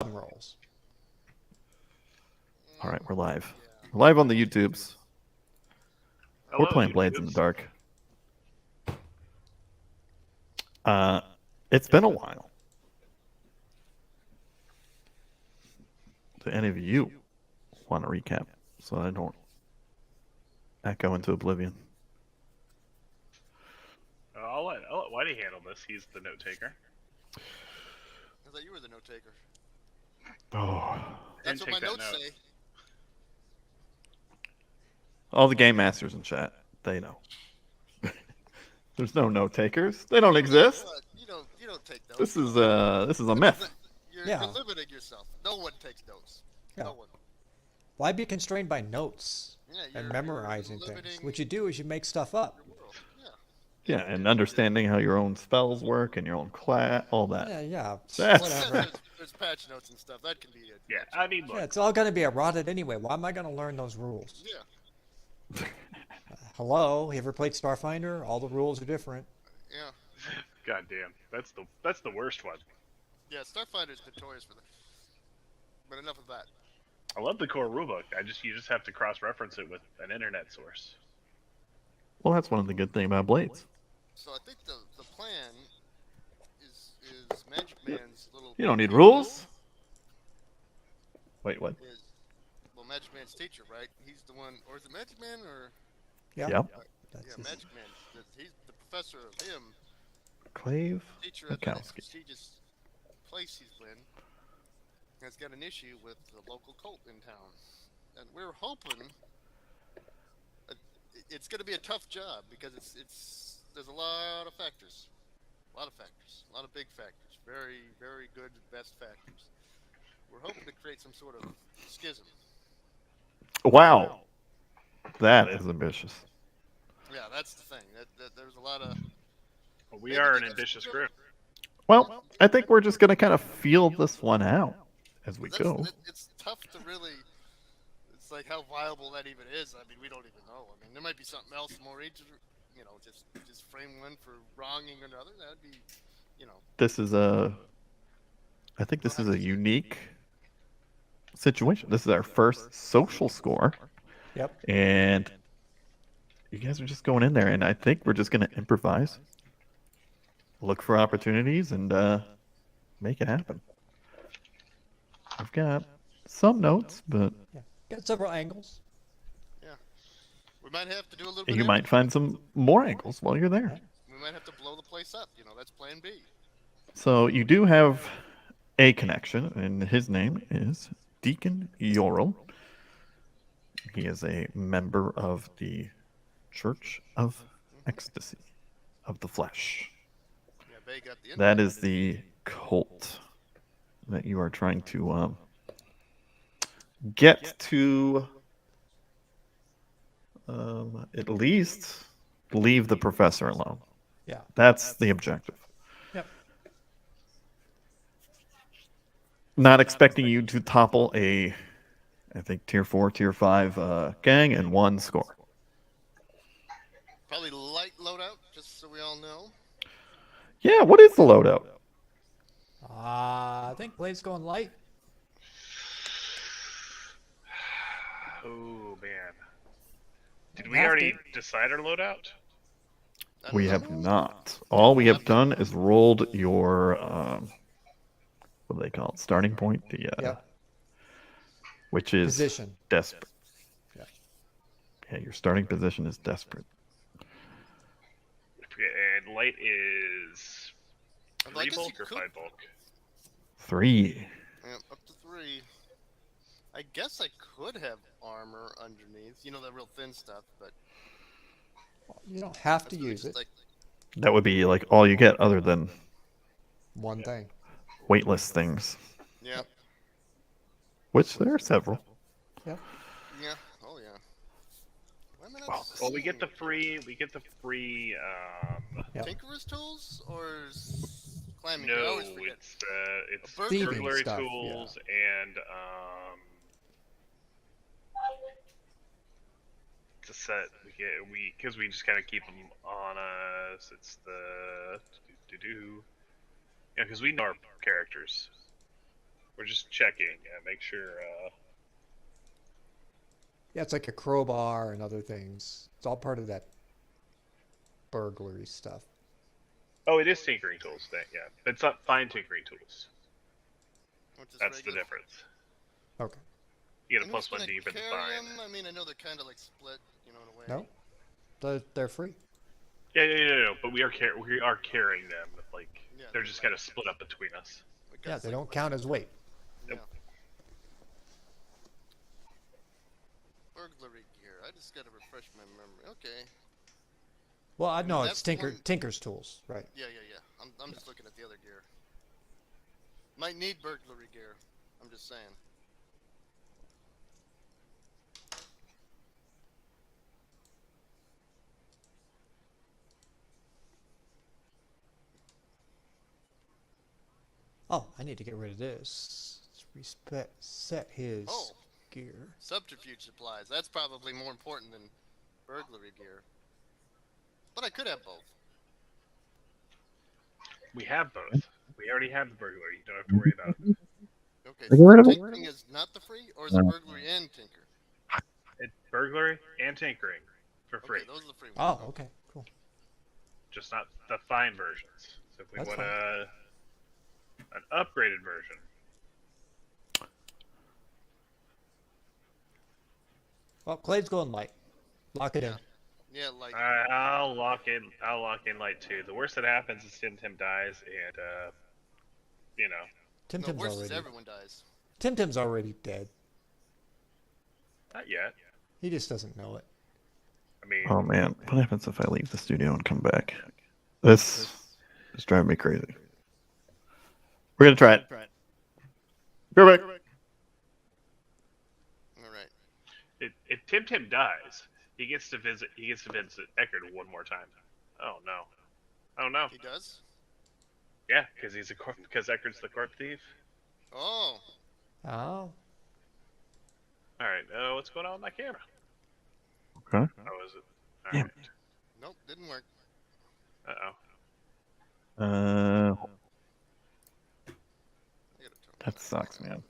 rolls. All right, we're live. We're live on the YouTubes. We're Hello, playing Blades in the YouTubes. Dark. Uh, it's been a while. Do any of you want to recap so I don't echo into oblivion? I'll let Whitey handle this. He's the note taker. I thought you were the note taker. Oh, That's what my Take that notes note. say. all the game masters in chat, they know. There's no note takers. They don't exist. You don't take notes. This is a myth. You're Yeah. limiting yourself. No one takes notes. Yeah. No one. Why be constrained by notes Yeah, and you're memorizing things? limiting What you do is you make stuff up. your world. Yeah. Yeah, and understanding how your own spells work and your own class, all that. Yeah, That's- whatever. There's patch notes and stuff. That can be it. Yeah, I mean, look. Yeah, it's all going to be eroded anyway. Why am I going to learn those rules? Yeah. Hello, you ever played Starfinder? All the rules are different. Yeah. God damn, that's the worst one. Yeah. Starfinder's notorious for that. But enough of that. I love the core rulebook. You just have to cross-reference it with an internet source. Well, that's one of the good things about Blades. So I think the plan is Magic Man's little. You don't need rules. Wait, what? Is, well, Magic Man's teacher, right? He's the one, or is it Magic Man or? Yeah. Yep. That's Yeah, his- Magic Man. He's the professor of him. Clave Teacher at the Mikowski. prestigious place he's in has got an issue with the local cult in town, and we're hoping it's going to be a tough job because it's there's a lot of factors, a lot of big factors, very good best factors. We're hoping to create some sort of schism. Wow, that is ambitious. Yeah, that's the thing. That there's a lot of Well, we Maybe are they an got ambitious some group. Well, I think we're just gonna kind of feel this one out as we go. It's tough to really. It's like how viable that even is. I mean, we don't even know. I mean, there might be something else more just frame one for wronging another. That'd be, you know. This is a, I think this is a unique situation. This is our first social score, Yep. and you guys are just going in there, and I think we're just gonna improvise, look for opportunities, and make it happen. I've got some notes, but Yeah. Got several angles. We might have to do a little bit. you of might find some more angles while you're there. everything. We might have to blow the place up. That's Plan B. So you do have a connection, and his name is Deacon Yorl. He is a member of the Church of Ecstasy of the Flesh. Yeah, they got the. That is the cult that you are trying to get to at least leave the professor alone. Yeah. That's the objective. Yep. Not expecting you to topple a, I think, tier 4, tier 5 gang in one score. Probably light loadout, just so we all know. Yeah, what is the loadout? I think Blade's going light. Oh man, did we Have already to. decide our loadout? I We don't have know. not. All we have done is rolled your, what do they call it? Starting point? Yep. Which is Position. desperate. Yeah. Yeah, your starting position is desperate. And light is Although I 3 guess you bulk or could- 5 bulk? 3. Yeah, up to 3. I guess I could have armor underneath. The real thin stuff, but You don't have to that's really use just it. like That would be like all you get other than One thing. weightless things, yeah, which there are several. Yep. yeah, oh yeah. Why am I not Wow. Well, we get the seeing free. Yep. Tinkerer's tools or climbing? I No, always forget. it's Thieving burglary stuff, tools and it's a set. Because we just kind of keep them on us. It's the yeah, because we know our characters. We're just checking. Make sure. Yeah, it's like a crowbar and other things. It's all part of that burglary stuff. Oh, it is tinkering tools. Yeah, but it's not fine tinkering tools. Which is That's the regular. difference. Okay. You get a And who's plus 1 gonna D for the carry fine. 'em? I mean, I know they're kind of like split, you know, in a way. No, they're free. Yeah, no. But we are carrying them. Like Yeah, they're just kind of split up between us. Because Yeah, it's they like- don't count as weight. Yeah. Nope. Burglary gear. I just gotta refresh my memory. Okay. Well, I know that's it's the one- Tinker's tools, right? Yeah. I'm just looking at the other gear. Might need burglary gear. I'm just saying. Oh, I need to get rid of this. Let's set his Oh. gear. Subterfuge supplies. That's probably more important than burglary gear. But I could have both. We have both. We already have the burglary. You don't have to worry about it. Okay. Get rid of it? Tinkering is not the free, or is it No. burglary and tinker? It's burglary and tinkering for free. Okay, those are the free ones. Oh, okay, cool. Just not the fine versions. So if we That's want fine. an upgraded version, Well, Clade's going light. Lock it in. Yeah, like I'll lock in light 2. The worst that happens is Tim dies, and you know, Tim no, Tim's worse is already. everyone dies. Tim Tim's already dead. not yet. He just doesn't know it. I mean, Oh man, what happens if I leave the studio and come back? This is driving me crazy. We're gonna try it. Go back. All right. if Tim dies, he gets to visit Eckerd one more time. Oh no. He does? Yeah, because Eckerd's the corp thief. Oh. Oh, All right. What's going on with my camera? Okay. How is it? All Damn. right. Nope, didn't work. Uh oh. Uh, I gotta turn that sucks, man.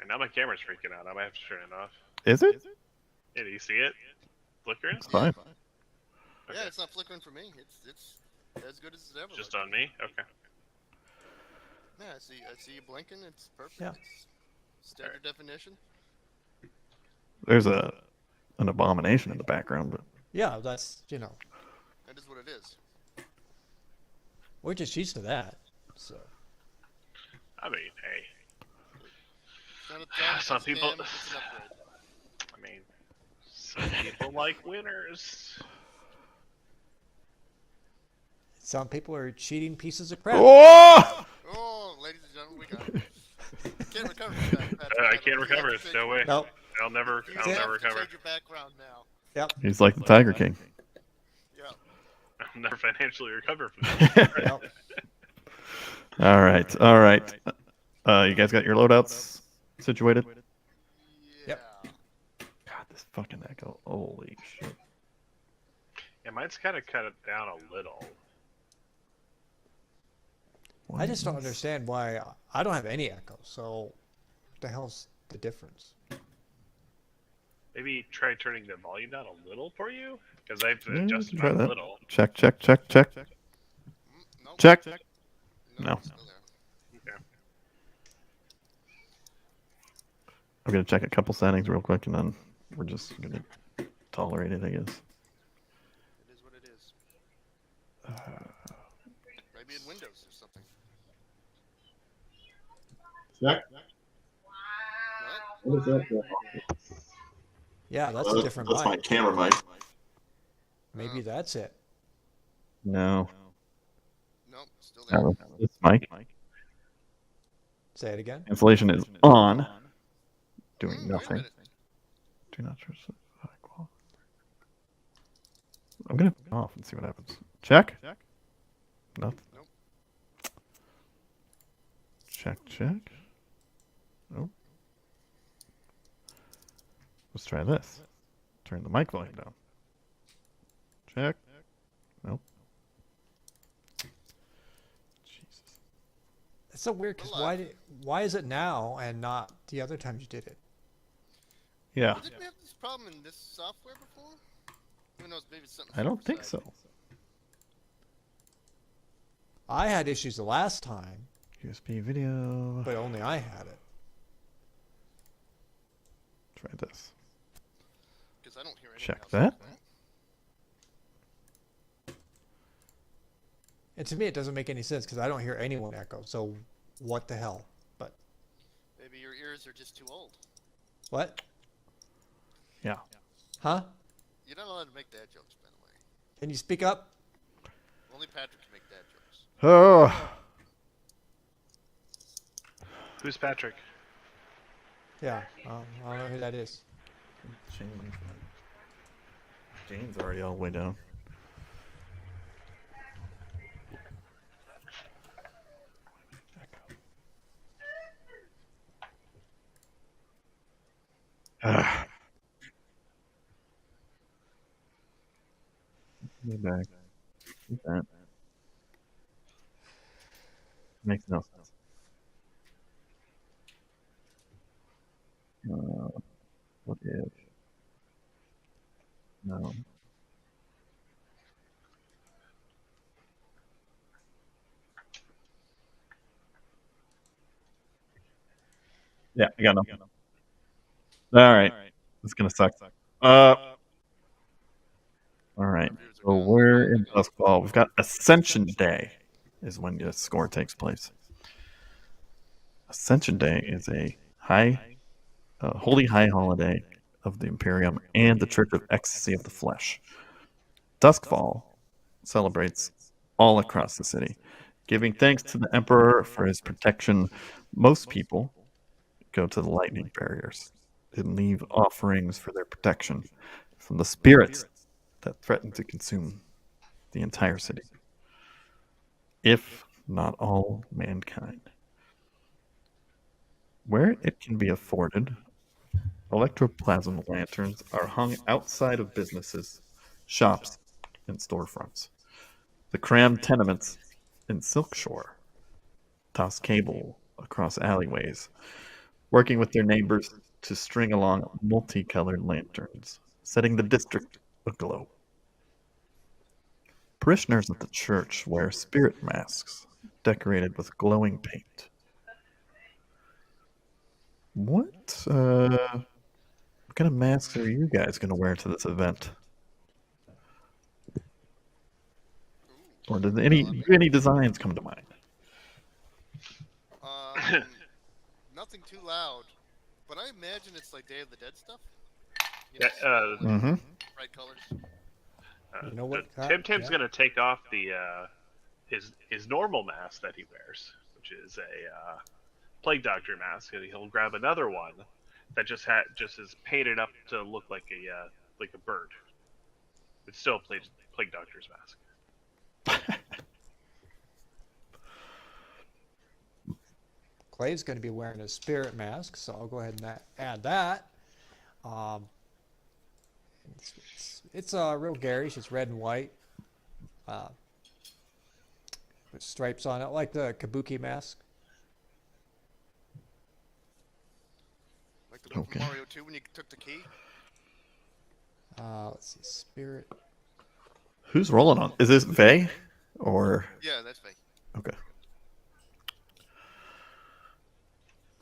And now my camera's freaking out. I might have to turn it off. Is it? Yeah, do you see it? Flickering? It's fine. Yeah, Okay. it's not flickering for me. It's as good as it's ever. Just looked. on me? Okay. Yeah, I see you blinking. It's perfect. Yeah. It's standard definition. There's an abomination in the background, but yeah, that's, That is what it is. we're just used to that. So, I mean, hey. It's not a thumb, Some it's a people- cam, it's an upgrade. I mean, some people like winners. some people are cheating pieces of crap. oh! Oh, ladies and gentlemen, we got it. Can't recover from that. Patrick. I can't recover. You have to No way. Nope. I'll never You have to recover. change your background now. Yep. He's like the Tiger King. Yeah. I'll never financially recover from this. Yep. All right. You guys got your loadouts situated? Yeah. God, this fucking echo. Holy shit. Yeah, mine's kind of cut it down a little. I just don't understand why I don't have any echo. So, what the hell's the difference? Maybe try turning the volume down a little for you, because I've Yeah, adjusted try mine a that. little. Check. Nope. Check. No. No. It's still there. Okay. I'm gonna check a couple settings real quick, and then we're just gonna tolerate it, I guess. It is what it is. Maybe in Windows or something. Check. What? What is that? for? Yeah, that's a different That's my mic. camera mic. Maybe that's it. No. Nope. Still there. No, this mic. Say it again. Cancellation is on. Doing Wait a nothing. minute. Do not trust the high quality. I'm gonna turn it off and see what happens. Check. Nothing. Nope. Check. Nope. Let's try this. Turn the mic volume down. Check. Nope. Jesus. It's so weird because why is it now and not the other times you did it? Yeah, Well, didn't we have this problem in this software before? Who knows? Maybe it's something. I don't think so. I had issues the last time, USB video. but only I had it. Try this. Because I don't hear anyone Check else that. like And to me, it doesn't make any sense because I don't hear anyone echo. So what the hell? But Maybe your ears are just too old. what? Yeah. Huh? You're not allowed to make dad jokes, by the way. Can you speak up? Only Patrick can make dad jokes. Oh. Who's Patrick? Yeah. I don't know who that is. Jane's already all the way down. Get back. Get that. Makes no sense. What if? No. Yeah, I got no. All right. It's gonna suck. All right. So we're in Duskfall. We've got Ascension Day is when your score takes place. Ascension Day is a holy high holiday of the Imperium and the Church of Ecstasy of the Flesh. Duskfall celebrates all across the city, giving thanks to the Emperor for his protection. Most people go to the lightning barriers and leave offerings for their protection from the spirits that threaten to consume the entire city, if not all mankind. Where it can be afforded, electroplasm lanterns are hung outside of businesses, shops, and storefronts. The crammed tenements in Silkshore toss cable across alleyways, working with their neighbors to string along multicolored lanterns, setting the district aglow. Parishioners at the church wear spirit masks decorated with glowing paint. What kind of masks are you guys going to wear to this event? Or did any designs come to mind? Nothing too loud, but I imagine it's like Day of the Dead stuff. You Yeah, know, Mm-hmm. bright colors. You know what? Tim Tim's Yeah. gonna take off the his normal mask that he wears, which is a plague doctor mask, and he'll grab another one that just is painted up to look like a bird. It's still a plague doctor's mask. Clay's going to be wearing a spirit mask, so I'll go ahead and add that. It's real garish. It's red and white with stripes on it, like the Kabuki mask. Like the one Okay. from Mario 2 when you took the key. Let's see, spirit. Who's rolling on? Is this Vay? Or Yeah, that's fake. okay.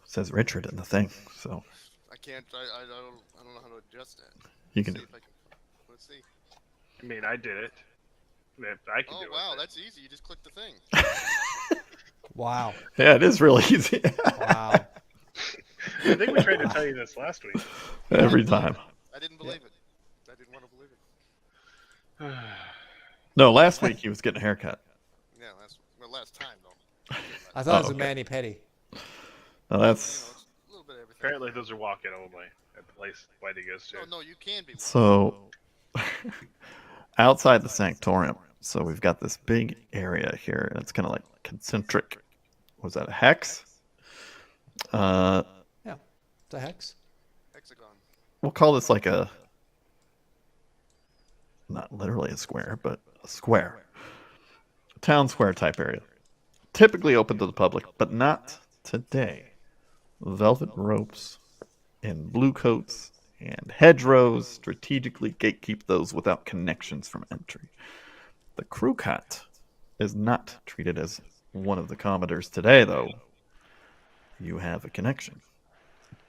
It says Richard in the thing, so I can't. I don't know how to adjust that. you can See do if I can. Let's see. I mean, I did it. I can Oh do it. wow, that's easy. You just click the thing. Wow. Yeah, it is really easy. Wow. I think we tried to tell you this last week. Every time. I didn't believe it. I didn't want to believe it. No, last week he was getting a haircut. Yeah, last time though. I thought it was okay. a mani-pedi. No, that's It's a little bit of everything. Apparently, those are walk-in only at the place Whitey goes to. No, you can be. so outside the Sanctorum. So we've got this big area here, and it's kind of like concentric. Was that a hex? Yeah. It's a hex. Hexagon. We'll call this like a, not literally a square, but a square. A town square type area. typically open to the public, but not today. Velvet ropes and blue coats and hedgerows strategically gatekeep those without connections from entry. The crew cot is not treated as one of the commodores today, though. You have a connection.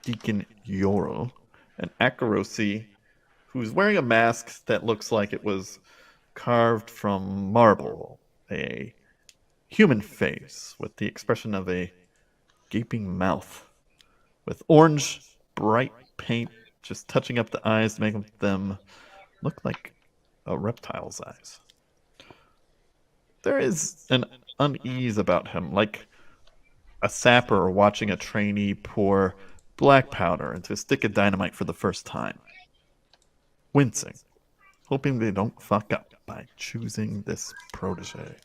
Deacon Yorl, an Akarosi who's wearing a mask that looks like it was carved from marble, a human face with the expression of a gaping mouth, with orange, bright paint just touching up the eyes to make them look like a reptile's eyes. There is an unease about him, like a sapper watching a trainee pour black powder into a stick of dynamite for the first time. Wincing, hoping they don't fuck up by choosing this protege.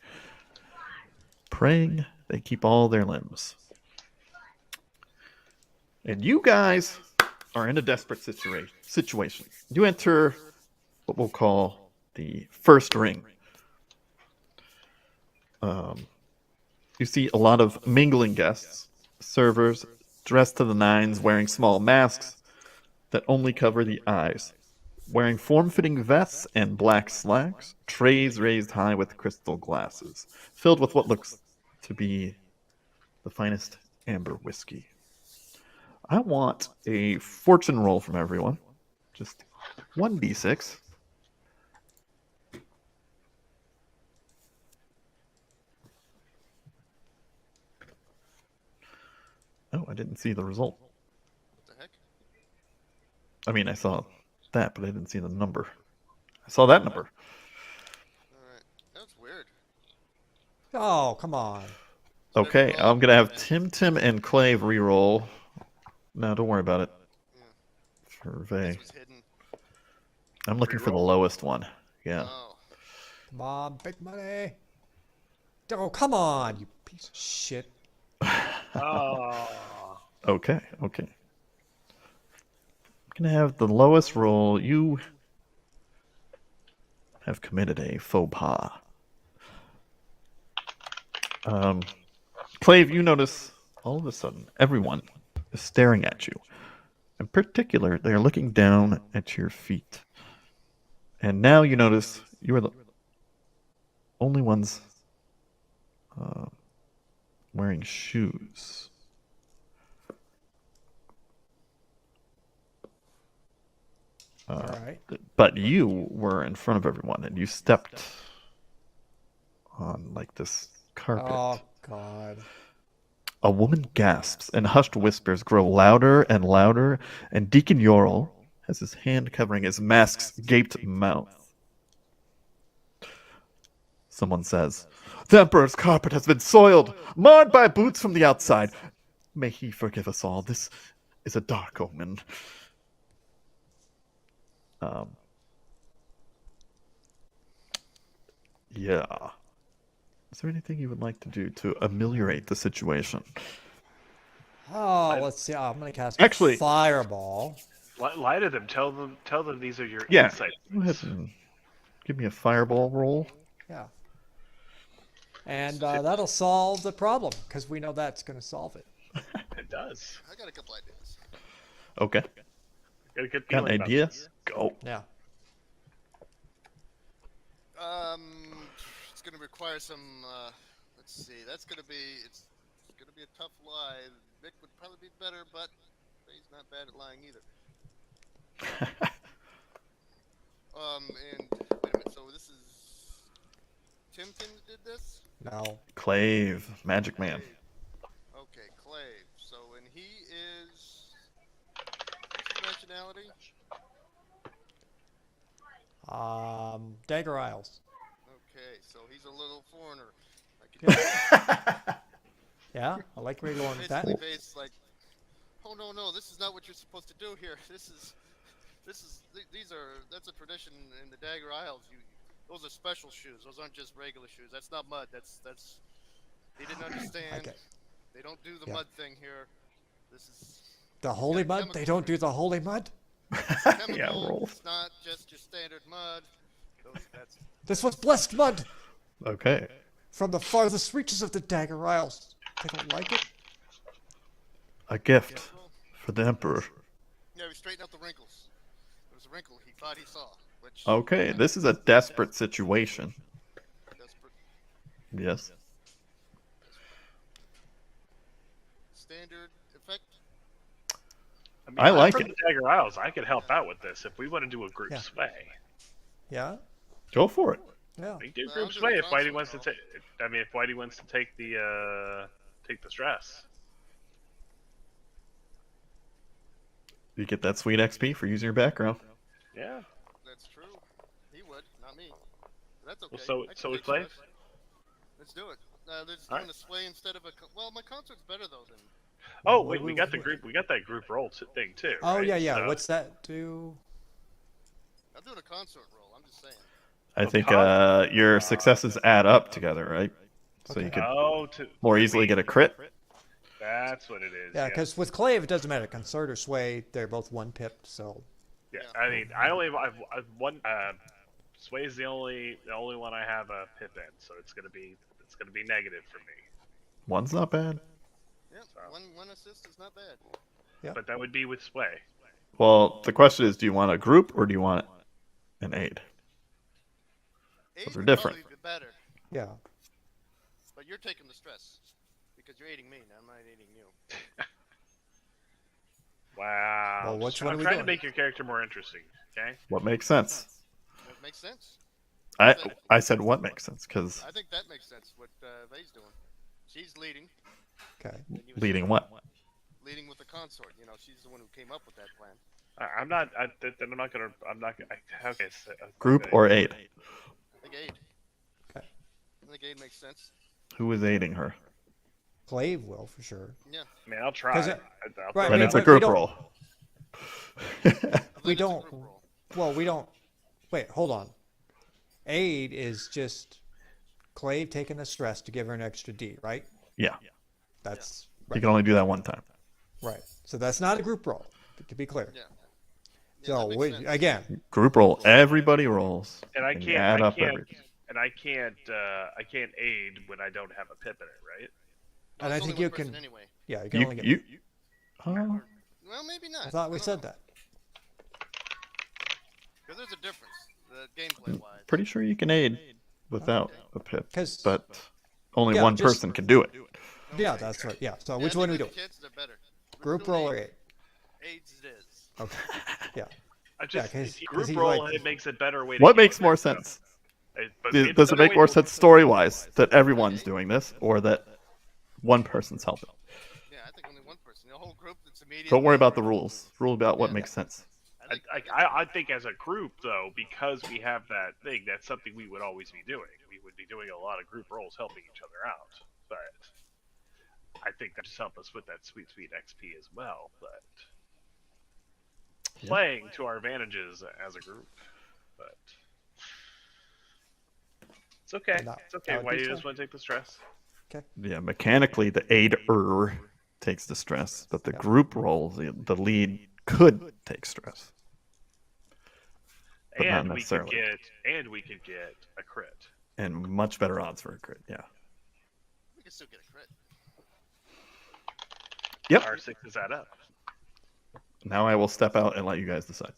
Praying they keep all their limbs. And you guys are in a desperate situation. You enter what we'll call the first ring. You see a lot of mingling guests, servers dressed to the nines, wearing small masks that only cover the eyes, wearing form-fitting vests and black slacks, trays raised high with crystal glasses, filled with what looks to be the finest amber whiskey. I want a fortune roll from everyone. Just 1d6. Oh, I didn't see the result. What the heck? I mean, I saw that, but I didn't see the number. I saw that number. Alright. That's weird. Oh, come on. Okay, I'm going to have Tim, and Clave reroll. No, don't worry about it. Yeah. For This Vay. was hidden. I'm looking for the lowest one. Yeah. Oh. Come on, big money. Oh, come on, you piece of shit. Oh. Okay. I'm going to have the lowest roll. You have committed a faux pas. Clave, you notice all of a sudden everyone is staring at you. In particular, they are looking down at your feet. And now you notice you are the only ones wearing shoes. All right. But you were in front of everyone, and you stepped on like this carpet. Oh, God. A woman gasps, and hushed whispers grow louder and louder, and Deacon Yorl has his hand covering his mask's gaped mouth. Someone says, "The Emperor's carpet has been soiled, marred by boots from the outside. May he forgive us all. This is a dark omen." Yeah. Is there anything you would like to do to ameliorate the situation? Oh, let's see. I'm gonna cast Actually- fireball. Lie to them. Tell them these are your Yeah. insights. Go ahead and give me a fireball roll. Yeah. And that'll solve the problem because we know that's gonna solve it. It does. I got a couple ideas. Okay. Got a good Got feeling an about idea? this. Go. Yeah. It's gonna require some. Let's see. It's gonna be a tough lie. Vic would probably be better, but he's not bad at lying either. And wait a minute. So this is Tim that did this. No. Clave, Magic Man. Clave. Okay, Clave. So and he is what's his nationality? Dagger Isles. Okay, so he's a little foreigner. I can Yeah, I like where you're going with that. basically based like, oh no, this is not what you're supposed to do here. That's a tradition in the Dagger Isles. Those are special shoes. Those aren't just regular shoes. That's not mud. That's he didn't understand. Okay. They don't do the Yeah. mud thing here. This is The holy mud? chemical They don't do treatment. the holy mud? chemical. Yeah, roll. It's not just your standard mud. That's This was blessed mud. Okay. from the farthest reaches of the Dagger Isles. They don't like it. A gift for the Emperor. Yeah, we straightened out the wrinkles. There was a wrinkle he thought he saw, which Okay, this is a desperate situation. desperate Yes. standard effect. I, mean, I like from it. the Dagger Isles, I could help out with this if we want to do a group Yeah. sway. Yeah? Go for it. Yeah. We can do Well, group I'm sway doing if Whitey console, wants to so- take. I mean, if Whitey wants to take the stress. You get that sweet XP for using your background. Yeah. That's true. He would, not me. That's okay. Well, I can so we take play. stress. Let's do it. Let's All doing right. a sway instead of a. Well, my concert's better though than. Oh What wait, do we we- got the group. We got that group roll thing too. Oh, right? yeah, yeah. So- What's that do? I'm doing a consort roll. I'm just saying. I think Con- your successes add up together, right? So you Okay. could Oh, more easily get a crit. That's what it is. Yeah, because with Clave, it doesn't matter. Consort or Sway, they're both one pip, so. Yeah, Yeah. I mean, I've one. Sway is the only one I have a pip in, so it's gonna be negative for me. One's not bad. Yeah, So- one assist is not bad. Yeah. But that would be with Sway. Well, the question is, do you want a group or do you want an aid? Aid are would different. probably be better, Yeah. but you're taking the stress because you're aiding me. And I'm not aiding you. Wow. Well, which one are I'm we trying doing? to make your character more interesting. Okay. What makes sense? That makes sense. I said what makes sense because I think that makes sense. What Vay's doing. She's leading. Okay. and you leading assist- what? Leading with the consort. You know, she's the one who came up with that plan. I'm not. Then I'm not gonna. I'm not gonna. Okay. Group okay. or aid? I think aid. Okay. I think aid makes sense. Who is aiding her? Clave will, for sure. Yeah. I mean, I'll try. 'Cause it- I'll right, throw And we- it it's a out. group don't- roll. Then We it's a don't- group roll. Well, we don't. Wait, hold on. Aid is just Clave taking the stress to give her an extra D, right? Yeah, That's you right. can only do that one time. Right. So that's not a group roll, to be clear. Yeah. So that we, makes sense. again, Group roll. Everybody rolls. And I you can't. add I up can't. everything. And I can't aid when I don't have a pip in it, right? No, and I it's think only you one person can- Anyway. yeah, you can You only get. you. Well, maybe not. I thought we don't said know. that. Because there's a difference, gameplay wise. Pretty sure you can aid without a pip, 'Cause- but only Yeah, one just- person can do it. Yeah, that's right. Yeah. So Yeah, which I one do we think do? with the kids, they're better. Group doing roll or aid. aid? AIDS it is. Okay. Yeah. I just 'cause- group 'cause he roll. like- It makes it better way. To What get makes it. more sense? But Does it's does it better make way more to- sense story-wise that everyone's doing this, or that one person's helping? Yeah, I think only one person. The whole group that's immediate. Don't worry about the rules. Rule about what Yeah. makes sense. I think as a group though, because we have that thing, that's something we would always be doing. We would be doing a lot of group roles, helping each other out. But I think that just help us with that sweet XP as well. But playing to our advantages as a group. But it's okay. That- It's okay. that would Why be you fine. just want to take the stress? Yeah, mechanically, the aider takes the stress, but the group roll, the lead could take stress. But not And necessarily. we could get a crit. And much better odds for a crit, yeah. We can still get a crit. Yep. Our sixes add up. Now I will step out and let you guys decide.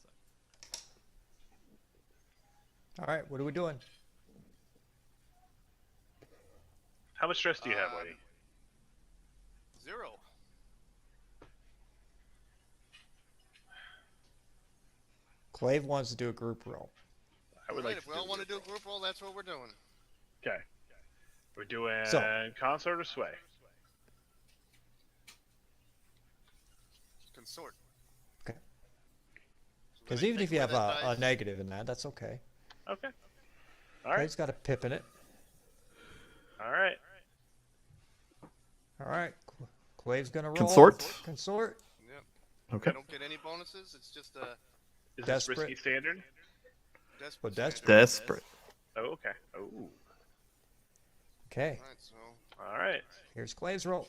All right. What are we doing? How much stress do you have, Whitey? 0. Clave wants to do a group roll. I would Alright, like if to we all want to do a group roll, that's what we're doing. Okay. We're doing So- consort or sway. Consort. Okay. So Because then even take if you away have that a dice. negative in that, that's okay. Okay. All right. Clave's got a pip in it. All right. All right. Clave's gonna roll. Consort? Consort. Yep. Okay. I don't get any bonuses. It's just a Is Desperate. this risky standard? desperate. Well, desperate. standard. Desperate. Oh, okay. Oh. Okay. Alright, so All right. Here's Clave's roll.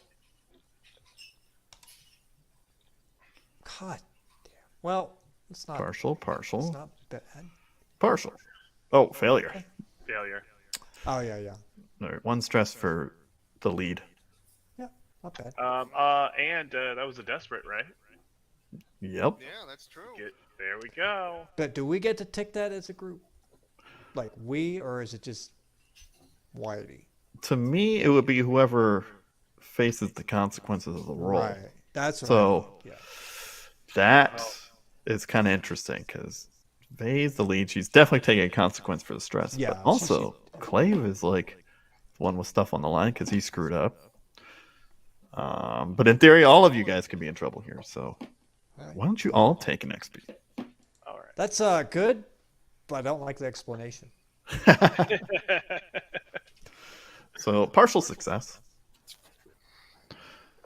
God damn. Well, it's not. Partial, It's partial, not bad. partial. Oh, failure. Failure. Oh yeah, yeah. All right, 1 stress for the lead. Yeah, not bad. And that was a desperate, right? Yep. Yeah, that's true. There we go. But do we get to tick that as a group? Like we, or is it just Whitey? To me, it would be whoever faces the consequences of the roll. Right. That's what So yeah. that is kind of interesting because Vay's the lead. She's definitely taking a consequence for the stress. Yeah, But also, Clave is like the one with stuff on the line because he screwed up. But in theory, all of you guys could be in trouble here. So why don't you all take an XP? All right. That's good, but I don't like the explanation. So partial success,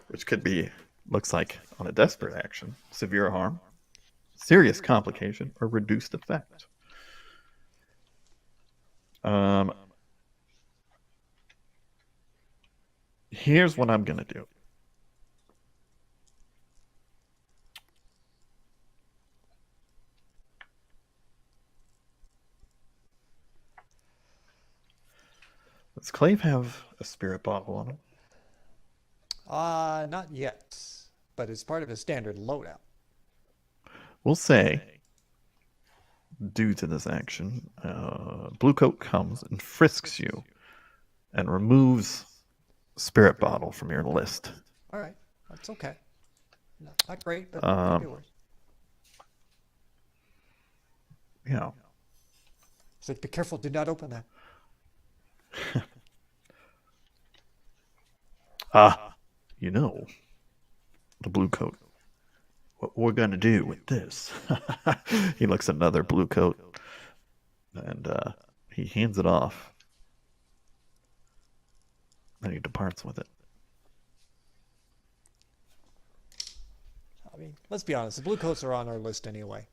which could be, looks like on a desperate action, severe harm, serious complication, or reduced effect. Here's what I'm gonna do. Does Clave have a spirit bottle on him? Not yet, but it's part of his standard loadout. We'll say, due to this action, Blue Coat comes and frisks you and removes spirit bottle from your list. All right, that's okay. Not great, but Um, could be worse. You know, It's like, be careful, do not open that. you know, the Blue Coat. What we're gonna do with this? He looks at another Blue Coat, and he hands it off. And he departs with it. I mean, let's be honest, the blue coats are on our list anyway.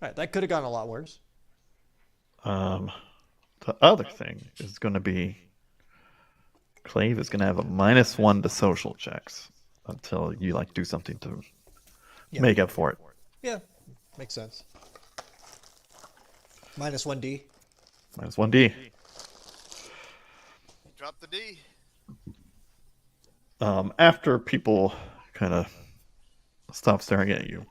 All right, that could have gone a lot worse. The other thing is going to be Clave is going to have a -1 to social checks until you like do something to make up for it. Yeah, makes sense. -1D. -1D. Drop the D. After people kind of stop staring at you,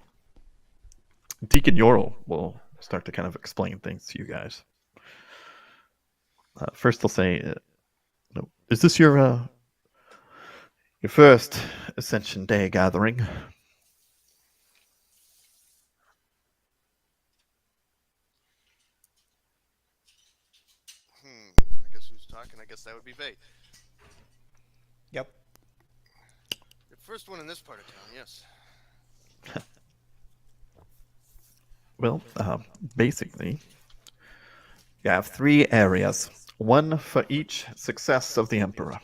Deacon Yorl will start to kind of explain things to you guys. First, they'll say, "No, is this your first Ascension Day gathering?" I guess who's talking? I guess that would be Vay. Yep. The first one in this part of town, yes. Well, basically, you have 3 areas, one for each success of the Emperor.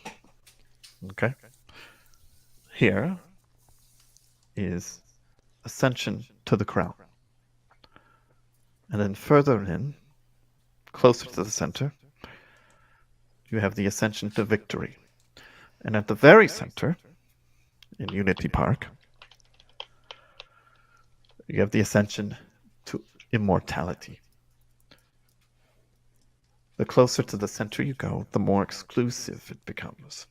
Okay? Here is Ascension to the Crown. And then further in, closer to the center, you have the Ascension to Victory. And at the very center, in Unity Park, you have the Ascension to Immortality. The closer to the center you go, the more exclusive it becomes.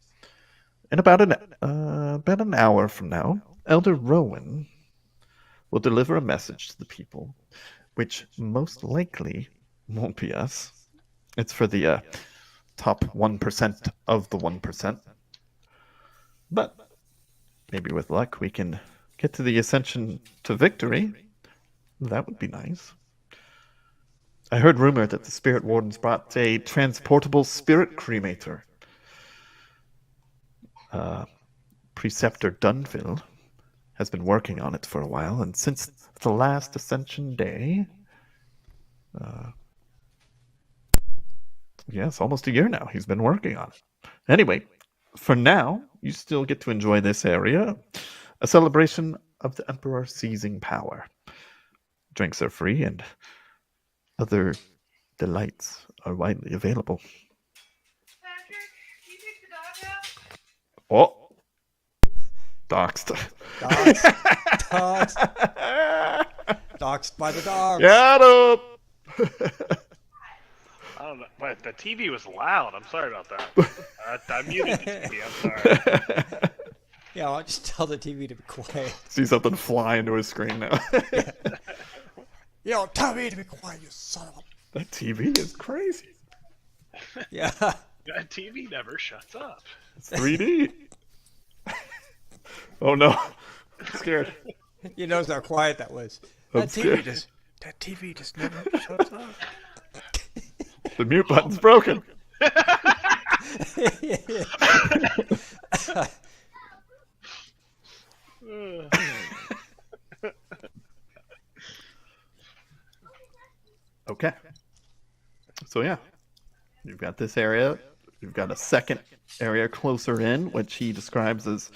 In about an hour from now, Elder Rowan will deliver a message to the people, which most likely won't be us. It's for the top 1% of the 1%. But maybe with luck we can get to the Ascension to Victory. That would be nice. I heard rumor that the Spirit Wardens brought a transportable spirit cremator. Preceptor Dunville has been working on it for a while, and since the last Ascension Day, yes, almost a year now, he's been working on it. Anyway, for now, you still get to enjoy this area, a celebration of the Emperor seizing power. Drinks are free, and other delights are widely available. Patrick, can you take the dog out? Oh, doxed. Dogs. Dogs. Doxed by the dogs. Got him! I don't know, but the TV was loud. I'm sorry about that. I muted the TV. I'm sorry. Yeah, I'll just tell the TV to be quiet. See something fly into his screen now. Yo, tell me to be quiet, you son of a... That TV is crazy. Yeah. That TV never shuts up. It's 3D. Oh no. I'm scared. You notice how quiet that was. I'm That scared. TV just never shuts up. The mute button's broken. Okay. So yeah, you've got this area. You've got a second area closer in, which he describes as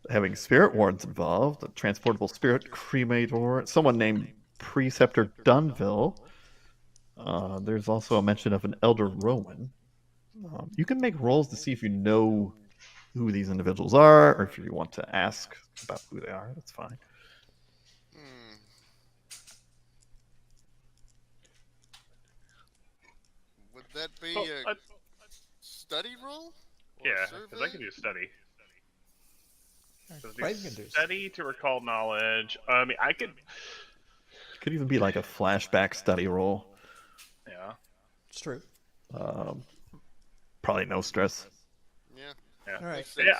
having spirit wards involved, a transportable spirit cremator, someone named Preceptor Dunville. There's also a mention of an Elder Rowan. You can make rolls to see if you know who these individuals are, or if you want to ask about who they are. That's fine. Would that be Oh, a study roll? Or yeah, survey? because I can do study. Clave can do Study to recall knowledge. I mean, I could. It could even be like a flashback study roll. Yeah. It's true. Probably no stress. Yeah. Yeah. All right. Makes sense. Yeah,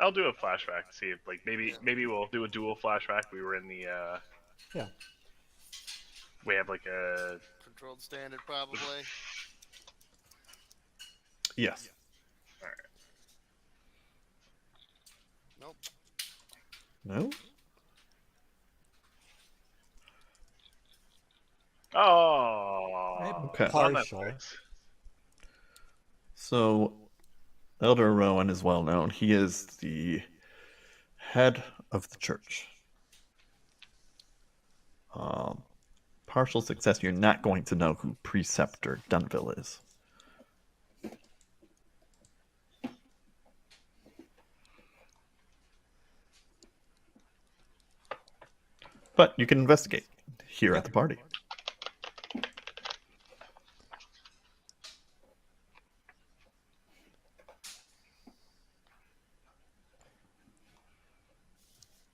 I'll do a flashback. See if maybe we'll do a dual flashback. We were in the Yeah. we have like a Controlled standard, probably. Yes. Nope. No? oh Okay. on Partial. Netflix. So, Elder Rowan is well known. He is the head of the church. Partial success, you're not going to know who Preceptor Dunville is. But you can investigate here at the party.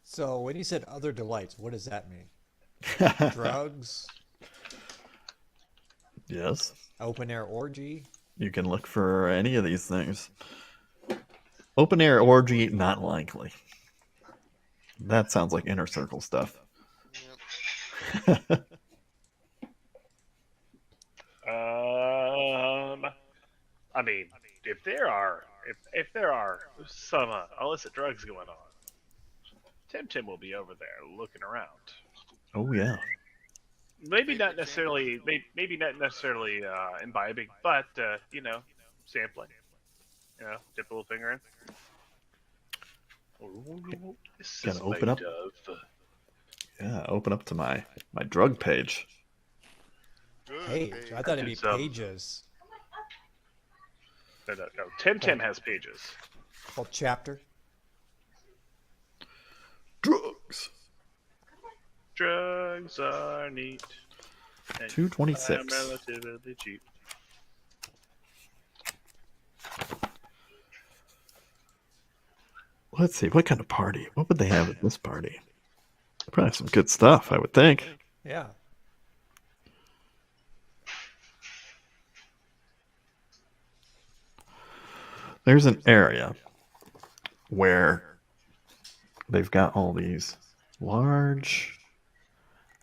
So when you said other delights, what does that mean? Drugs? Yes. Open air orgy? You can look for any of these things. Open air orgy, not likely. That sounds like inner circle stuff. Yep. I mean, if there are some illicit drugs going on, Tim will be over there looking around. Oh yeah. Maybe not necessarily, maybe not necessarily imbibing, but sampling. Dip a little finger in. Ooh, this Gotta is open made up. of. Yeah, open up to my drug page. Good Page. page. I thought it'd be It's, pages. No. Tim has pages. Well, chapter. Drugs. Drugs are neat. and 226. I'm relatively cheap. Let's see, what kind of party? What would they have at this party? Probably some good stuff, I would think. Yeah. There's an area where they've got all these large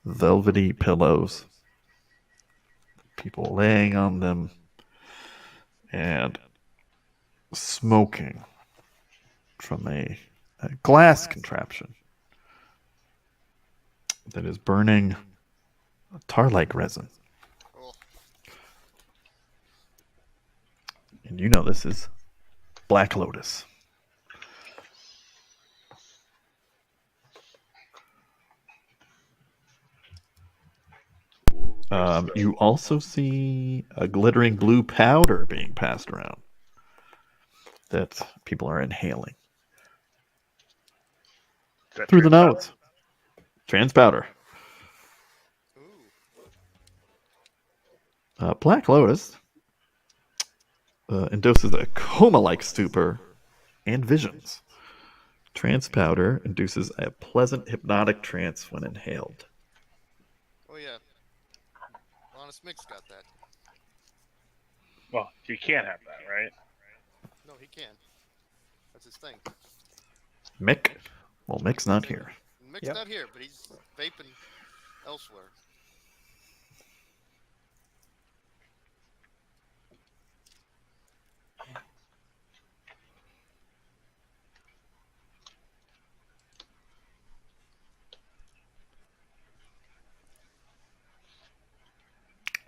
velvety pillows, people laying on them and smoking from a glass contraption that is burning tar-like resin. Oh, And you know this is Black Lotus. You also see a glittering blue powder being passed around that people are inhaling Is that through the true? nose. Trans powder. Ooh. Black Lotus induces a coma-like stupor and visions. Trance powder induces a pleasant hypnotic trance when inhaled. Oh yeah. Honest Mick's got that. Well, you can't have that, right? No, he can. That's his thing. Mick? Well, Mick's not here. Mick's Yep. not here, but he's vaping elsewhere.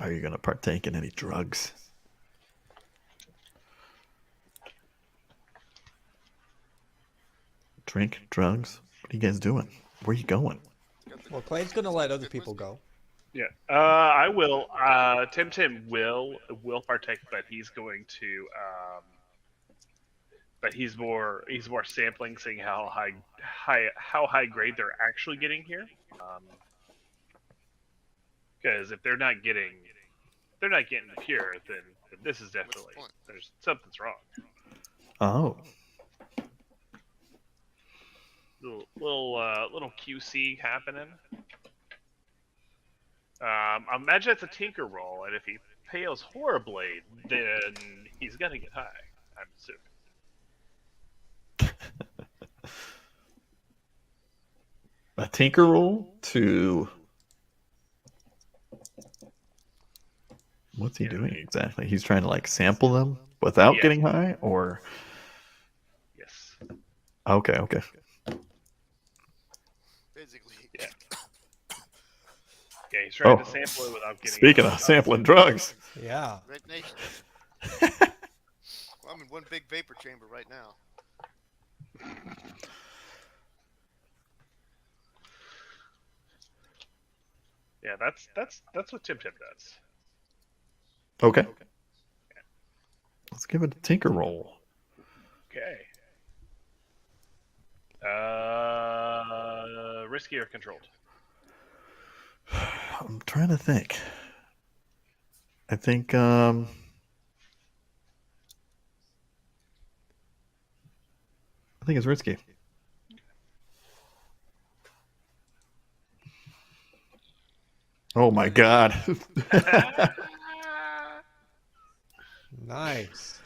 Are you going to partake in any drugs? Drink, drugs? What are you guys doing? Where are you going? Well, Clay's gonna let other people go. Yeah. I will. Tim will partake, but he's going to. But he's more sampling, seeing how high grade they're actually getting here. Because if they're not getting pure, then this is definitely point? there's something's wrong. Oh. Little QC happening. I imagine it's a tinker roll, and if he fails horribly, then he's gonna get high. I'm assuming. A tinker roll to... What's he doing exactly? He's trying to like sample them without Yeah. getting high, or... Yes. Okay. Basically. Yeah. Yeah, he's trying to sample it without getting. Speaking of sampling drugs. Yeah. Red Nation. Well, I'm in one big vapor chamber right now. Yeah, that's what Tim does. Okay. Let's give it a tinker roll. Okay. Risky or controlled? I'm trying to think. I think it's risky. Oh my god. Nice.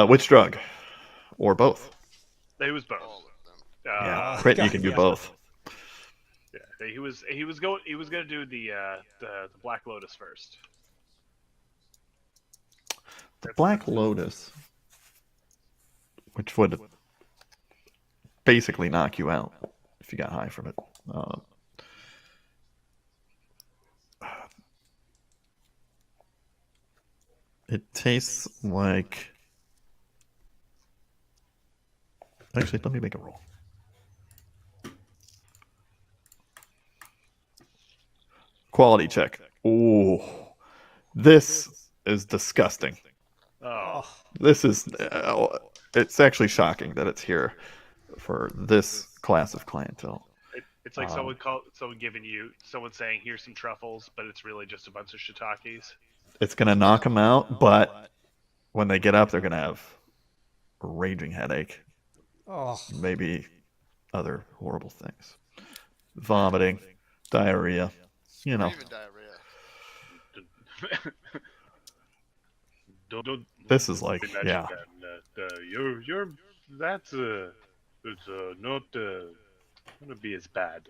Which drug? Or both? It was both. All of them. Yeah, Oh, crit you God, can do yeah. both. Yeah, he was gonna do the Black Lotus first. The Black Lotus, which would basically knock you out if you got high from it. It tastes like... Actually, let me make a roll. Quality check. Ooh, this is disgusting. Oh, This is... it's actually shocking that it's here for this class of clientele. it's like someone saying here's some truffles, but it's really just a bunch of shiitakes. It's going to knock them out, but when they get up, they're going to have a raging headache. Oh, Maybe other horrible things. Vomiting, diarrhea, you know. Screaming diarrhea. Don't This is like, imagine yeah. that, you're that's it's not gonna be as bad.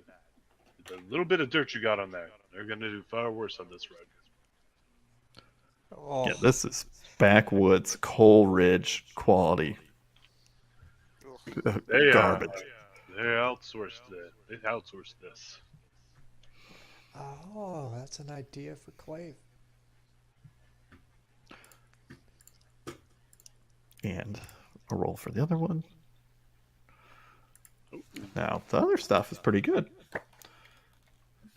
The little bit of dirt you got on there, they're gonna do far worse on this road. oh. Yeah, this is backwoods, Coleridge quality They garbage. They outsourced this. Oh, that's an idea for Clave. And a roll for the other one. Now, the other stuff is pretty good.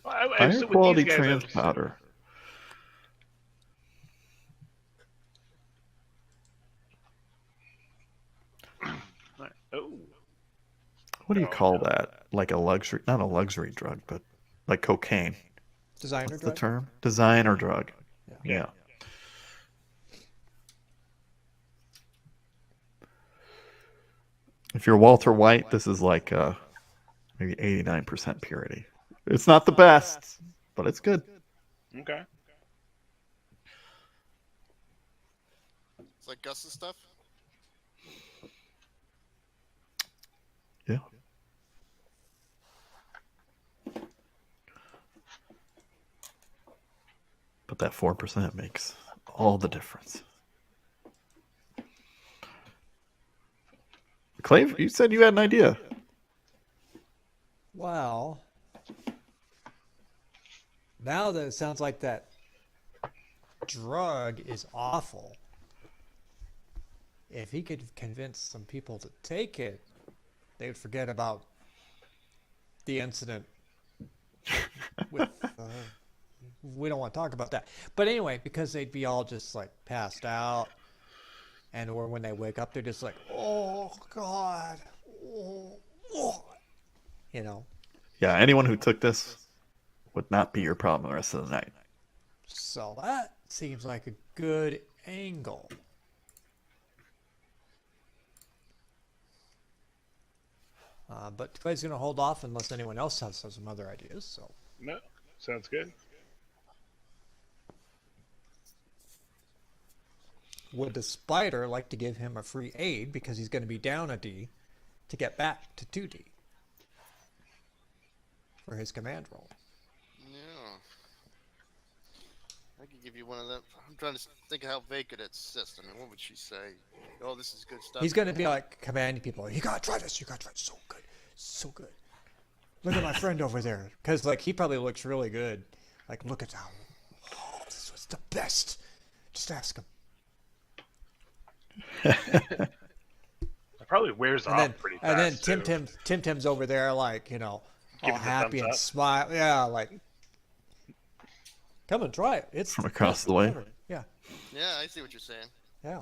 I Higher assume with quality these guys, trans powder. Oh, What do you Oh, call no. that? Like a luxury, not a luxury drug, but like cocaine. Designer What's the drug. term? Designer drug. Yeah. Yeah. If you're Walter White, this is like maybe 89% purity. It's not the best, but it's good. Okay. It's like Gus's stuff. Yeah. But that 4% makes all the difference. Clave, you said you had an idea. Well, now that it sounds like that drug is awful, if he could convince some people to take it, they would forget about the incident with. We don't want to talk about that. But anyway, because they'd be all just like passed out, and or when they wake up, they're just like, oh, God. Oh, oh. You know? Yeah, anyone who took this would not be your problem the rest of the night. So that seems like a good angle. But Clay's going to hold off unless anyone else has some other ideas. So No, sounds good. would the spider like to give him a free aid because he's going to be down a D to get back to 2D for his command roll? Yeah. I could give you one of them. I'm trying to think of how Vay could assist. I mean, what would she say? Oh, this is good stuff. He's going to be like commanding people. You got to try this. You got to try it. So good. So good. Look at my friend over there. Because like he probably looks really good. Like, look at how. Oh, this was the best. Just ask him. It probably wears And off then, pretty fast. and then too. Tim Tim's over there, like, you know, all Giving the happy thumbs and up. smile. Yeah, like, come and try it. It's From the across best the way. ever. Yeah, Yeah, I see what you're saying. yeah.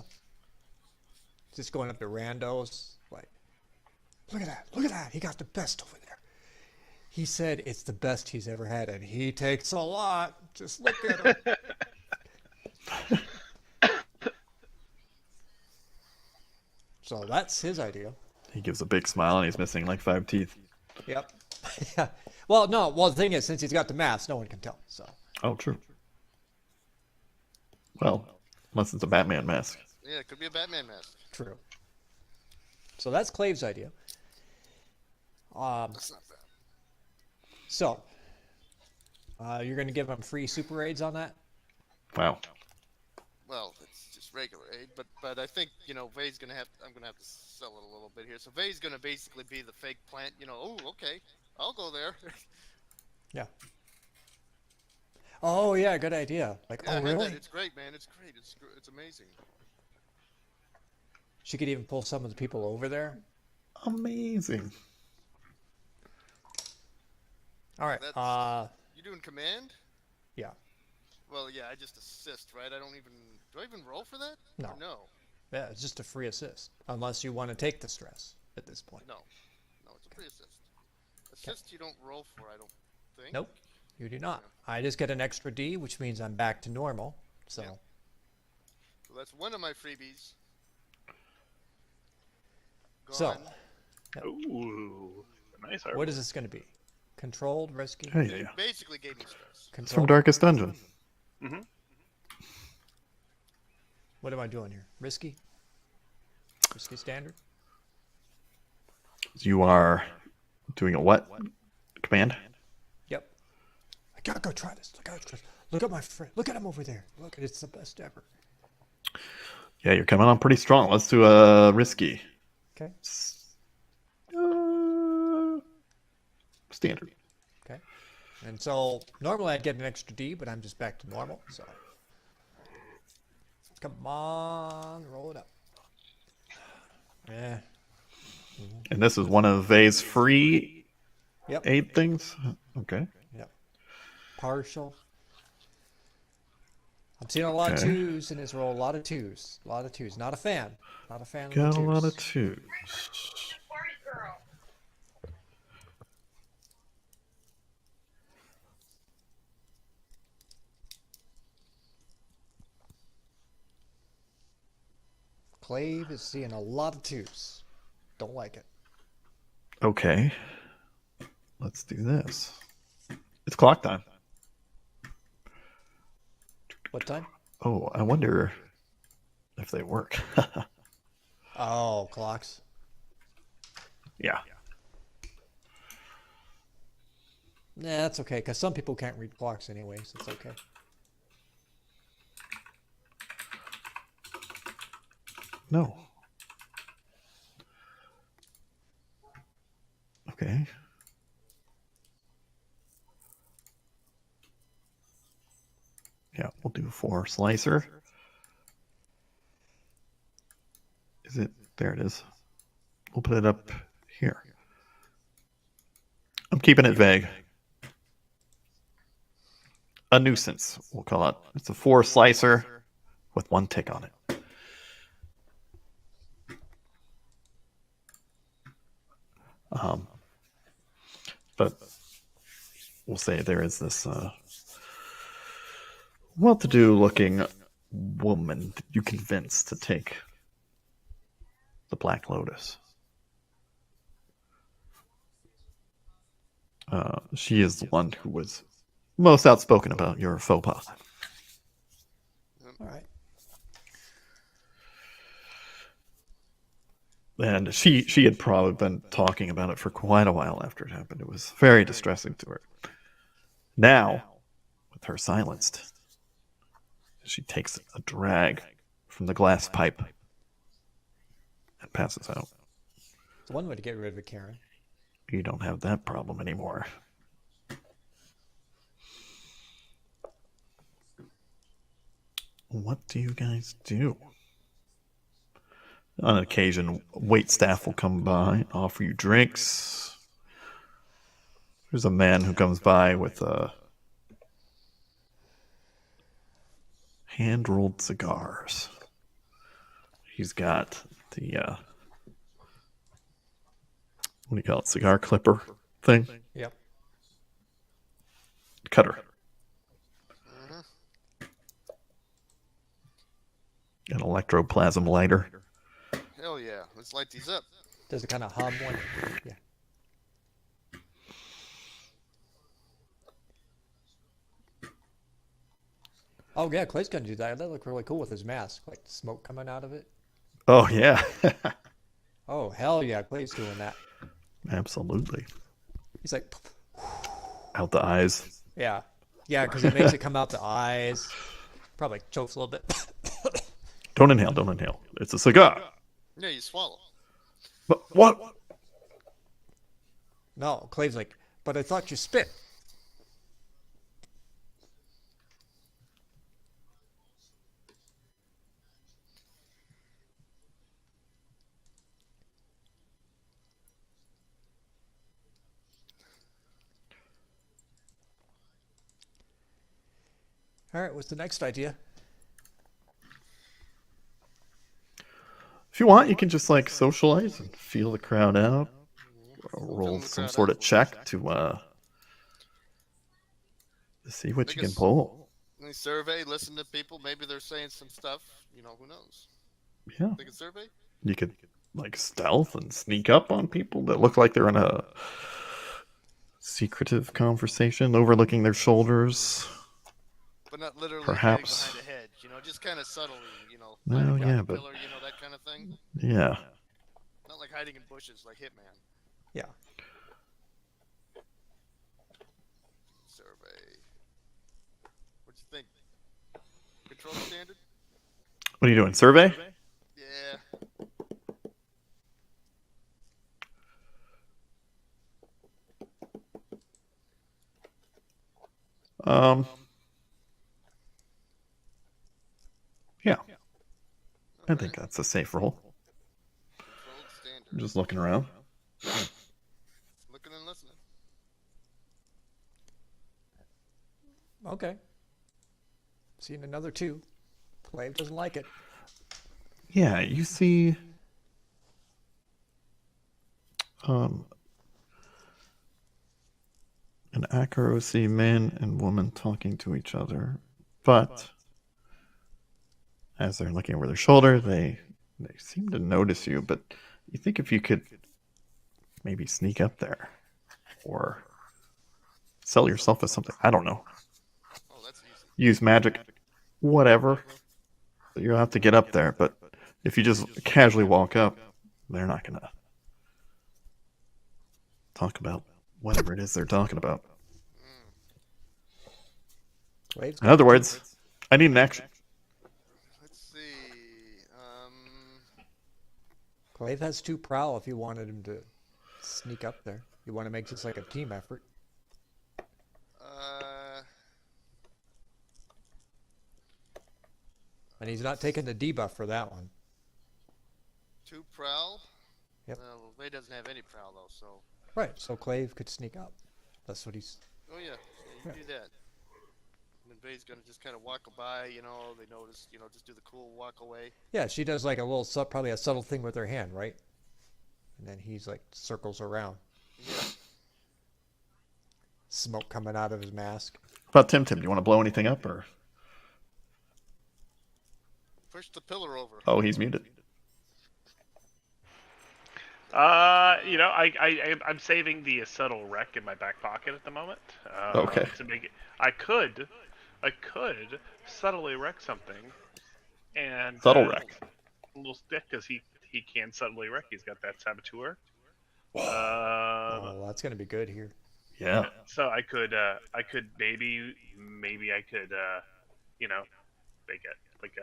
Just going up to randos, like, look at that, look at that. He got the best over there. He said it's the best he's ever had, and he takes a lot. Just look at him. So that's his idea. He gives a big smile and he's missing like 5 teeth. Yep. Yeah. Well, no. Well, the thing is, since he's got the mask, no one can tell. So. Oh, true. Well, unless it's a Batman mask. Yeah, it could be a Batman mask. True. So that's Clave's idea. That's not bad. So you're going to give him free super aids on that? Wow. Well, it's just regular aid, but I think Vay's gonna have. I'm gonna have to sell it a little bit here. So Vay's gonna basically be the fake plant. Oh, okay, I'll go there. Yeah. Oh yeah, good idea. Like, Yeah, I oh had really? that. It's great, man. It's great. It's amazing. She could even pull some of the people over there. Amazing. All right. That's- You doing command? Yeah. Well, yeah, I just assist, right? Do I even roll for that? No. Or no, Yeah, it's just a free assist, unless you want to take the stress at this point. no, it's a free assist. Assist you don't roll for, I don't think. Nope, you do not. I just get an extra D, which means I'm back to normal. So. Yeah. So that's one of my freebies. So. Gone. Ooh, nice art. What is this going to be? Controlled, risky? Hey, It yeah. basically gave me stress. It's from Controlled. Darkest Dungeon. Mm-hmm. What am I doing here? Risky? Risky standard? You are doing a what? Command? Yep. I gotta go try this. Look at my friend. Look at him over there. Look, it's the best ever. Yeah, you're coming on pretty strong. Let's do a risky. Okay. Standard. Okay. And so normally I'd get an extra D, but I'm just back to normal. So come on, roll it up. Yeah. And this is one of Vay's free Yep. aid things? Okay. Yep. Partial. I'm seeing a lot of Okay. twos in his roll. A lot of twos. Not a fan. Not a fan of Got the a lot twos. of twos. Party girl. Clave is seeing a lot of twos. Don't like it. Okay. Let's do this. It's clock time. What time? Oh, I wonder if they work. Oh, clocks. Yeah. Nah, that's okay, because some people can't read clocks anyways. It's okay. No. Okay. Yeah, we'll do 4 slicer. Is it? There it is. We'll put it up here. I'm keeping it vague. A nuisance, we'll call it. It's a 4 slicer with 1 tick on it. But we'll say there is this well-to-do looking woman that you convince to take the Black Lotus. She is the one who was most outspoken about your faux pas. All right. And she had probably been talking about it for quite a while after it happened. It was very distressing to her. Now, with her silenced, she takes a drag from the glass pipe and passes out. It's one way to get rid of it, Karen. You don't have that problem anymore. What do you guys do? On occasion, wait staff will come by, offer you drinks. There's a man who comes by with hand-rolled cigars. He's got the what do you call it? Cigar clipper thing? Yep. Cutter. An electroplasm lighter. Hell yeah. Let's light these up. Does it kind of hum when? Yeah. Oh yeah, Clay's gonna do that. That looked really cool with his mask, like smoke coming out of it. Oh, yeah. Oh hell yeah, Clay's doing that. Absolutely. He's like, Out the eyes. yeah, because it makes it come out the eyes. Probably chokes a little bit. Don't inhale, don't inhale. It's a cigar. Yeah, you swallow. But what? No, Clay's like, but I thought you spit. All right, what's the next idea? If you want, you can just like socialize and feel the crowd out. Roll the some crowd sort out. of check to see what you can pull. They survey, listen to people. Maybe they're saying some stuff. You know, who knows? Yeah. They can survey. You could like stealth and sneak up on people that look like they're in a secretive conversation, overlooking their shoulders. But not literally Perhaps. hiding behind a hedge, you know, just kind of subtly, you know, Well, hiding behind yeah, a but- pillar, you know, that kind of thing. Yeah. Not like hiding in bushes like Hitman. Yeah. Survey. What you think? Control standard? What are you doing? Survey? Yeah. Yeah. I think that's a safe roll. Controlled standard. I'm just looking around. Looking and listening. Okay. Seeing another 2. Clay doesn't like it. Yeah, you see an accuracy man and woman talking to each other, but as they're looking over their shoulder, they They seem to notice you, but you think if you could maybe sneak up there or sell yourself as something, I don't know, Oh, that's easy. use magic, whatever, you'll have to get up there. But if you just casually walk up, they're not going to talk about whatever it is they're talking about. Clave's In got other two- words, I need an action. Let's see. Clave has 2 prowl if you wanted him to sneak up there. You want to make this like a team effort. And he's not taking the debuff for that one. 2 prowl. Yep. Well, Ray doesn't have any prowl though, so. Right, so Clave could sneak up. That's what he's... Oh yeah, you do that. And then Ray's gonna just kind of walk by. You know, they notice. You know, just do the cool walk away. Yeah, she does like a little, probably a subtle thing with her hand, right? And then he's like circles around. Yeah. Smoke coming out of his mask. How about Tim? Do you want to blow anything up, or Push the pillar over. oh, he's muted? I'm saving the subtle wreck in my back pocket at the moment. Okay. To make it, I could subtly wreck something, and Subtle wreck. a little stick because he can subtly wreck. He's got that saboteur. Oh, that's gonna be good here. Yeah. So I could maybe I could make it like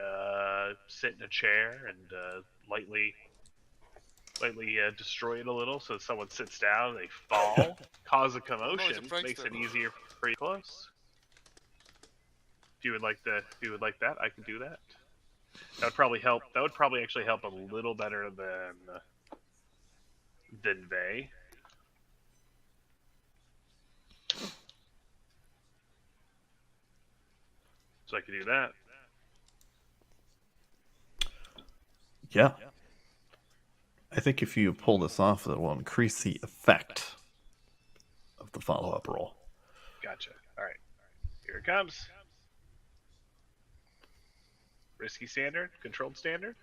sit in a chair and lightly destroy it a little, so someone sits down, they fall, cause a commotion, makes it easier for you close. If you would like that, I can do that. That would probably help. That would probably actually help a little better than Vey. So I could do that. Yeah. I think if you pull this off, it will increase the effect of the follow-up roll. Gotcha. All right. Here it comes. Risky standard, controlled standard.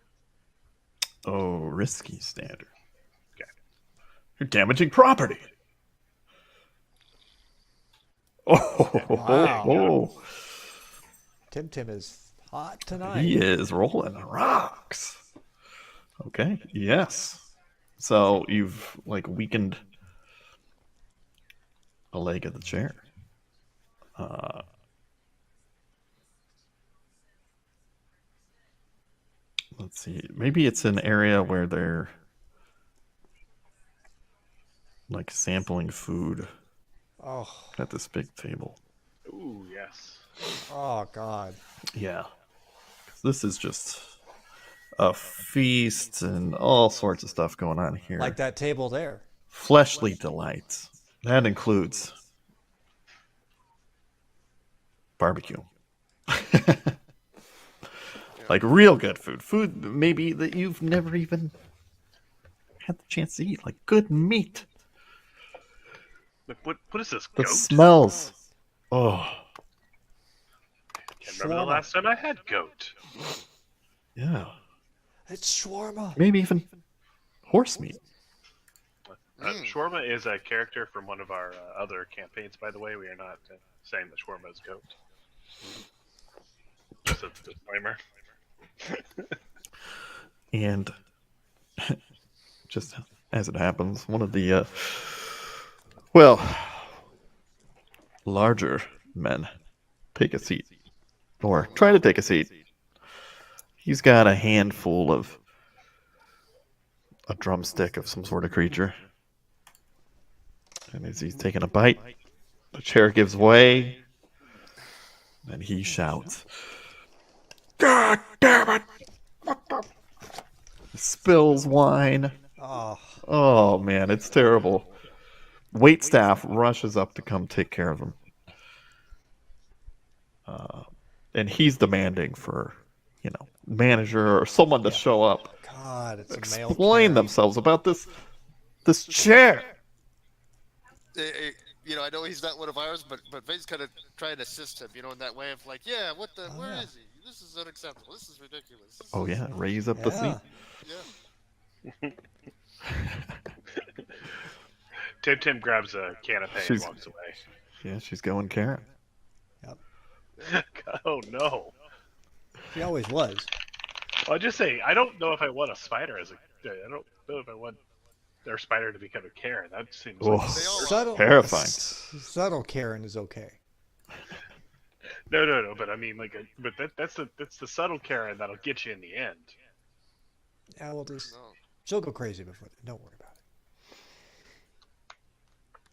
Oh, risky standard. Okay. You're damaging property. Oh, Wow. Tim is hot tonight. he is rolling rocks. Okay, yes. So you've weakened a leg of the chair. Let's see. Maybe it's an area where they're sampling food Oh, at this big table. Ooh, yes. oh God. Yeah. This is just a feast and all sorts of stuff going on here. Like that table there. Fleshly delights. That includes barbecue. Like real good food. Food maybe that you've never even had the chance to eat. Like good meat. What is this? The Goat? smells. Oh, Can't remember the last time I had goat. yeah. It's shawarma. Maybe even horse meat. Shawarma is a character from one of our other campaigns, by the way. We are not saying that shawarma is goat. Just a disclaimer. And just as it happens, one of the larger men take a seat, or try to take a seat. He's got a handful of a drumstick of some sort of creature, and as he's taking a bite, the chair gives way, and he shouts, "God damn it!" Spills wine. Oh, Oh man, it's terrible. Wait staff rushes up to come take care of him, and he's demanding for, manager or someone to show up, God, it's a male. explain Karen. themselves about this chair. I know he's not one of ours, but Vay's kind of trying to assist him, in that way of where is he? This is unacceptable. This is ridiculous. Oh yeah, raise up the Yeah. seat. Tim grabs a canapé and She's walks away. yeah, she's going Karen. Yep. Oh no! She always was. I'll just say I don't know if I want a spider as a. I don't know if I want their spider to become a Karen. That seems Oh, like They all are. Subtle, terrifying. subtle Karen is okay. no. But I mean, that's the subtle Karen that'll get you in the end. Yeah, we'll just No. she'll go crazy before then. Don't worry about it.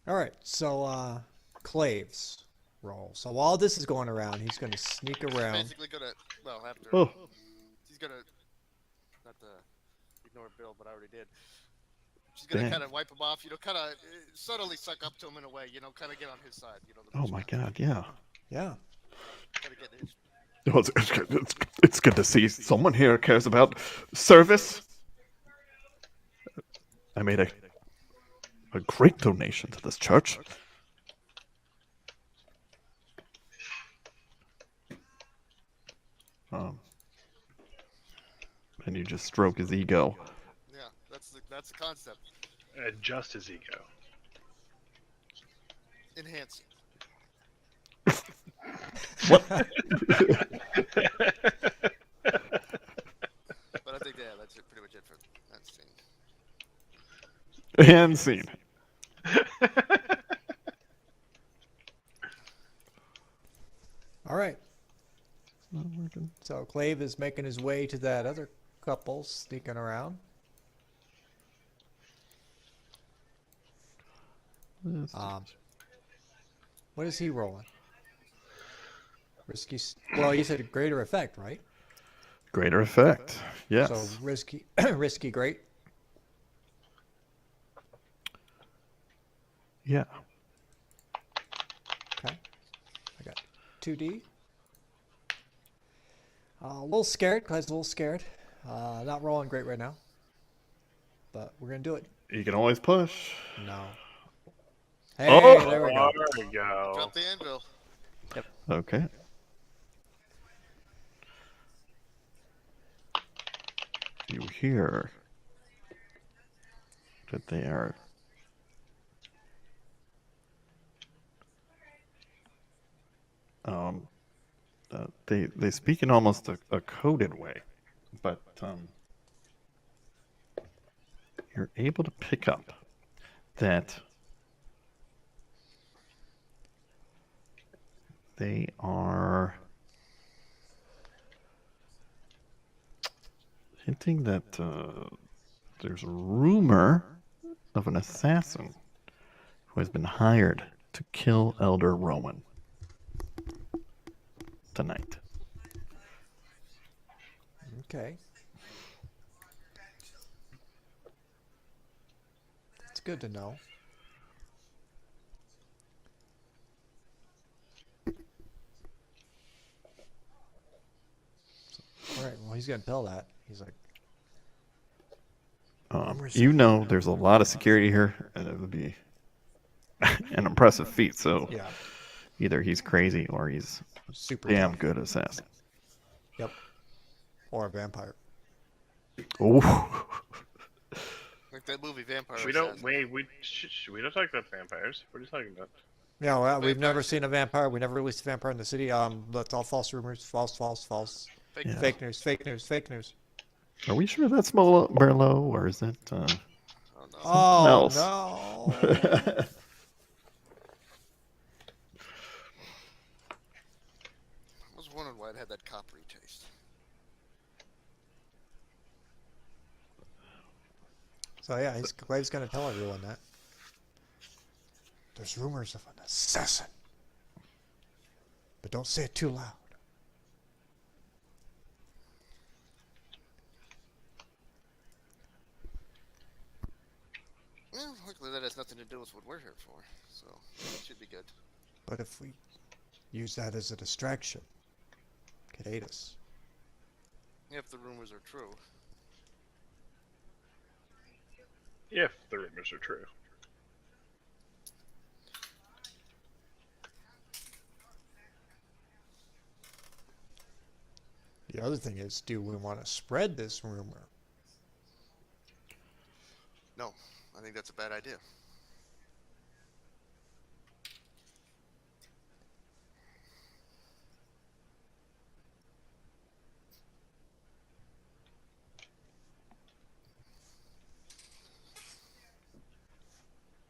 All right, so Claves roll. So while this is going around, he's going to sneak She's around. basically gonna. Well, after. Oh. She's gonna. Not to ignore Bill, but I already did. She's gonna Dang. kind of wipe him off. Kind of subtly suck up to him in a way. Kind of get on his side. The Oh my God, yeah. Yeah. Kind of get his. Well, it's good to see someone here cares about service. I made a great donation to this church. And you just stroke his ego. Yeah, that's the concept. Adjust his ego. Enhancing. What? But I think that's pretty much it for that scene. And scene. All right. So Clave is making his way to that other couple sneaking around. What is he rolling? Risky. Well, you said a greater effect, right? Greater effect. Yes. So risky, risky, great. Yeah. Okay. I got 2D. A little scared. Claire's a little scared. Not rolling great right now. But we're going to do it. You can always push. No. Hey, Oh! there we go. There we go. Drop the anvil. Okay. You hear that they are they speak in almost a coded way, but you're able to pick up that they are hinting that there's a rumor of an assassin who has been hired to kill Elder Roman tonight. Okay. That's good to know. All right, well, he's going to tell that. He's like, You know there's a lot of security here, and it would be an impressive feat, so yeah, either he's crazy or he's super damn tough. good assassin. Yep. Or a vampire. Oh. Like that movie Vampire. We don't Assassin. wait. We don't talk about vampires. What are you talking about? Yeah, well, we've never Vampires. seen a vampire. We never released a vampire in the city. That's all false rumors. False, false, false. Fake Yeah. Fake news, fake news, fake news. Are we sure that's Merlot, or is it Oh no. Oh, else? no. I was wondering why it had that coppery taste. So, yeah, Clave's going to tell everyone that. There's rumors of an assassin. But don't say it too loud. Well, luckily that has nothing to do with what we're here for, so it should be good. But if we use that as a distraction, it could aid us. If the rumors are true. If the rumors are true. The other thing is, do we want to spread this rumor? No, I think that's a bad idea.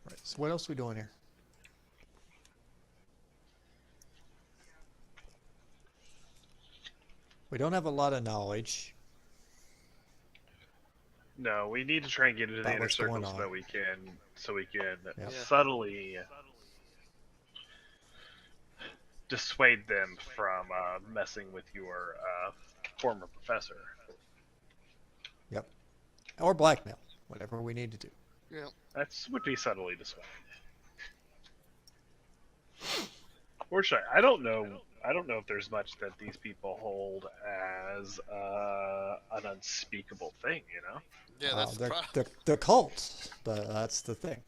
Right. So what else are we doing here? We don't have a lot of knowledge. No, we need to try and get into the About inner what's going circle so on. that we can Yeah. subtly dissuade them from messing with your former professor. Yep. Or blackmail. Whatever we need to do. Yeah. That would be subtly dissuade. Or should I don't know. I don't know if there's much that these people hold as an unspeakable thing. You know. Yeah, that's the problem. The cult. That's the thing.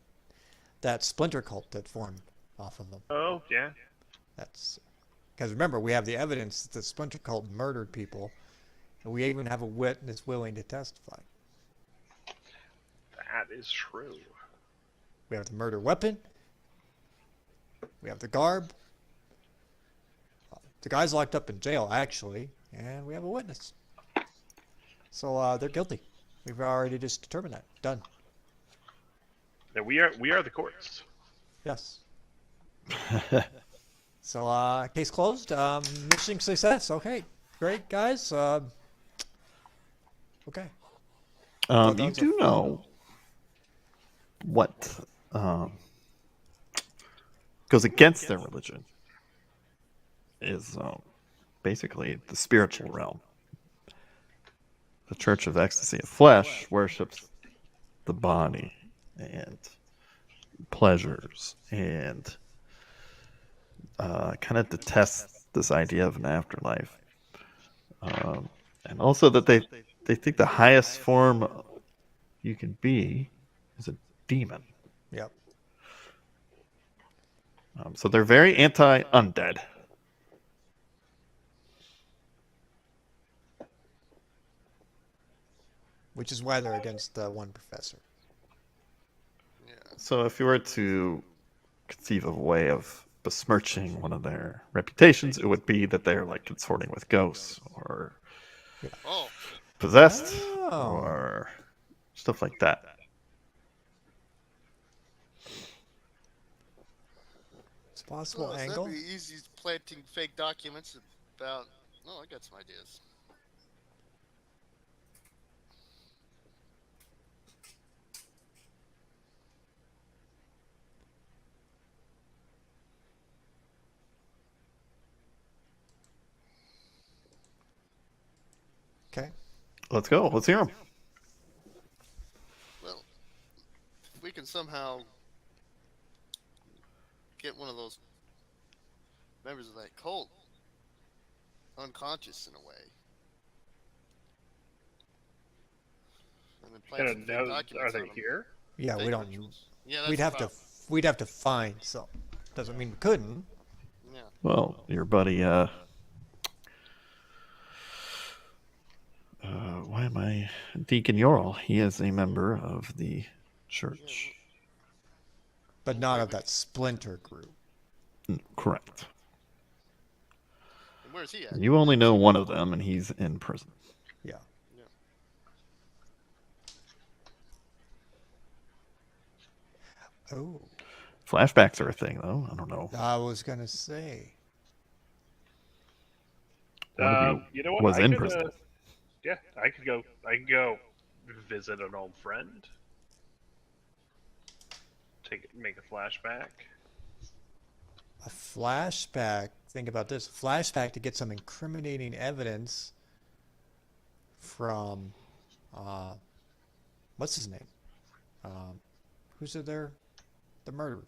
That splinter cult that formed off of them. Oh yeah. That's because remember we have the evidence that the splinter cult murdered people, and we even have a witness willing to testify. That is true. We have the murder weapon. We have the garb. The guy's locked up in jail, actually, and we have a witness. So they're guilty. We've already just determined that. Done. Yeah, we are the courts. Yes. So case closed. Mission success. Okay, great guys. Okay. You do know what goes against their religion is basically the spiritual realm. The Church of Ecstasy of Flesh worships the body and pleasures and kind of detests this idea of an afterlife. And also that they think the highest form you can be is a demon. Yep. So they're very anti-undead. Which is why they're against one professor. Yeah. So if you were to conceive of a way of besmirching one of their reputations, it would be that they're like consorting with ghosts or Oh. possessed Oh. or stuff like that. It's a possible Oh, angle. that'd be easy planting fake documents about. Oh, I got some ideas. Okay. Let's go. Let's hear them. Well, if we can somehow get one of those members of that cult unconscious in a way, and then plant some And fake are documents they on them. here? Yeah, we Fake don't. rituals. Yeah, that's We'd the have to. problem. We'd have to find some. Doesn't mean we couldn't. Yeah. Well, your buddy, why am I Deacon Yorl? He is a member of the church. But not of that splinter group. Correct. And where's he at? You only know one of them, and he's in prison. Yeah. Yeah. Oh, Flashbacks are a thing, though. I don't know. I was gonna say. One of you You know what? was I in could, prison. yeah, I could go. I can go visit an old friend. Make a flashback. A flashback. Think about this. Flashback to get some incriminating evidence from, what's his name? Who's it there? The murderer.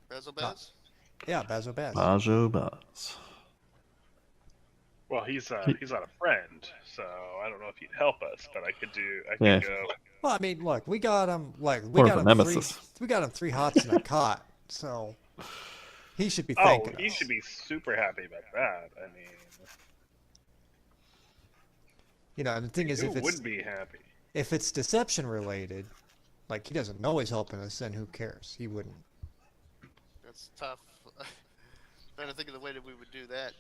Basil Bass? Yeah, Basil Bass. Bajo Buzz. Well, he's not a friend, so I don't know if he'd help us, but I could Yeah. go. Well, I mean, look, we got him. Like, we More got of a him nemesis. we got him 3 hots in a cot. So he should be Oh, thanking he us. should be super happy about that. I mean, You know, and the thing is, who if it's wouldn't be happy? If it's deception related, like he doesn't know he's helping us, then who cares? He wouldn't. That's tough. Trying to think of the way that we would do that.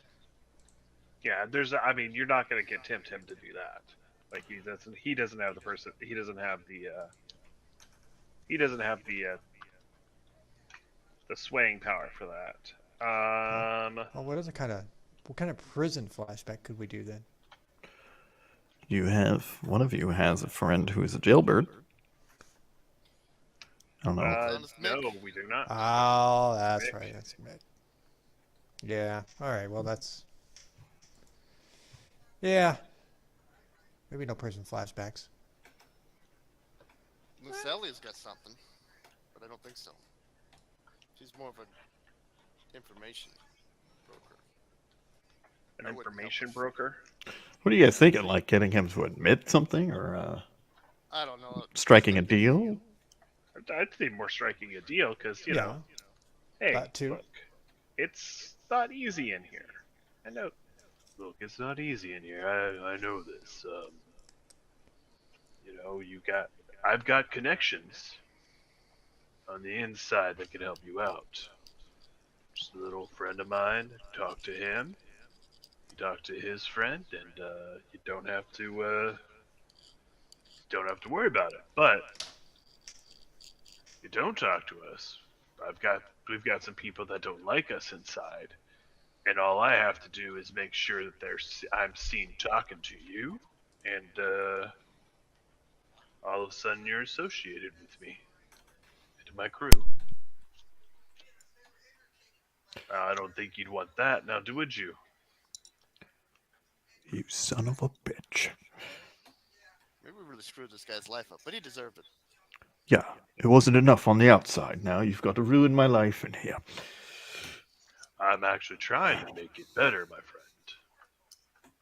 Yeah, I mean, you're not going to get Tim to do that. Like he doesn't have the person. He doesn't have the. He doesn't have the swaying power for that. Well, what kind of prison flashback could we do then? One of you has a friend who is a jailbird. I don't know. Honest No, Mick. we do not. Oh, that's Mick. right. That's Mick. Yeah. All right. Well, that's. Yeah. Maybe no prison flashbacks. Lucelia's got something, but I don't think so. She's more of an information broker. An That wouldn't help information us. broker. What are you guys thinking? Like getting him to admit something, or I don't know. striking a deal? I'd say more striking a deal because you know, hey, that too. look, it's not easy in here. I know. Look, it's not easy in here. I know this. You know, I've got connections on the inside that can help you out. Just a little friend of mine. Talk to him. You talk to his friend, and you don't have to worry about it. But you don't talk to us. We've got some people that don't like us inside, and all I have to do is make sure that I'm seen talking to you, and all of a sudden you're associated with me and my crew. I don't think you'd want that, now would you? You son of a bitch. Maybe we really screwed this guy's life up, but he deserved it. Yeah, it wasn't enough on the outside. Now you've got to ruin my life in here. I'm actually trying to make it better, my friend.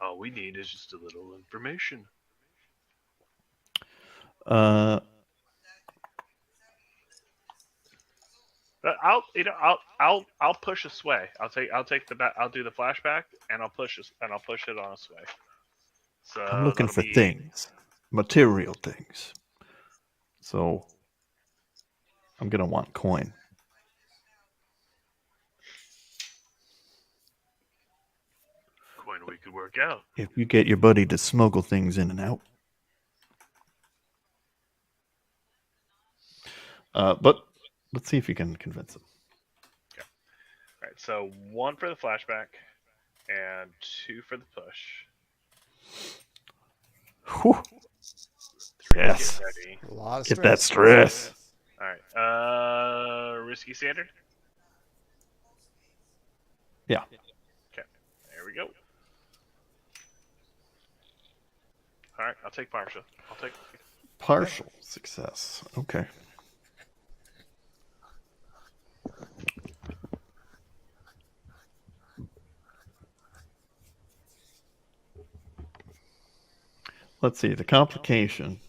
All we need is just a little information. But I'll push a sway. I'll do the flashback and I'll push it on a sway. So I'm looking that'll for be- things, material things. So I'm gonna want coin. coin we could work out. If you get your buddy to smuggle things in and out. But let's see if you can convince him. All right, so 1 for the flashback and 2 for the push. Whew. 3 Yes. Get ready. A lot of Get that stress. All right. Risky standard. Yeah. Okay. There we go. All right. I'll take partial. Partial success. Okay. Let's see. The complication.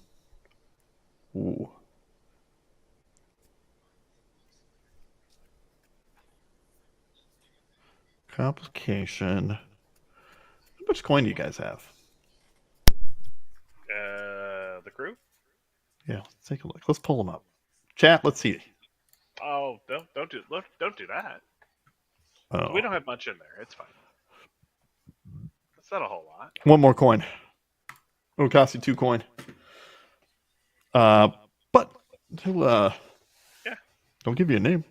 Ooh. Complication. How much coin do you guys have? The crew. Yeah, let's take a look. Let's pull them up. Chat, let's see. Oh, don't do that. Oh. We don't have much in there. It's fine. That's not a whole lot. One more coin. It'll cost you 2 coin. But he'll Yeah. don't give you a name.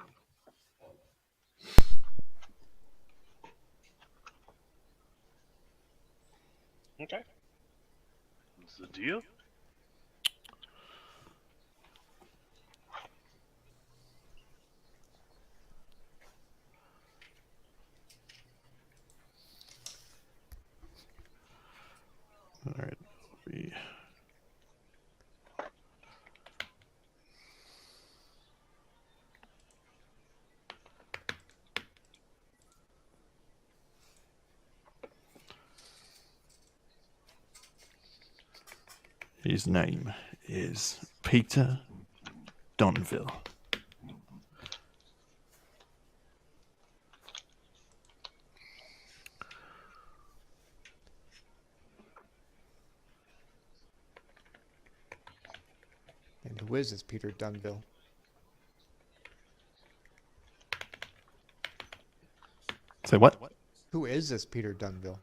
Okay. What's the deal? All right. His name is Peter Donville. Who is this Peter Dunville? Say what? Who is this Peter Dunville?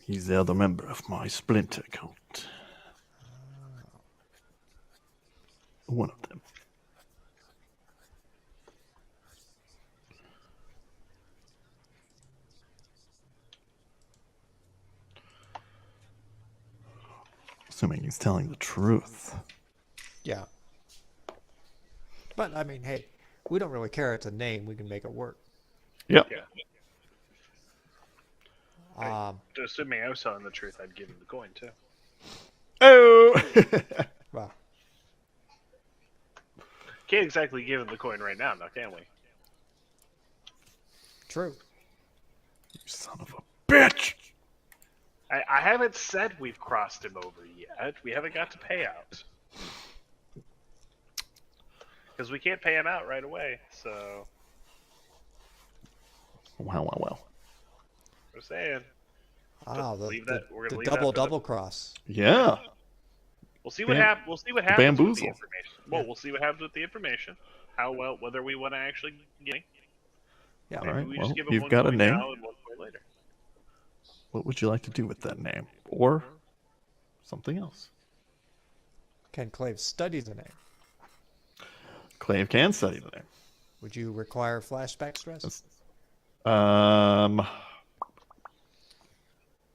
He's the other member of my splinter cult. One of them. Assuming he's telling the truth. Yeah. But, I mean, hey, we don't really care. It's a name. We can make it work. Yep. Yeah. Assuming I was telling the truth, I'd give him the coin too. Oh! Well, Can't exactly give him the coin right now, can we? true. You son of a bitch! I haven't said we've crossed him over yet. We haven't got to payout. Because we can't pay him out right away, so... Well. We're saying. Ah, We're the gonna leave that double for the- double cross. Yeah. We'll see what happens. We'll see what happens with bamboozle. the information. Well, we'll see what happens with the information. Whether we want to actually get it. Yeah. All right, we well, just give him you've one got a coin name. now and one coin later. What would you like to do with that name? Or something else? Can Clave study the name? Clave can study the name. Would you require flashback stress?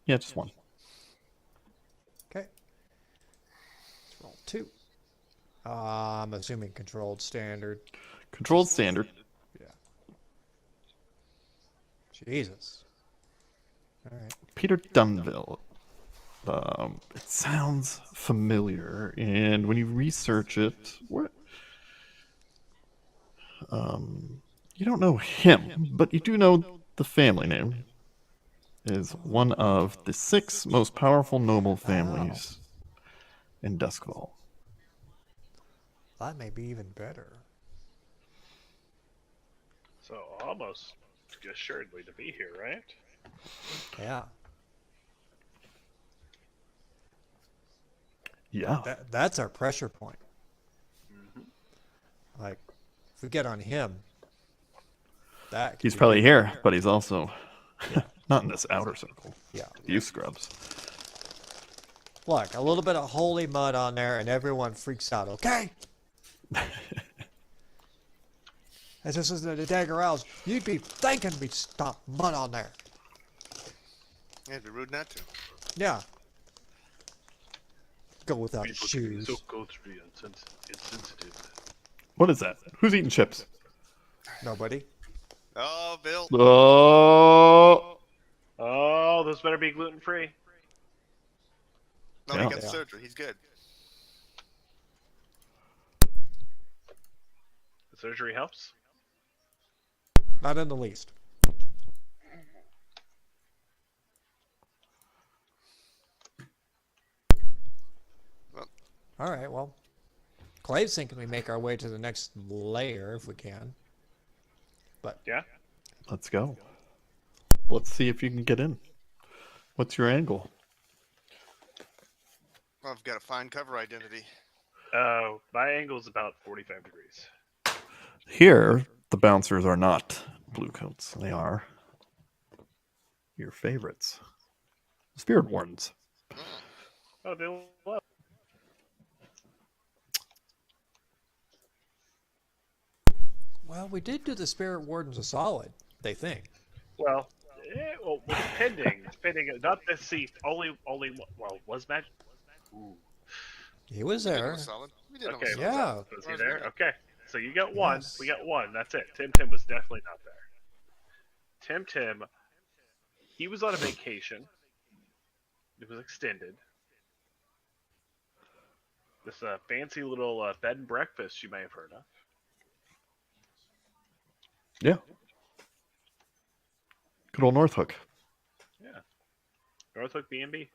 Yeah, just one. Okay. Let's roll 2. I'm assuming controlled standard. Controlled standard. Yeah. Jesus. All right. Peter Dunville. It sounds familiar, and when you research it, you don't know him, but you do know the family name is one of the 6 most powerful noble families in Duskfall. That may be even better. So almost assuredly to be here, right? Yeah. Yeah. That's our pressure point. Like, if we get on him, that could He's be probably big. here, but he's also not in this outer circle. Yeah. You scrubs. Look, a little bit of holy mud on there, and everyone freaks out. Okay. As this is the dagger owls, you'd be thanking me stop mud on there. Yeah, it'd be rude not to. Yeah. Go without People shoes. so culturally insensitive. What is that? Who's eating chips? Nobody. Oh, Bill. Oh! Oh, those better be gluten free. No, Yeah. he got Yeah. surgery. He's good. The surgery helps. Not in the least. Well. All right, well. Clave's thinking we make our way to the next layer if we can. But Yeah. Let's go. Let's see if you can get in. What's your angle? Well, I've got to find cover identity. My angle is about 45 degrees. Here, the bouncers are not bluecoats. They are your favorites. Spirit Wardens. Oh, they love. well, we did do the Spirit Wardens a solid, they think. Well, depending, not this seat. Only. Well, was Magic? Ooh. He was We did him there. a solid. We did him Okay. a solid. Yeah. Was he there? Okay. So you got one. Yes. We got one. That's it. Tim was definitely not there. Tim, he was on a vacation. It was extended. This fancy little bed and breakfast you may have heard of. Yeah. Good old North Hook. Yeah. Northhook B&B.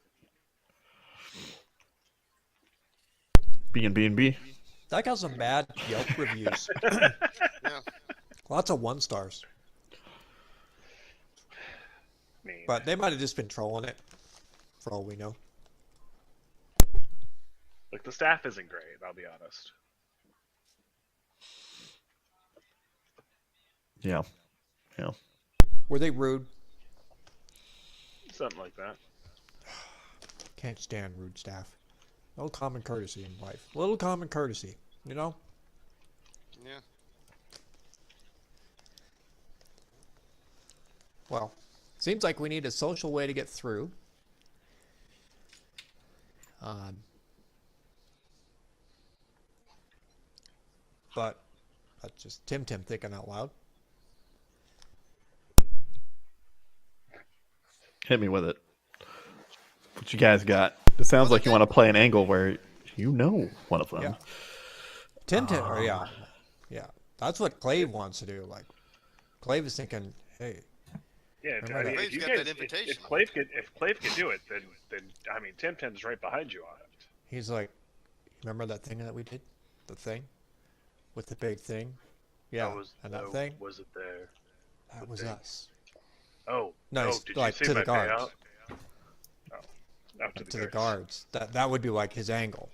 B&B. That got some bad Yelp reviews. Yeah. Lots of 1 stars. I mean, But they might have just been trolling it, for all we know. look, the staff isn't great. I'll be honest. Yeah. Yeah. Were they rude? Something like that. Can't stand rude staff. No common courtesy in life. Little common courtesy, you know? Yeah. Well, seems like we need a social way to get through. But that's just Tim thinking out loud. Hit me with it. What you guys got? It sounds like you want to play an angle where you know one of them. Yeah. Or yeah. That's what Clave wants to do. Like, Clave is thinking, hey, Yeah, Remember I mean, that- if you Clave's got guys, that invitation. if Clave could do it, then I mean, Tim's right behind you on it. he's like, remember that thing that we did? The thing? With the big thing? Yeah. And that thing? Was it there? That was thing. us. Oh, Nice, did like, you see to the my guards. payout? Oh, out To the guards. That would be like his angle.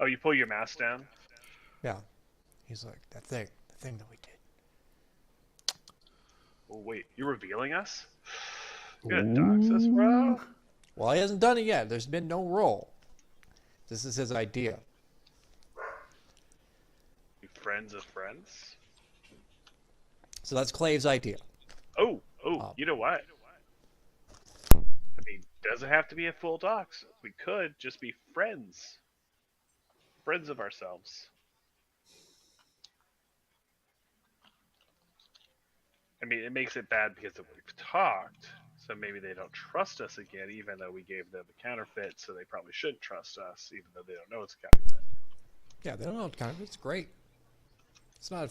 Oh, you pull your mask down. Yeah. He's like, the thing that we did. Oh wait, you're revealing us? You're gonna dox us, bro? Well, he hasn't done it yet. There's been no roll. This is his idea. You friends of friends? So that's Clave's idea. Oh, you know what? I mean, doesn't have to be a full dox. We could just be friends. Friends of ourselves. I mean, it makes it bad because we've talked, so maybe they don't trust us again, even though we gave them a counterfeit, so they probably shouldn't trust us, even though they don't know it's a counterfeit. Yeah, they don't know what kind of. It's great. It's not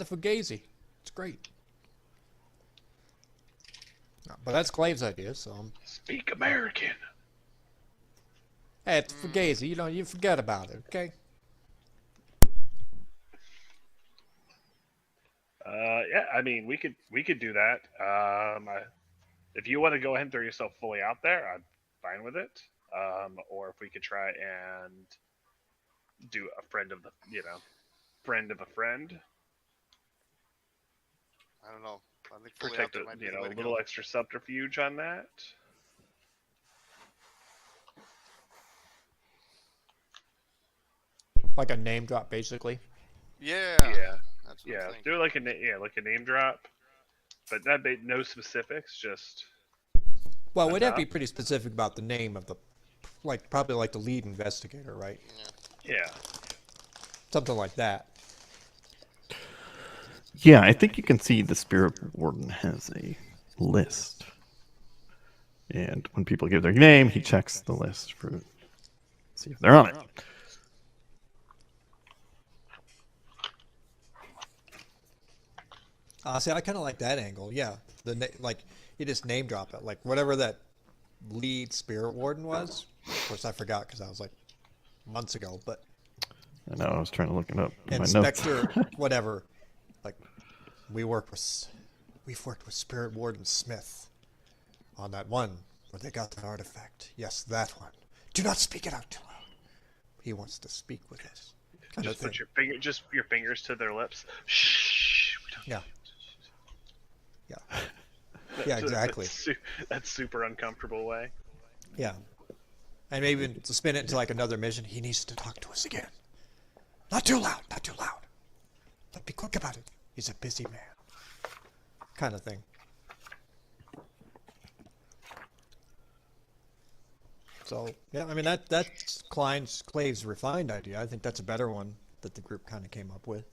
a fugazi. It's great. No, but that's Clave's idea, so Speak American. hey, it's fugazi. You forget about it, okay? Yeah, I mean, we could do that. If you want to go ahead and throw yourself fully out there, I'm fine with it. Or if we could try and do a friend of the, friend of a friend, I don't know. I think fully protect out there a, might be a the way to little go. extra subterfuge on that. Like a name drop, basically. Yeah. Yeah, That's what yeah. I'm thinking. Do like a name drop, but that no specifics. Just Well, we'd have to be Enough. pretty specific about the name of the, probably like the lead investigator, right? yeah. Something like that. Yeah, I think you can see the Spirit Warden has a list. And when people give their name, he checks the list for see if they're on it. See, I kind of like that angle. Yeah, like you just name drop it, like whatever that lead spirit warden was. Of course, I forgot because I was like months ago. But I know, I was trying to look it up in my notes. Inspector, whatever. Like we've worked with Spirit Warden Smith on that one where they got that artifact. Yes, that one. Do not speak it out too loud. He wants to speak with us. Kind of Just thing. put your fingers to their lips. Shh. We don't Yeah. Yeah. Yeah, exactly. That's super uncomfortable way. Yeah. And maybe even to spin it into like another mission. He needs to talk to us again. Not too loud. Not too loud. But be quick about it. He's a busy man. Kind of thing. So yeah, I mean that's Clave's refined idea. I think that's a better one that the group kind of came up with.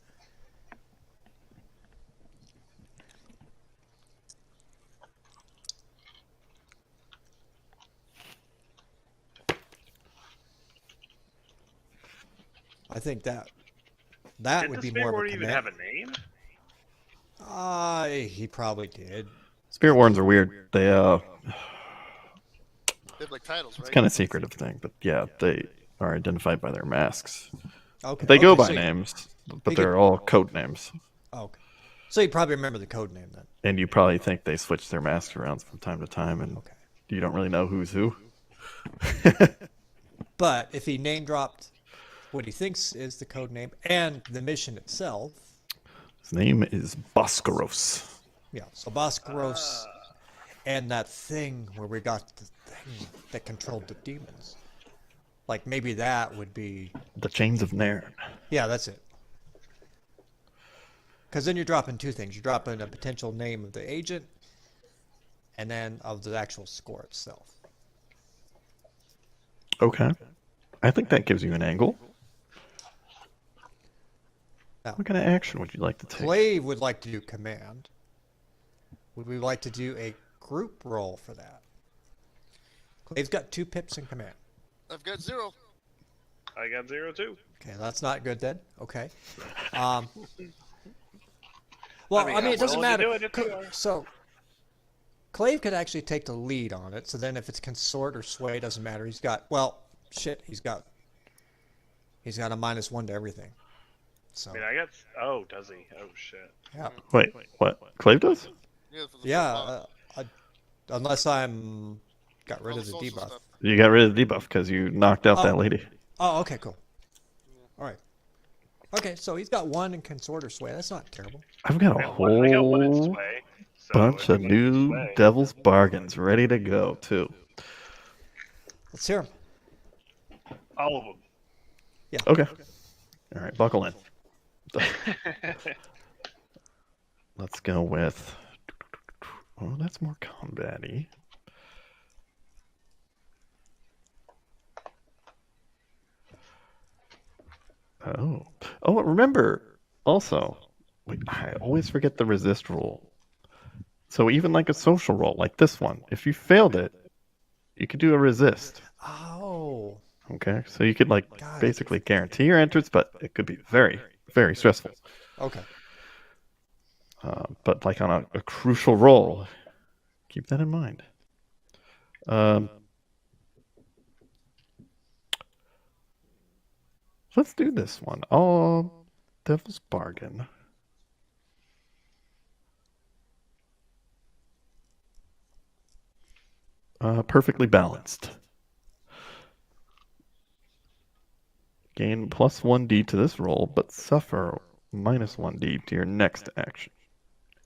I think that Did would the be Spirit more Warden of a even have a name? He probably did. Spirit Wardens are weird. They They have like titles, right? it's kind of secretive thing, but yeah, they are identified by their masks. Okay. They go okay, by so names, he but they're all code names. okay. So you probably remember the code name then. And you probably think they switch their masks around from time to time, and Okay. you don't really know who's who. But if he name dropped what he thinks is the code name and the mission itself. His name is Boskaros. Yeah, so Boskaros and that thing where we got the thing that controlled the demons. Like maybe that would be. The Chains of Nairn. Yeah, that's it. Because then you're dropping two things. You're dropping a potential name of the agent, and then of the actual score itself. Okay. I think that gives you an angle. Now, What kind of action would you like to take? Clave would like to do command. Would we like to do a group roll for that? Clave's got 2 pips in command. I've got 0. I got 0 too. Okay, that's not good then. Okay. Well, I mean, I'm it doesn't willing to matter. do it if you are. So, Clave could actually take the lead on it. So then, if it's consort or sway, doesn't matter. He's got he's got a -1 to everything. So I mean, I got. Oh, does he? Oh shit. yeah, Wait, what? Clave does? Yeah, for the yeah. Unless I'm got rid all of the social debuff. stuff. You got rid of the debuff because you knocked out that lady. Oh, okay, cool. All right. Okay, so he's got 1 in consort or sway. That's not terrible. I've got a I got 1 in whole sway. So bunch if of you want to new sway- devil's bargains ready to go, too. Let's hear him. All of them. Okay. All right, buckle in. Let's go with. Oh, that's more combat-y. Oh, remember, also, I always forget the resist rule. So even like a social roll, like this one, if you failed it, you could do a resist. Oh, Okay, so you could like Got it. basically guarantee your entrance, but it could be very, very stressful. okay. But like on a crucial roll, keep that in mind. Let's do this one. Oh, Devil's Bargain. Perfectly balanced. Gain +1d to this roll, but suffer -1d to your next action.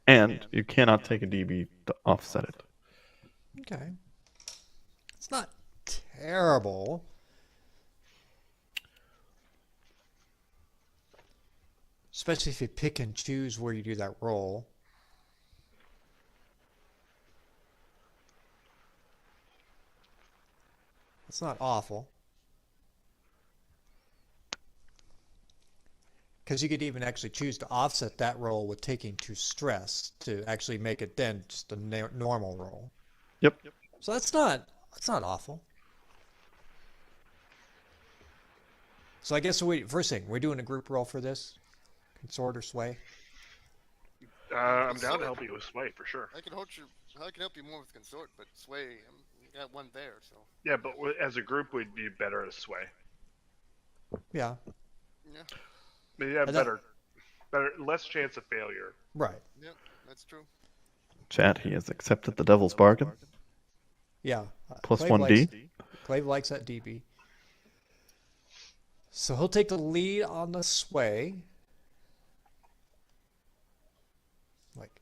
And you cannot take a DB to offset it. Okay. It's not terrible. Especially if you pick and choose where you do that roll. It's not awful. Because you could even actually choose to offset that roll with taking 2 stress to actually make it then just a normal roll. Yep. So that's not awful. So I guess first thing, we're doing a group roll for this? Consort or sway? I'm down to help you with sway for sure. I can help you more with consort, but sway, I got 1 there, so. Yeah, but as a group, we'd be better at sway. Yeah, Yeah, I mean, yeah, And that- better, less chance of failure. right. yeah, that's true. Chat, he has accepted the Devil's Bargain. Yeah. Plus Clave 1d. Clave likes that DB. So he'll take the lead on the sway. Like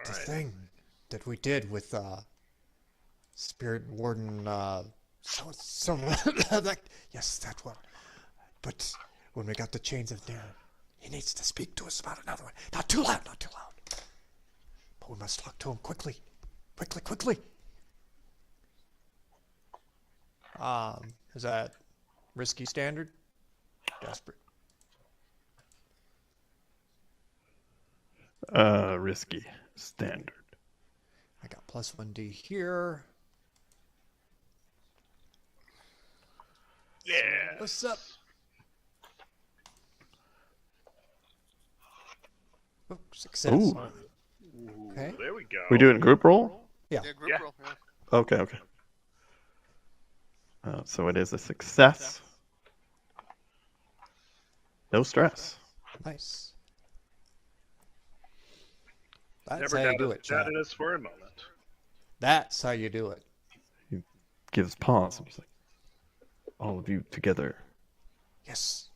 the thing that we did with Spirit Warden yes, that one. But when we got the Chains of Nairn, he needs to speak to us about another one. Not too loud, not too loud. But we must talk to him quickly. Quickly. Is that risky standard? Desperate. Risky standard. I got +1d here. Yeah. What's up? Oh, success. Ooh. Okay. There we go. We doing a group roll? Yeah. Yeah, group Yeah. roll, yeah. Okay. So it is a success. No stress. Nice. That's Never how you do it, Chad. doubted us for a moment. That's how you do it. Gives pause. I'm just like, all of you together Yes.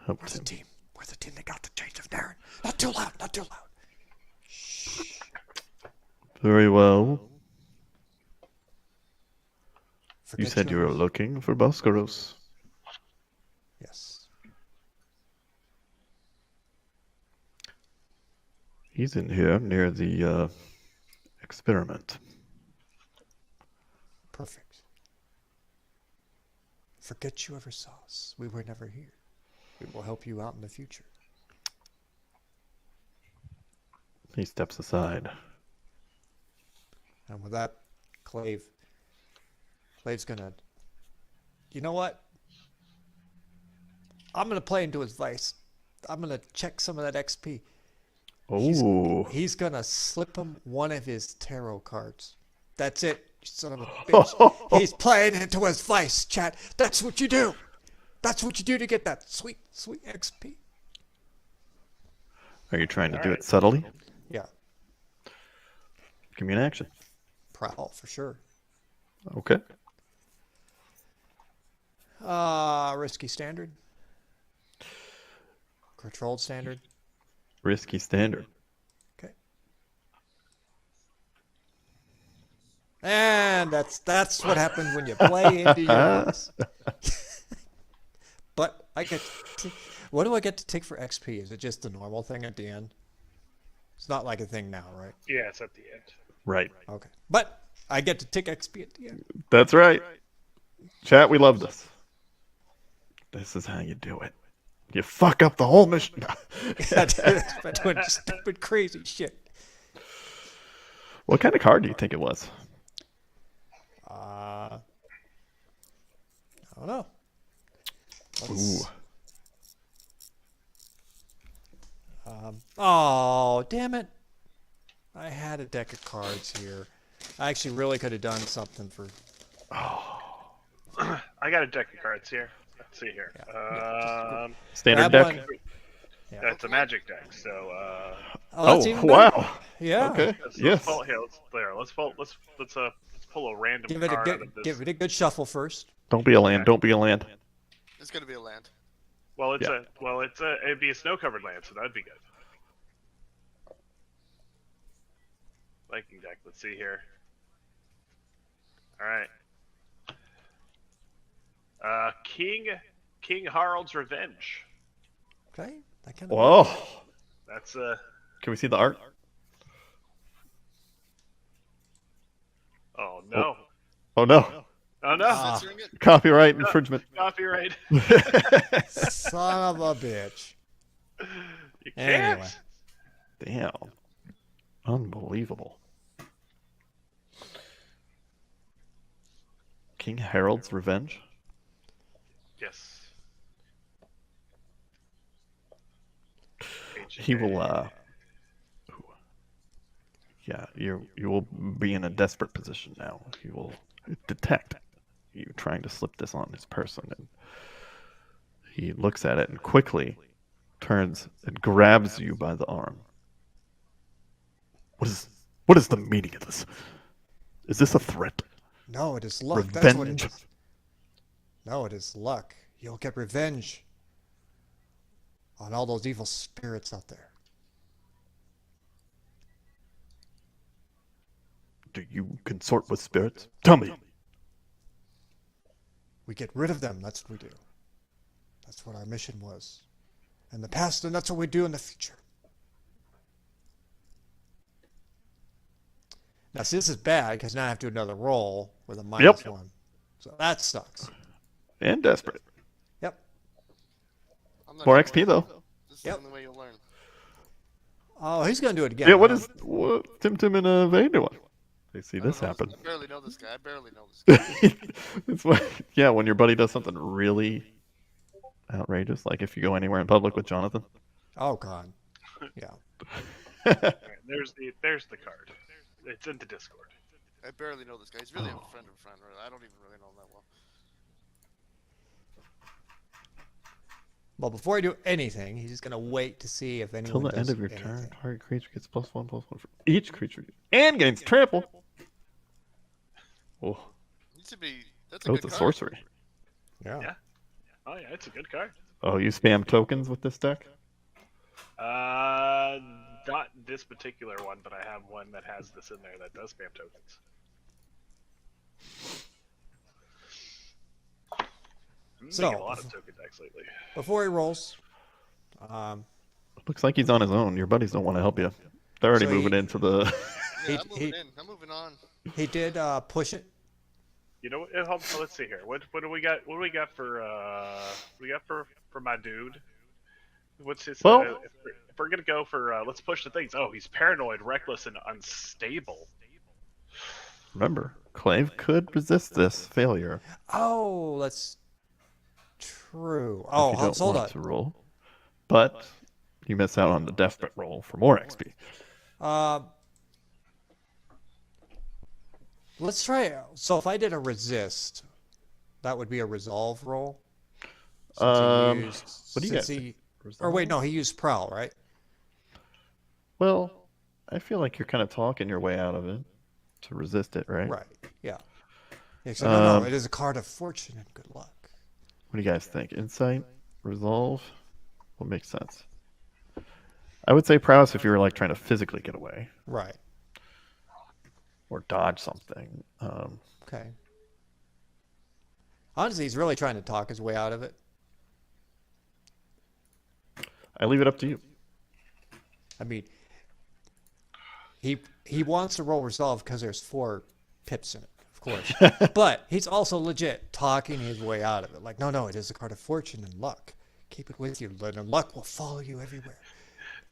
Okay. We're the team. We're the team that got the change of Darren. Not too loud. Not too loud. Shh. Very well. You Forget said you were ever- looking for Boscaros. Yes. He's in here near the experiment. Perfect. Forget you ever saw us. We were never here. We will help you out in the future. He steps aside. And with that, Clave's gonna. You know what? I'm gonna play into his vice. I'm gonna check some of that XP. Oh. He's gonna slip him one of his tarot cards. That's it, you son of a bitch. He's playing into his vice, chat. That's what you do. That's what you do to get that sweet, sweet XP. Are you trying to do Alright. it subtly? Yeah, Give me an action. prowl for sure. Okay. Risky standard. Controlled standard. Risky standard. Okay. And that's what happens when you play into your vice. But I get what do I get to take for XP? Is it just the normal thing at the end? It's not like a thing now, right? Yeah, it's at the end. Right. Okay. But I get to take XP at the end. That's right. Chat, we love this. This is how you do it. You fuck up the whole mission. Yeah, dude, by doing stupid, crazy shit. What kind of card do you think it was? I don't know. Ooh. Oh, damn it. I had a deck of cards here. I actually really could have done something for... I got a deck of cards here. Let's see here. Standard Grab deck? one. Yeah. That's a magic deck. So That's Oh, even better. wow. Yeah. Okay. let's Yes. pull, here, let's pull a random Give it card a out good, of this. give it a good shuffle first. Don't be a land. Don't be a land. It's gonna be a land. Well, Yeah. it'd be a snow-covered land, so that'd be good. Viking deck. Let's see here. All right. King Harald's Revenge. Okay. That kind of. Whoa. That's Can we see the art? Oh no. Oh, no. Oh no. Censoring it? Copyright infringement. Copyright. Son of a bitch. You can't. Anyway. Damn. Unbelievable. King Harold's Revenge? Yes. He will, yeah, you will be in a desperate position now. He will detect you trying to slip this on his person, and he looks at it and quickly turns and grabs you by the arm. What is the meaning of this? Is this a threat? No, it is luck. That's what it Revenge? is. No, it is luck. You'll get revenge on all those evil spirits out there. Do you consort with spirits? Tell me. We get rid of them. That's what we do. That's what our mission was in the past, and that's what we do in the future. Now, see, this is bad because now I have to do another roll with a minus one. So that sucks. And desperate. Yep. I'm not More gonna XP learn. though. This is Yep. the only way you'll learn. Oh, he's going to do it again. Yeah, what huh? is Tim and Vane doing? They see I this don't know happen. I barely know this guy. I barely know this guy. It's like, yeah, when your buddy does something really outrageous, like if you go anywhere in public with Jonathan. Oh, God. Yeah. Alright, there's the card. It's in the Discord. I barely know this guy. He's really a friend of a friend. Right? I don't even really know him that well. Well, before I do anything, he's just going to wait to see if anyone Till the does end of your anything. turn, target creature gets +1/+1 for each creature and gains trample. Oh, Needs to be. That's a oh, good it's a card. sorcery. Yeah. Yeah. Oh yeah, it's a good card. Oh, you spam tokens with this deck? Not this particular one, but I have one that has this in there that does spam tokens. I'm making a lot of token decks lately. Before he rolls, Looks like he's on his own. Your buddies don't want to help you. They're already So moving into the. Yeah, I'm moving in. I'm moving on. he did push it. You know, let's see here. What do we got? What do we got for my dude? What's his? Well- If we're gonna go for let's push the things. Oh, he's paranoid, reckless, and unstable. Remember, Clave could resist this failure. Oh, that's true. If Oh, you don't hold want on. to roll, but you miss out on the desperate roll for more XP. Let's try it. So if I did a resist, that would be a resolve roll. Since What do you guys he, think? or wait, no, he used prowl, right? Well, I feel like you're kind of talking your way out of it to resist it, right? Right. Yeah. Yeah, so no, Um, it is a card of fortune and good luck. What do you guys think? Insight, resolve, what makes sense? I would say prowess if you were like trying to physically get away Right. or dodge something. Okay. Honestly, he's really trying to talk his way out of it. I leave it up to you. I mean, he wants to roll resolve because there's 4 pips in it, of course. But he's also legit talking his way out of it. Like, no, it is a card of fortune and luck. Keep it with you, and luck will follow you everywhere.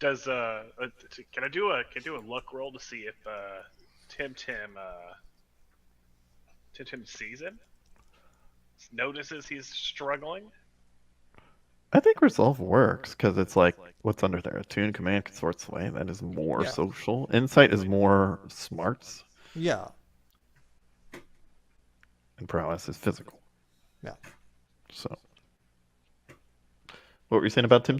Does can I do a luck roll to see if Tim sees him? Notices he's struggling? I think resolve works because it's like what's under there. Attune, command, consort, sway. That is more Yeah. social. Insight is more smarts, Yeah. and prowess is physical. Yeah. So, what were you saying about Tim?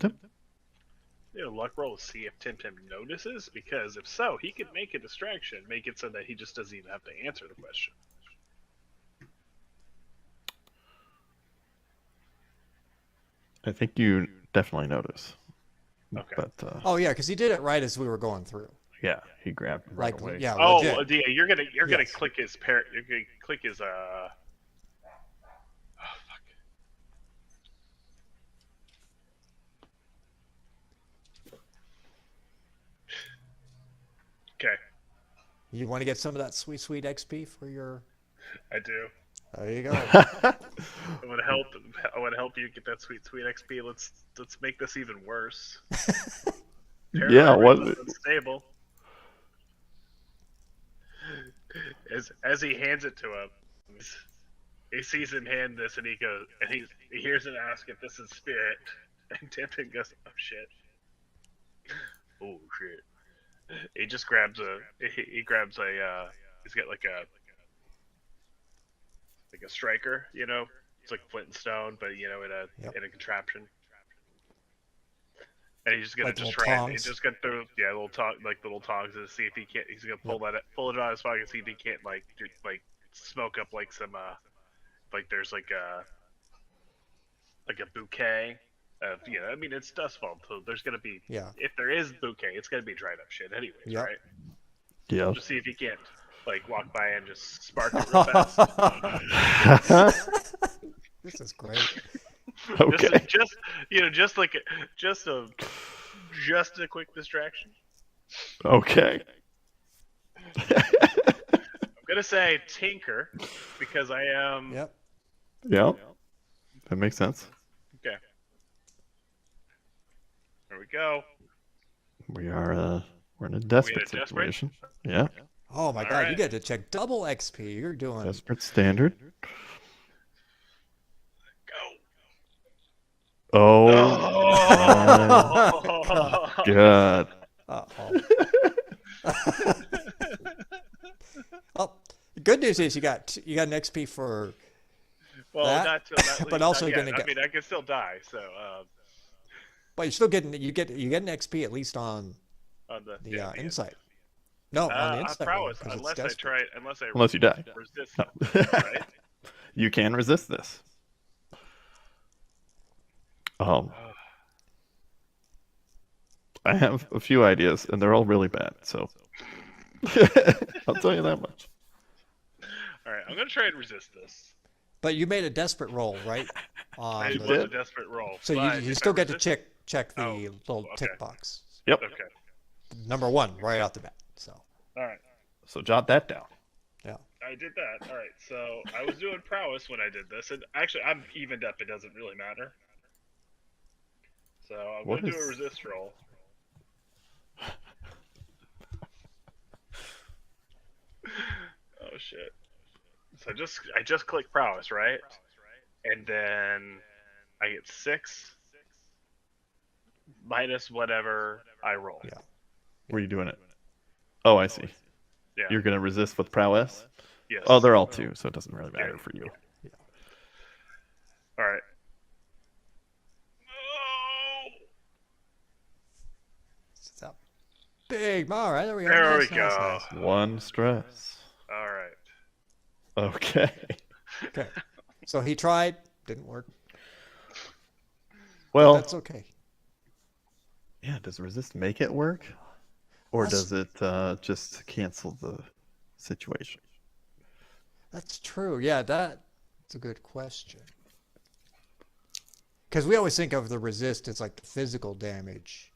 You know, luck roll to see if Tim notices, because if so, he could make a distraction, make it so that he just doesn't even have to answer the question. I think you definitely notice. Okay. But Oh yeah, because he did it right as we were going through. yeah, he grabbed him right Like, away. yeah, Oh, legit. yeah, you're gonna Yes. click his you're gonna click his Oh fuck. Okay, You want to get some of that sweet, sweet XP for your? I do. There you go. I want to help you get that sweet XP. Let's make this even worse. Yeah, what? Unstable. As he hands it to him, he sees him hand this, and he goes, and he hears him ask if this is spirit, and Tipton goes, "Oh shit, oh shit." He just grabs he grabs a he's got like a striker, you know, it's like flint and stone, but you know, in a contraption. And he's just gonna Like just little try. tongs? He's just gonna throw little tongs to see if he can't. He's gonna pull it out of his pocket, see if he can't like smoke up like some like there's like a bouquet of, you know. I mean, it's Dustfall, so there's gonna be, Yeah. if there is bouquet, it's gonna be dried up shit anyways, Yep. right? Yeah. Just see if he can't like walk by and just spark it real fast. This is great. Okay. Just you know, just a quick distraction. Okay. I'm gonna say tinker because I am. Yep. Yeah. That makes sense. Okay. There we go. We are we're in a desperate desperate? situation. Yeah. Oh my All God, you right. get to check double XP. You're doing. Desperate standard. Go. Oh Oh. my god. Uh-oh. Well, the good news is you got an XP for. Well, That, not till, but not also yet. you're gonna I get- mean, I can still die. So But you're still getting you get an XP at least on on the the insight. No, on the insight. roll, prowess, 'cause it's unless I desperate. try, Unless you die. resist, No. it, right? You can resist this. Um, I have a few ideas, and they're all really bad. So I'll tell you that much. All right, I'm gonna try and resist this. But you made a desperate roll, right? On It the, was a did. desperate roll. so but you if still I get to resist- check the Oh, little okay. tick box. Yep. Okay. Number 1, right off the bat. So All right. So jot that down. yeah. I did that. All right. So I was doing prowess when I did this, and actually I'm evened up. It doesn't really matter. So I'm What gonna do a is- resist roll. Oh shit. So I just click prowess, right? And then I get 6 minus whatever I roll. Yeah. Where are you doing it? Oh, I see. Yeah. You're gonna resist with prowess. Yes. Oh, they're all 2, so it doesn't really matter for you. All right. It's a big. All right, there we go. There Nice, we nice, go. nice. 1 stress. All right. Okay. Okay. So he tried, didn't work. Well, That's okay. yeah. Does resist make it work, or That's- does it just cancel the situation? That's true. Yeah, that's a good question. Because we always think of the resist as like the physical damage.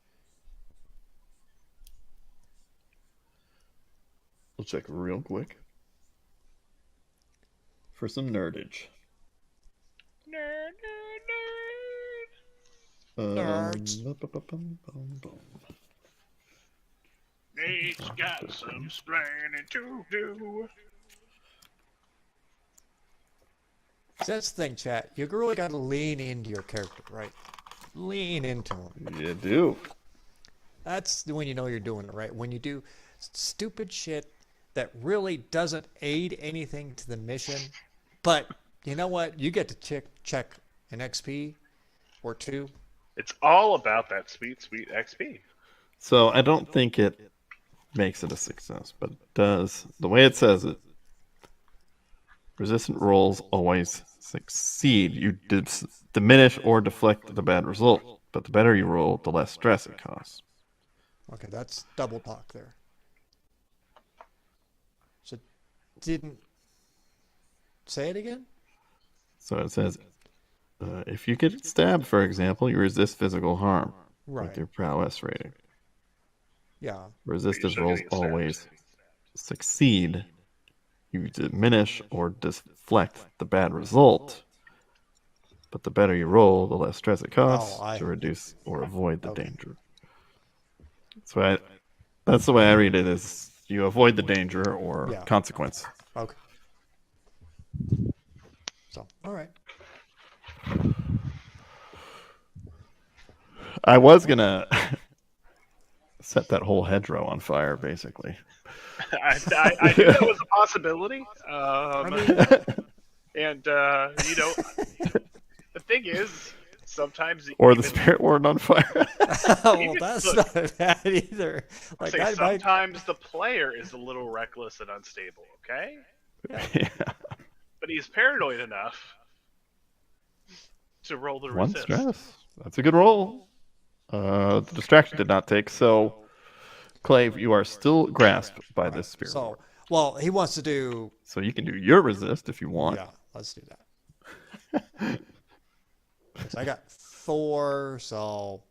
We'll check real quick for some nerdage. Nerds. Nate's got some explaining to do. See, that's the thing, chat. You really got to lean into your character, right? Lean into him. You do. That's when you know you're doing it right. When you do stupid shit that really doesn't aid anything to the mission, but you know what? You get to check an XP or 2. It's all about that sweet, sweet XP. So I don't think it makes it a success, but it does. The way it says it, resistant rolls always succeed. You diminish or deflect the bad result, but the better you roll, the less stress it costs. Okay, that's double talk there. So didn't say it again? So it says, if you get stabbed, for example, you resist physical harm with Right. your prowess rating. Yeah. Resistive still rolls getting stabbed. always succeed. You diminish or deflect the bad result, but the better you roll, the less stress it costs to reduce or avoid the danger. That's the way I read it: is you avoid the danger or Yeah. consequence. Okay. So, all right. I was gonna set that whole hedgerow on fire, basically. I knew that was a possibility. And you know, the thing is, sometimes Or the even- spirit ward on fire. Well, Even- that's look, not bad either. Like say I might. sometimes the player is a little reckless and unstable. Okay, Yeah. but he's paranoid enough to roll the 1 resist. stress. That's a good roll. The distraction did not take, so Clave, you are still grasped by this spirit So, ward. well, he wants to do. So you can do your resist if you want. Yeah, let's do that. So I got 4, so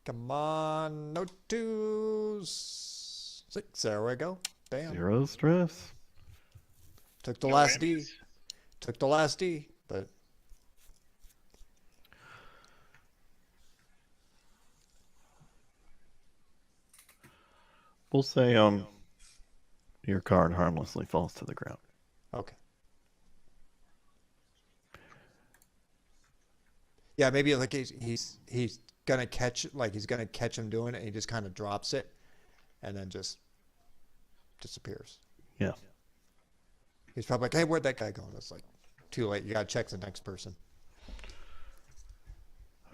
come on, no 2s. 6. There we go. Bam. 0 stress. Took the No last D. whammies. Took the last D, but We'll say your card harmlessly falls to the ground. okay. Yeah, maybe like he's gonna catch like he's gonna catch him doing it, and he just kind of drops it, and then just disappears. Yeah. He's probably like, "Hey, where'd that guy go?" And it's like, too late. You gotta check the next person.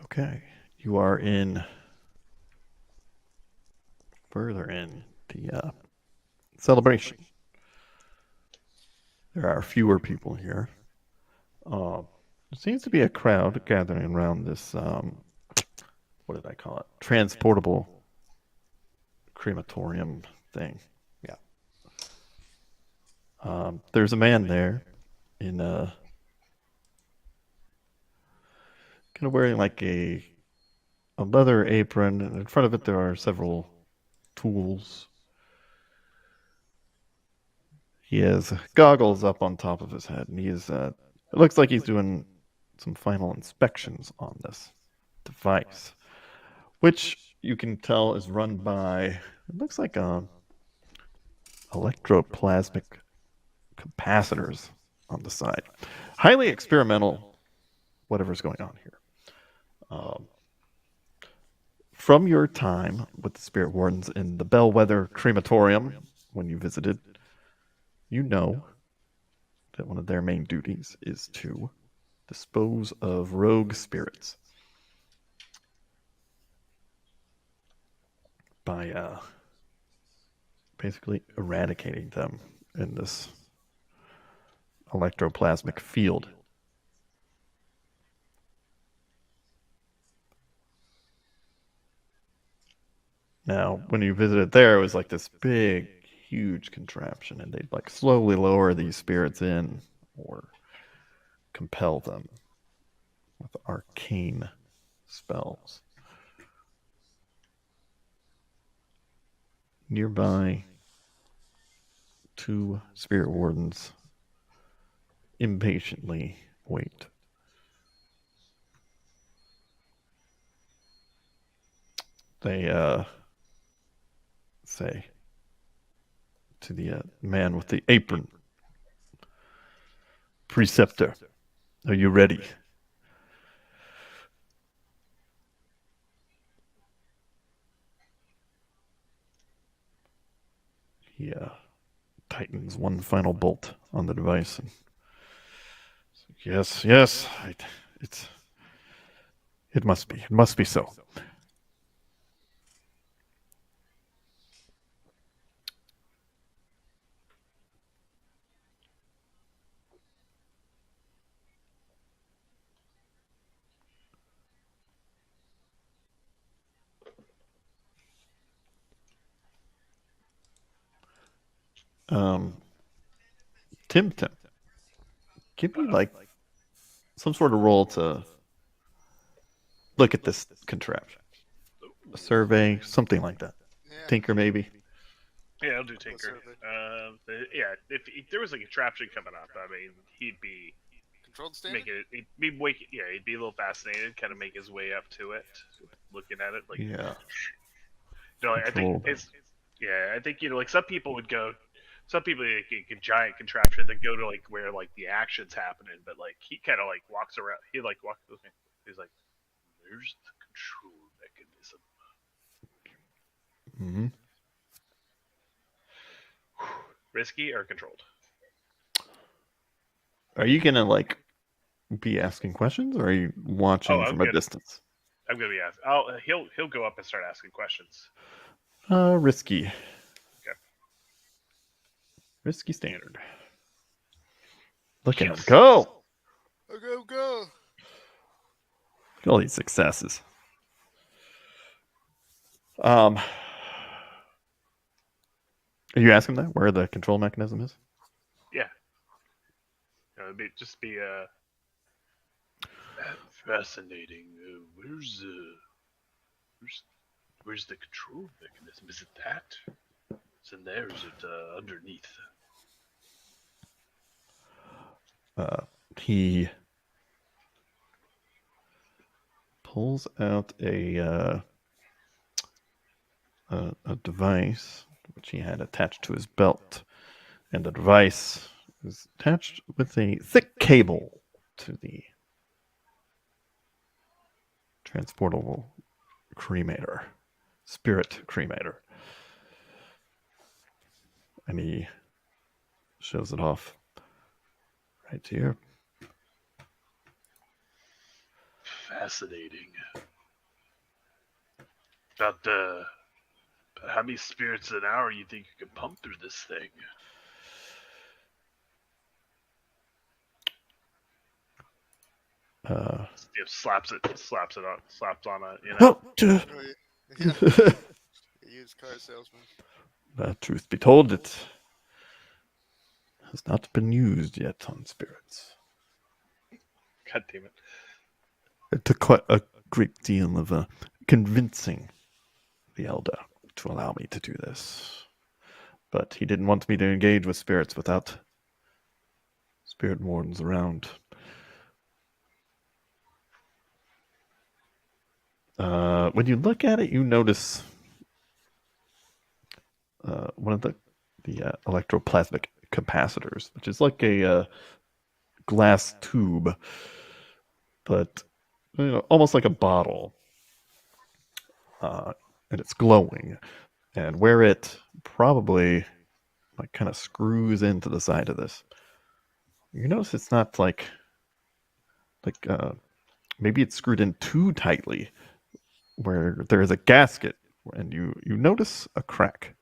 Okay. You are further in the celebration. There are fewer people here. There seems to be a crowd gathering around this what did I call it? Transportable crematorium thing. Yeah. There's a man there in kind of wearing like a leather apron, and in front of it there are several tools. He has goggles up on top of his head, and he is it looks like he's doing some final inspections on this device, which you can tell is run by, it looks like electroplasmic capacitors on the side. Highly experimental, whatever's going on here. From your time with the Spirit Wardens in the Bellwether Crematorium, when you visited, you know that one of their main duties is to dispose of rogue spirits by basically eradicating them in this electroplasmic field. Now, when you visited there, it was like this big, huge contraption, and they'd like slowly lower these spirits in or compel them with arcane spells. Nearby, 2 spirit wardens impatiently wait. They say to the man with the apron, "Preceptor, are you ready?" He tightens one final bolt on the device. And yes, it must be so. Tim, give me like some sort of roll to look at this contraption. A survey, something like that. Yeah. Tinker, maybe. Yeah, I'll do Tinker. Yeah, if there was a contraption coming up, I mean, he'd be Controlled standard? he'd be a little fascinated, kind of make his way up to it, looking at it, like, Yeah. you know, I think Controlled. I think, you know, like some people like a giant contraption that go to like where like the action's happening, but like he kind of like walks around, he's like, there's the control mechanism. Mm-hmm. Risky or controlled? Are you gonna like be asking questions, or are you watching from a distance? I'm gonna be asking. He'll go up and start asking questions. Risky. Okay. Risky standard. Look at him Yes. go! Go! Look at all these successes. Are you asking that where the control mechanism is? Yeah. It'd be fascinating. Where's the control mechanism? Is it that? It's in there. Is it underneath? He pulls out a device which he had attached to his belt, and the device is attached with a thick cable to the transportable spirit cremator. And he shows it off right here. Fascinating. About how many spirits an hour you think you can pump through this thing? slaps on a Oh, Oh, yeah. He used car salesman. truth be told, it has not been used yet on spirits. God damn it. It took quite a great deal of convincing the elder to allow me to do this. But he didn't want me to engage with spirits without spirit wardens around. When you look at it, you notice one of the electroplasmic capacitors, which is like a glass tube, but almost like a bottle, and it's glowing. And where it probably like kind of screws into the side of this, you notice it's not like maybe it's screwed in too tightly, where there is a gasket, and you notice a crack.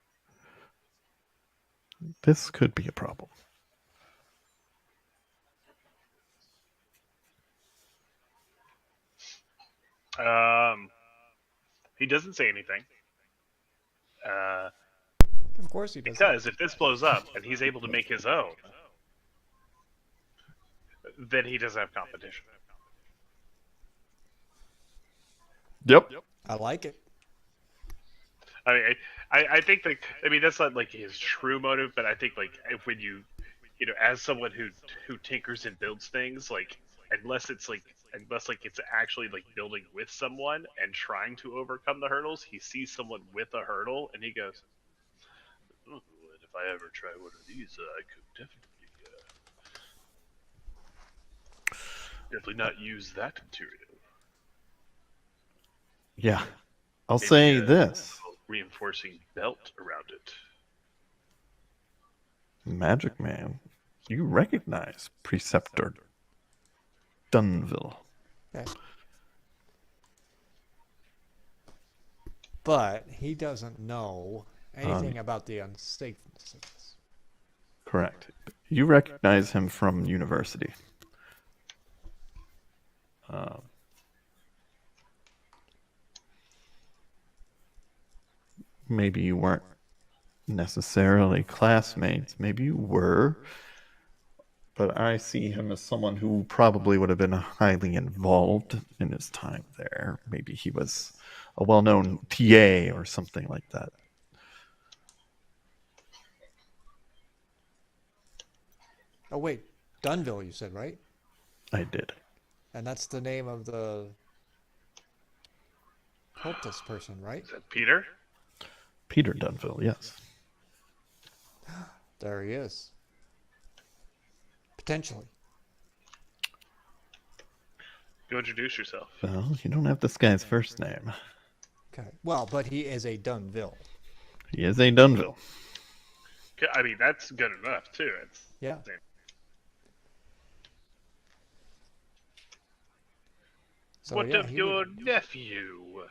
This could be a problem. He doesn't say anything. Of course he does. Because if this blows up and he's able to make his own, then he doesn't have competition. Yep. I like it. I mean, I think that, I mean, that's not like his true motive, but I think like when you as someone who tinkers and builds things, like unless it's actually like building with someone and trying to overcome the hurdles, he sees someone with a hurdle and he goes, "Ooh, and if I ever try one of these, I could definitely not use that material." Yeah. I'll Maybe say a this. reinforcing belt around it. Magic Man, you recognize Preceptor Dunville. Okay. But he doesn't know anything about the unsafeness of this. Correct. You recognize him from university. Maybe you weren't necessarily classmates. Maybe you were. But I see him as someone who probably would have been highly involved in his time there. Maybe he was a well-known TA or something like that. Oh wait, Dunville, you said, right? I did. And that's the name of the cultist person, right? Is that Peter? Peter Dunville, yes. There he is. Potentially. Go introduce yourself. Well, you don't have this guy's first name. Okay. Well, but he is a Dunville. He is a Dunville. I mean, that's good enough too. It's Yeah. So, what yeah, of he your would, nephew?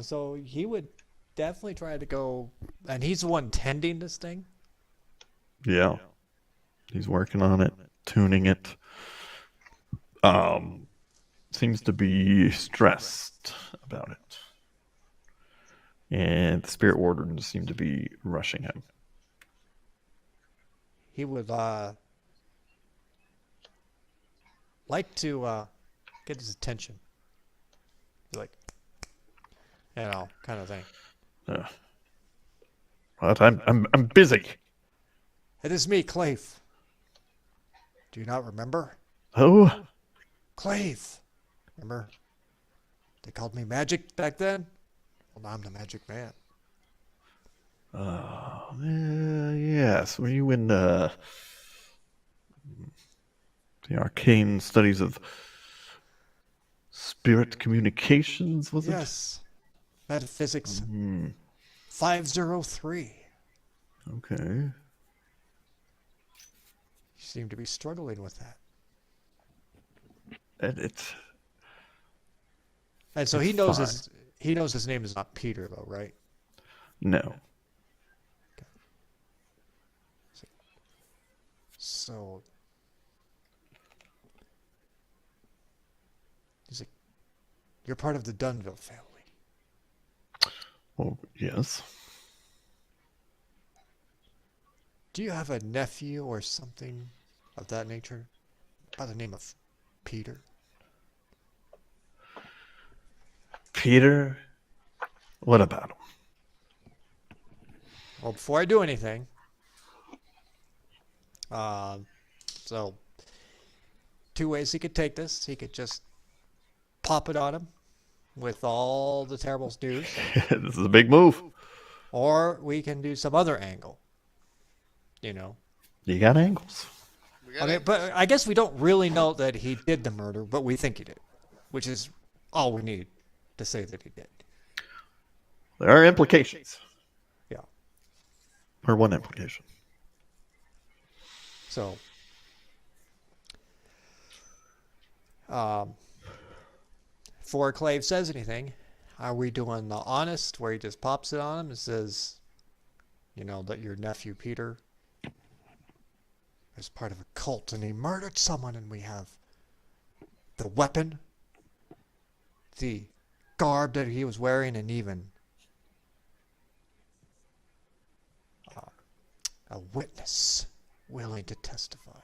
so he would definitely try to go, and he's the one tending this thing. Yeah. He's working on it, tuning it. Seems to be stressed about it. And the spirit wardens seem to be rushing him. He would like to get his attention. Like, kind of thing. But I'm busy. It is me, Clave. Do you not remember? Oh, Clave. Remember? They called me Magic back then? Well, now I'm the Magic Man. yes. Were you in the arcane studies of spirit communications, was it? Yes. Metaphysics 503. Okay. You seem to be struggling with that. And so he It's knows fine. his name is not Peter though, right? No. So he's like, you're part of the Dunville family. Well, yes. Do you have a nephew or something of that nature by the name of Peter? Peter? What about him? Well, before I do anything, so two ways he could take this. He could just pop it on him with all the terrible news, This is a big move. or we can do some other angle. You know, You got angles. We I got mean, angles. but I guess we don't really know that he did the murder, but we think he did, which is all we need to say that he did. There are implications. Yeah. Or one implication. So, before Clave says anything, are we doing the honest where he just pops it on him and says, you know, that your nephew Peter is part of a cult and he murdered someone, and we have the weapon, the garb that he was wearing, and even a witness willing to testify.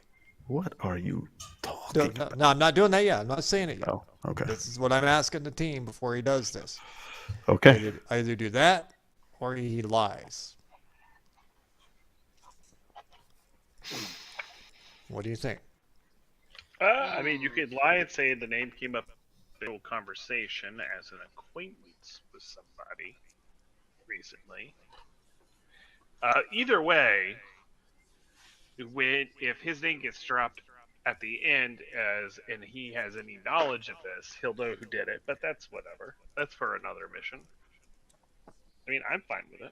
What are you talking No, about? no, I'm not doing that yet. I'm not saying it yet. Oh, okay. This is what I'm asking the team before he does this. Okay. Either do that or he lies. What do you think? I mean, you could lie and say the name came up in a conversation as an acquaintance with somebody recently. Either way, if his name gets dropped at the end and he has any knowledge of this, he'll know who did it. But that's whatever. That's for another mission. I mean, I'm fine with it.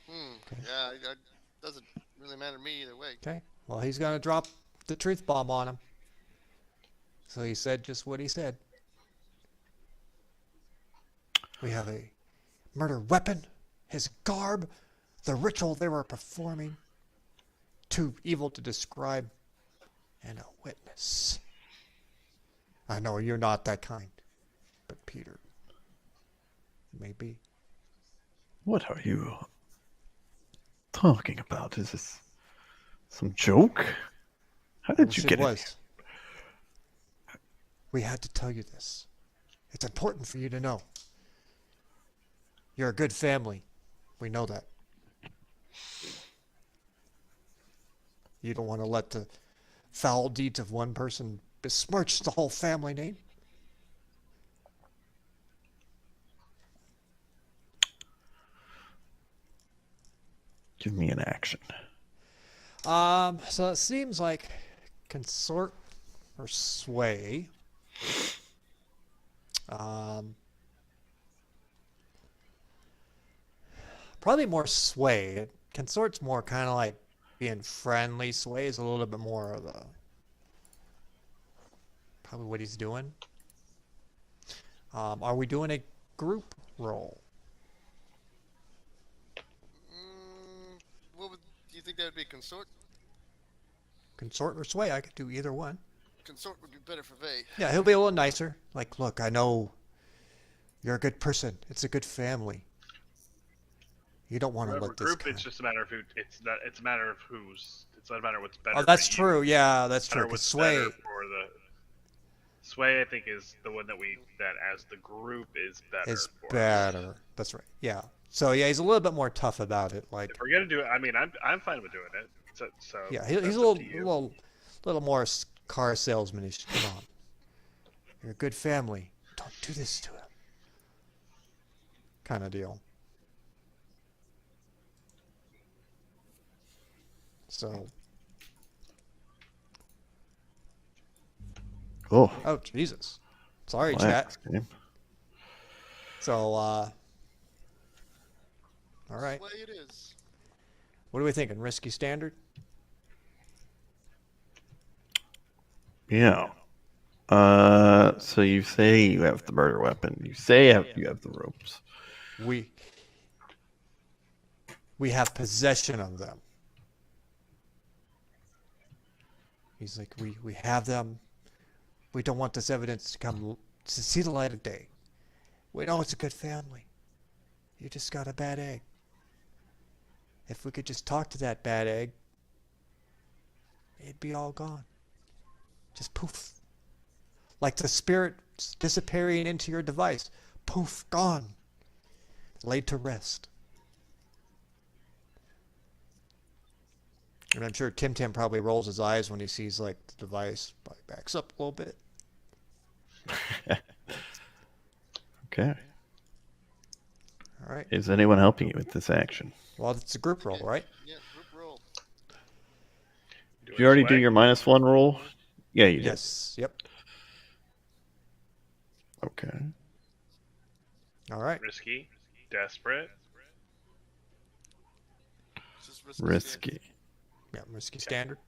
Yeah, it doesn't really matter to me either way. Okay. Well, he's going to drop the truth bomb on him. So he said just what he said. We have a murder weapon, his garb, the ritual they were performing, too evil to describe, and a witness. I know you're not that kind, but Peter, maybe. What are you talking about? Is this some joke? How did you It get in was. We had to tell you this. It's important for you to know. You're a good family. We know that. You don't want to let the foul deeds of one person besmirch the whole family name. Give me an action. So it seems like consort or sway. Probably more sway. Consort's more kind of like being friendly. Sway is a little bit more of a probably what he's doing. Are we doing a group role? What would do you think that would be? Consort? Consort or sway? I could do either one. Consort would be better for Vay. Yeah, he'll be a little nicer. Like, look, I know you're a good person. It's a good family. You don't want to Whatever let this group, kind it's just a matter of who. It's not. It's a matter of who's. It's not a matter of what's better. Oh, that's for true. You. Yeah, that's It's true. matter Because what's sway. better for the sway, I think, is the one that as the group is better. Is for us. better. That's right. Yeah. So yeah, he's a little bit more tough about it. Like, If we're gonna do it, I mean, I'm fine with doing it. So yeah, that's he's a up to you. little more car salesmanish. Come on, you're a good family. Don't do this to him. Kind of deal. So, Oh, oh Jesus, sorry, relax, chat. game. So, all right. Sway it is. What are we thinking? Risky standard? Yeah. So you say you have the murder weapon. You say you have the ropes. We have possession of them. He's like, we have them. We don't want this evidence to to see the light of day. We know it's a good family. You just got a bad egg. If we could just talk to that bad egg, it'd be all gone. Just poof. Like the spirit disappearing into your device. Poof, gone. Laid to rest. And I'm sure Tim Tim probably rolls his eyes when he sees like the device probably backs up a little bit. Okay. All right. Is anyone helping you with this action? Well, it's a group roll, right? Yeah, group roll. Did you already do your -1 roll? Yeah, you did. Yes. Yep. Okay. All right. Risky, desperate. Just Risky. Yeah, risky standard.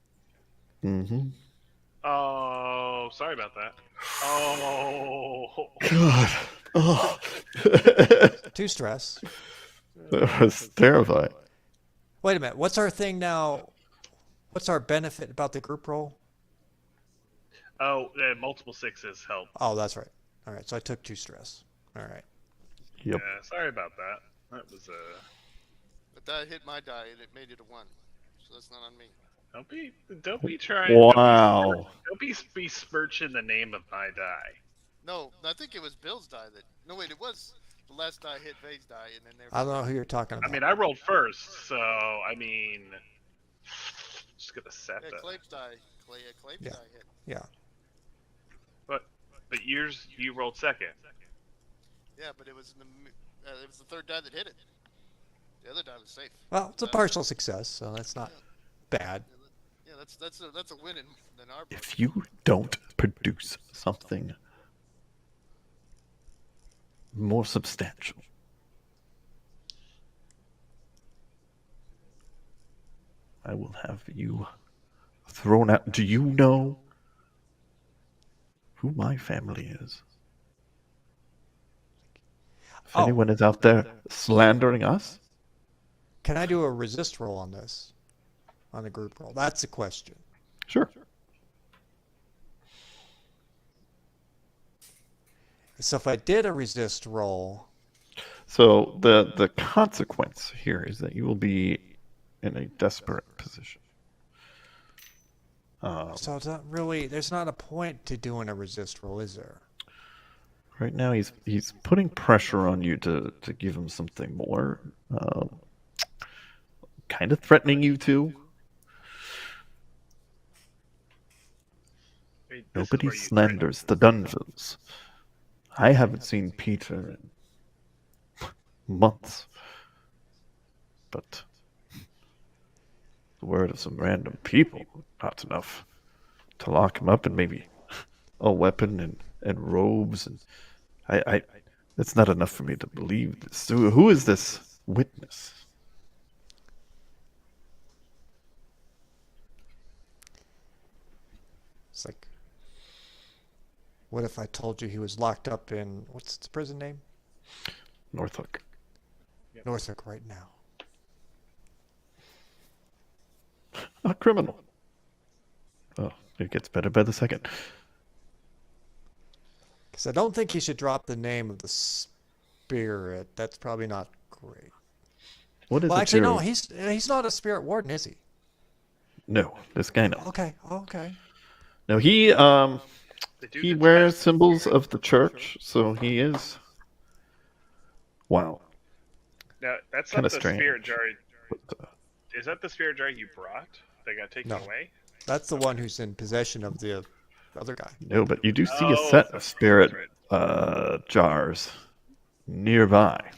Mm-hmm. Oh, sorry about that. Oh, God. Oh. 2 stress. That was terrifying. Wait a minute. What's our thing now? What's our benefit about the group roll? oh, multiple sixes help. Oh, that's right. All right. So I took 2 stress. All right. Yep. Yeah, sorry about that. That was The die hit my die and it made it a 1. So that's not on me. Don't be trying. Wow. Don't be besmirching the name of my die. No, I think it was Bill's die that. No, wait, it was the last die hit Vay's die, and then I don't know who you're talking about. I mean, I rolled first, so I mean, just gonna set Yeah, that. Clave's die. Clave's Yeah. die hit. Yeah. But you rolled second. Yeah, but it was it was the third die that hit it. The other die was safe. Well, it's a partial success, so that's not bad. Yeah, that's a win in our book. If you don't produce something more substantial, I will have you thrown out. Do you know who my family is? If Oh. anyone is out there slandering us, Can I do a resist roll on this? On the group roll? That's the question. sure. So if I did a resist roll, So the consequence here is that you will be in a desperate position. so it's not really, there's not a point to doing a resist roll, is there? Right now, he's putting pressure on you to give him something more, kind of threatening you too. I mean, this is Nobody where you slanders the Dunvilles. I haven't seen Peter in months, but the word of some random people, not enough to lock him up and maybe a weapon and robes, and I that's not enough for me to believe this. So who is this witness? It's like, what if I told you he was locked up in, what's the prison name? Norfolk. Norfolk right now. A criminal. Oh, it gets better by the second. Because I don't think he should drop the name of the spirit. That's probably not great. What is Well, it? actually, no, you're- he's not a spirit warden, is he? No, this guy no. Okay, okay. No, They do he detect wears symbols of the church, so he is. Wow. Now, that's Kinda not the strange. spirit jar. But, Is that the spirit jar you brought that got taken No. away? That's the one who's in possession of the other guy. no, but you do see a Oh, set of that's spirit right. jars nearby.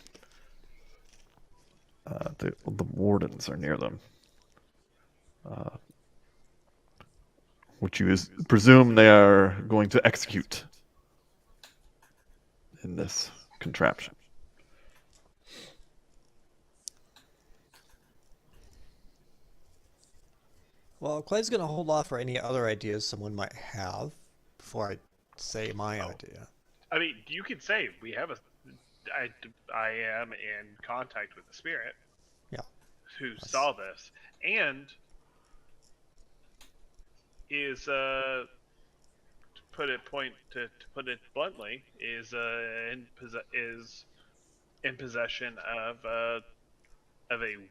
The wardens are near them. Which you presume they are going to execute in this contraption. Well, Clay's going to hold off for any other ideas someone might have before I say my idea. I mean, you could say we have I am in contact with the spirit. Yeah. Who saw this, and is to put it bluntly, is in possession of a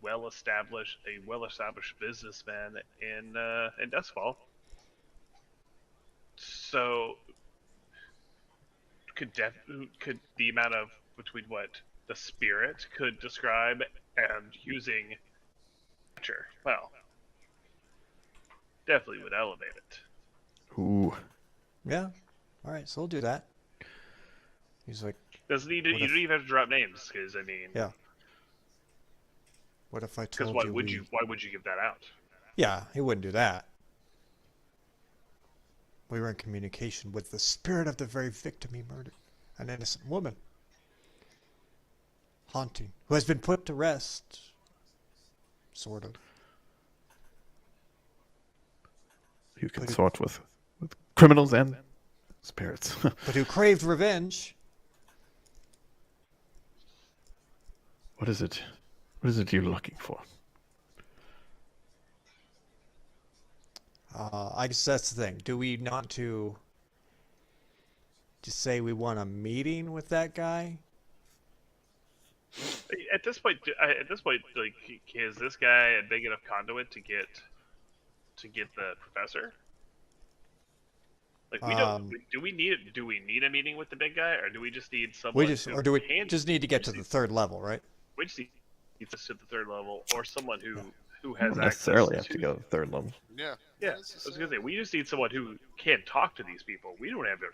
well established businessman in Dustfall. So could the amount of between what the spirit could describe and using nature, well, definitely would elevate it. Ooh. Yeah. All right, so we'll do that. He's like, Doesn't need to, What you if- don't even have to drop names because I mean, yeah. What if I because told why you would we... you why would you give that out? Yeah, he wouldn't do that. We were in communication with the spirit of the very victim he murdered. An innocent woman. Haunting. Who has been put to rest. Sort of. You can But it- sort with criminals and spirits. But who craved revenge. What is it? What is it you're looking for? I guess that's the thing. Do we not to just say we want a meeting with that guy? At this point, like, is this guy a big enough conduit to get the professor? Like, we don't. Do we need a meeting with the big guy, or do we just need someone? Or do we just need to get to the third level, right? We just need to the third level, or someone who You has don't necessarily have access to go third level. Yeah. Yeah, I was gonna say we just need someone who can talk to these people. We don't have to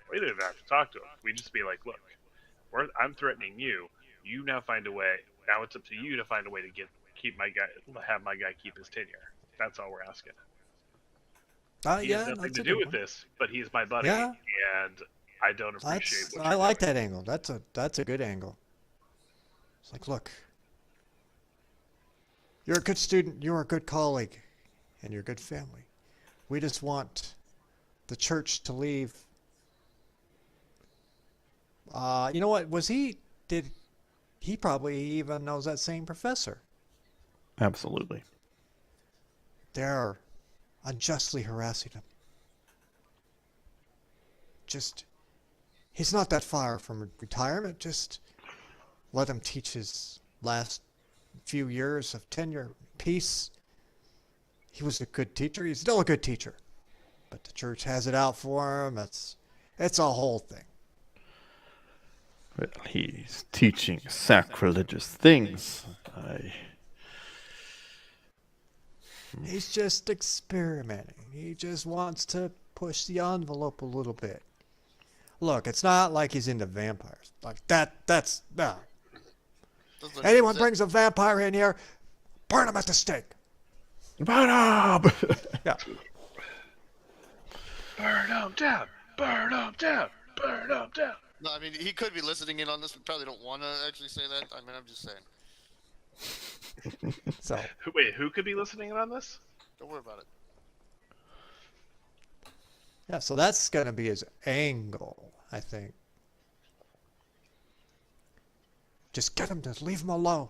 talk to them. We just be like, look, I'm threatening you. You now find a way. Now it's up to you to find a way to have my guy keep his tenure. That's all we're asking. He Yeah, has nothing that's to a do good with one. this, but he's my buddy, Yeah. and I don't appreciate what I you're like doing. that angle. That's a good angle. It's like, look, you're a good student, you're a good colleague, and you're a good family. We just want the church to leave. You know what? He probably even knows that same professor. Absolutely. They're unjustly harassing him. He's not that far from retirement. Just let him teach his last few years of tenure in peace. He was a good teacher. He's still a good teacher. But the church has it out for him. It's a whole thing. Well, he's teaching sacrilegious things. He's just experimenting. He just wants to push the envelope a little bit. Look, it's not like he's into vampires. Like that's no. Doesn't Anyone that- brings a vampire in here, burn him at the stake. Burn up! Yeah. Burn them down! Burn them down! Burn them down! No, I mean he could be listening in on this. We probably don't want to actually say that. I mean, I'm just saying. So Wait, who could be listening in on this? Don't worry about it. yeah, so that's gonna be his angle, I think. Just get him to leave him alone.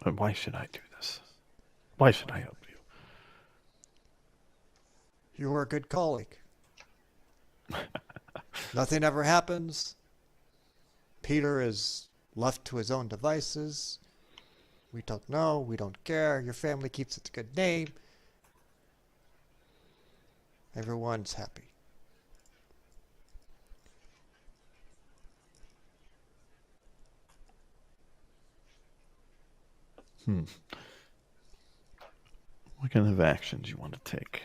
But why should I do this? Why should I help you? You were a good colleague. Nothing ever happens. Peter is left to his own devices. We don't know. We don't care. Your family keeps its good name. Everyone's happy. What kind of actions you want to take?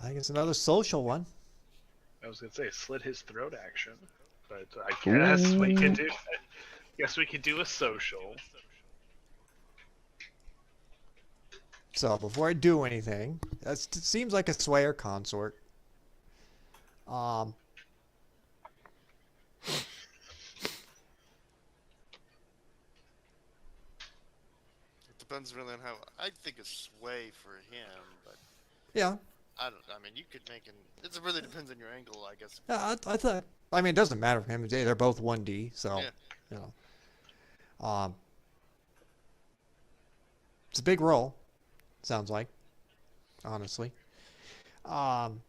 I think it's another social one. I was gonna say slit his throat action, but I guess we could do. Guess we could do a social. So before I do anything, it seems like a Slayer consort. It depends really on how. I think a sway for him, but Yeah, I don't. I mean, you could make an. It really depends on your angle, I guess. Yeah, I thought. I mean, it doesn't matter for him. They're both 1D, so Yeah. you know. It's a big roll. Sounds like, honestly. Um,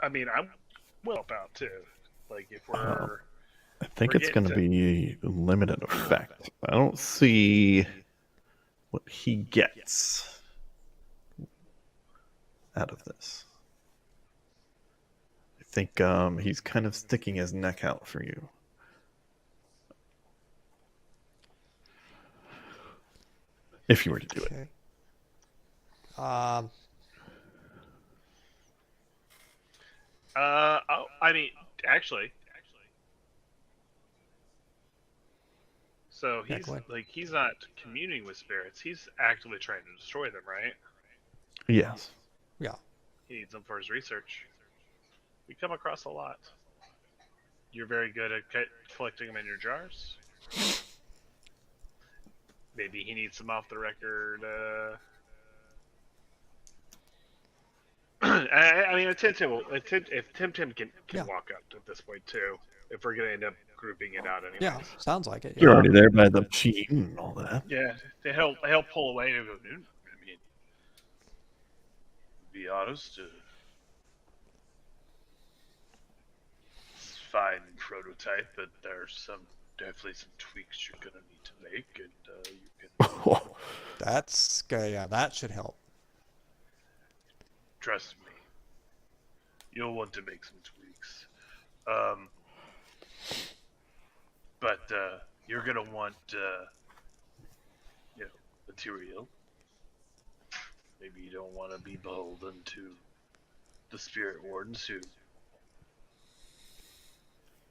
I mean, I'm will help out too. Like if we're I think We're it's getting going to be limited effect. I don't see what he gets out of this. I think he's kind of sticking his neck out for you. If you were to do it. okay. Um, I mean, actually. So Yeah, he's go ahead. like he's not communing with spirits. He's actively trying to destroy them, right? Yes. yeah. He needs them for his research. We come across a lot. You're very good at collecting them in your jars. Maybe he needs some off the record. I mean, if Tim can Yeah. walk up at this point too. If we're gonna end up grouping it out anyways. Yeah, sounds like it. You're Yeah. already there by the machine and all that. Yeah, he'll pull away and go. I mean, to be honest, it's fine prototype, but there's definitely some tweaks you're gonna need to make, and you can That's good. Yeah, that should help. trust me. You'll want to make some tweaks, but you're gonna want material. Maybe you don't want to be beholden to the spirit wardens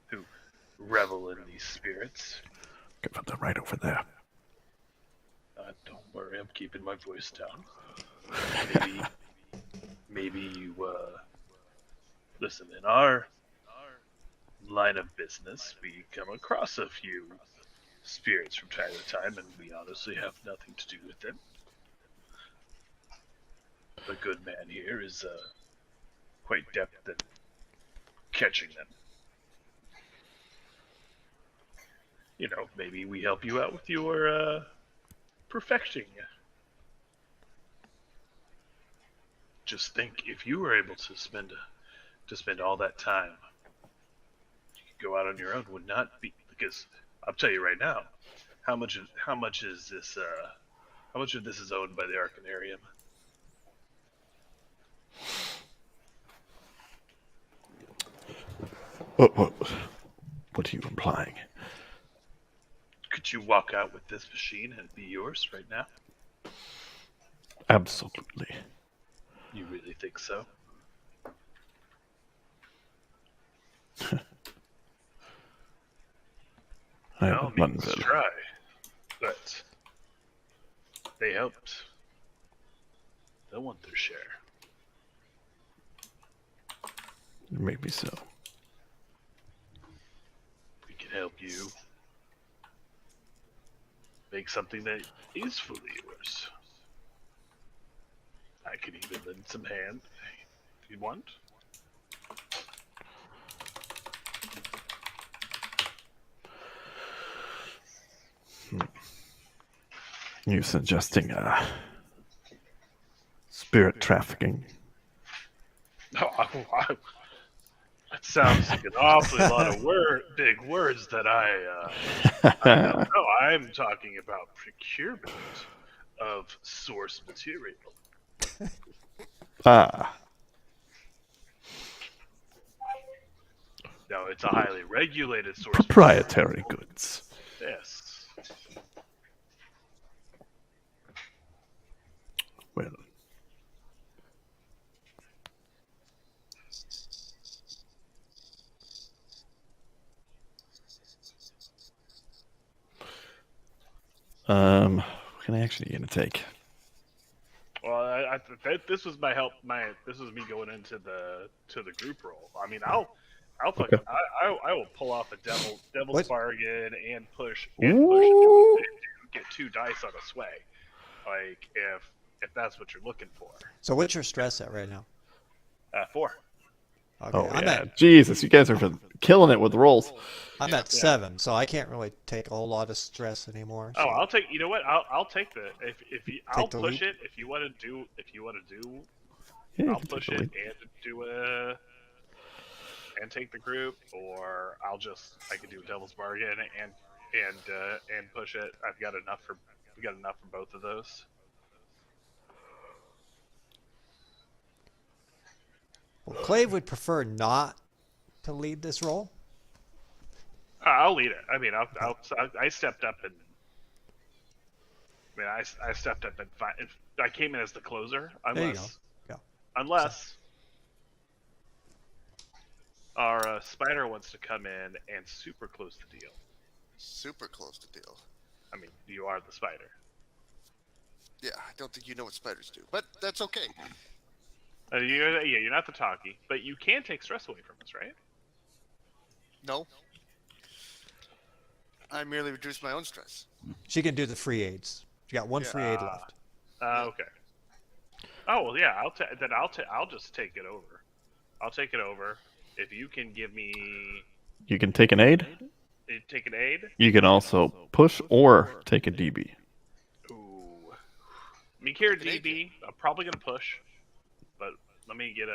who revel in these spirits. Give them right over there. Don't worry, I'm keeping my voice down. Maybe you listen. In our line of business, we come across a few spirits from time to time, and we honestly have nothing to do with them. The good man here is quite deft at catching them. Maybe we help you out with your perfecting. Just think, if you were able to spend all that time, you could go out on your own. Would not be, because I'll tell you right now, how much of this is owned by the Arcanarium? What are you implying? Could you walk out with this machine and be yours right now? Absolutely. You really think so? I Well, have a let's bundle. try. But they helped. They'll want their share. Maybe so. We can help you make something that is fully yours. I could even lend some hand if you want. You suggesting spirit trafficking? That sounds like an awfully lot of big words that I don't know. I'm talking about procurement of source material. Ah, No, it's a highly regulated source. proprietary goods. Yes. Well, what can I actually gonna take? Well, I this was this was me going into the group role. I mean, I'll fucking I will pull off a devil's What? bargain and push Ooh. get 2 dice on a sway. Like if that's what you're looking for. So what's your stress at right now? 4. Okay, Oh I'm yeah, at Jesus, you guys are killing it with rolls. I'm at 7, so I can't really take a whole lot of stress anymore. Oh, So I'll take. You know what? I'll take the if you I'll Take the push lead? it if you want to do Yeah, you I'll can take push the it lead. and do and take the group, or I could do a devil's bargain and push it. We got enough for both of those. well, Clave would prefer not to lead this role. I'll lead it. I mean, I stepped up and. I stepped up and I came in as the closer, There you go. Yeah. unless our spider wants to come in and super close the deal. Super close to deal. I mean, you are the spider. Yeah, I don't think you know what spiders do, but that's okay. You're not the talkie, but you can take stress away from us, right? No. I merely reduce my own stress. She can do the free aids. She got 1 free aid left. Okay. Oh well, yeah. I'll just take it over. I'll take it over if you can give me You can take an aid. take an aid. You can also push or take a DB. Ooh. Me here, Take an aid. DB. I'm probably gonna push, but let me hear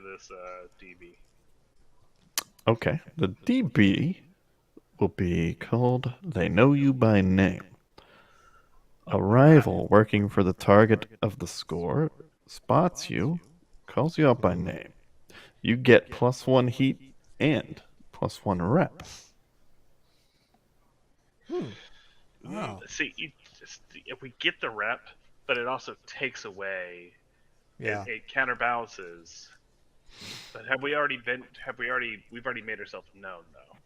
this DB. Okay. The DB will be called They Know You by Name. A rival working for the target of the score spots you, calls you out by name. You get +1 heat and +1 rep. Wow. See, if we get the rep, but it also takes away. Yeah. It counterbalances. But we've already made ourselves known though.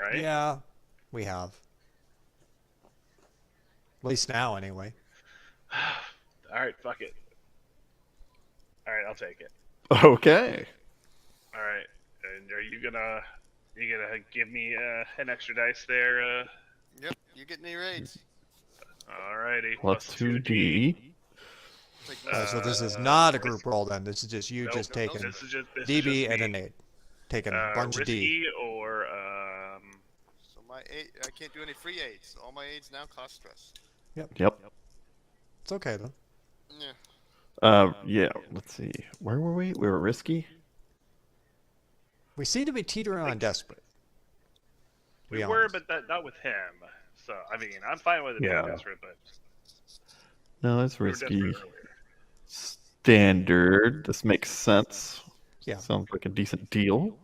Right? Yeah, we have. At least now, anyway. All right, fuck it. All right, I'll take it. Okay. All right, and are you gonna give me an extra dice there? Yep, you get any raids. Alrighty. +2D. Take So this is not a group roll then. This is just you Nope, just no, taking This is just DB me. and an aid. Taking a bunch of D. Risky or So my aid, I can't do any free aids. All my aids now cost stress. Yep. It's okay though. Yeah. Yeah, let's see. Where were we? We were risky. We seem to be teetering on desperate. we Be were, honest. but not with him. So I mean, I'm fine with it being Yeah. desperate, but No, that's we were risky. desperate earlier. Standard. This makes sense. Yeah. Sounds like a decent deal.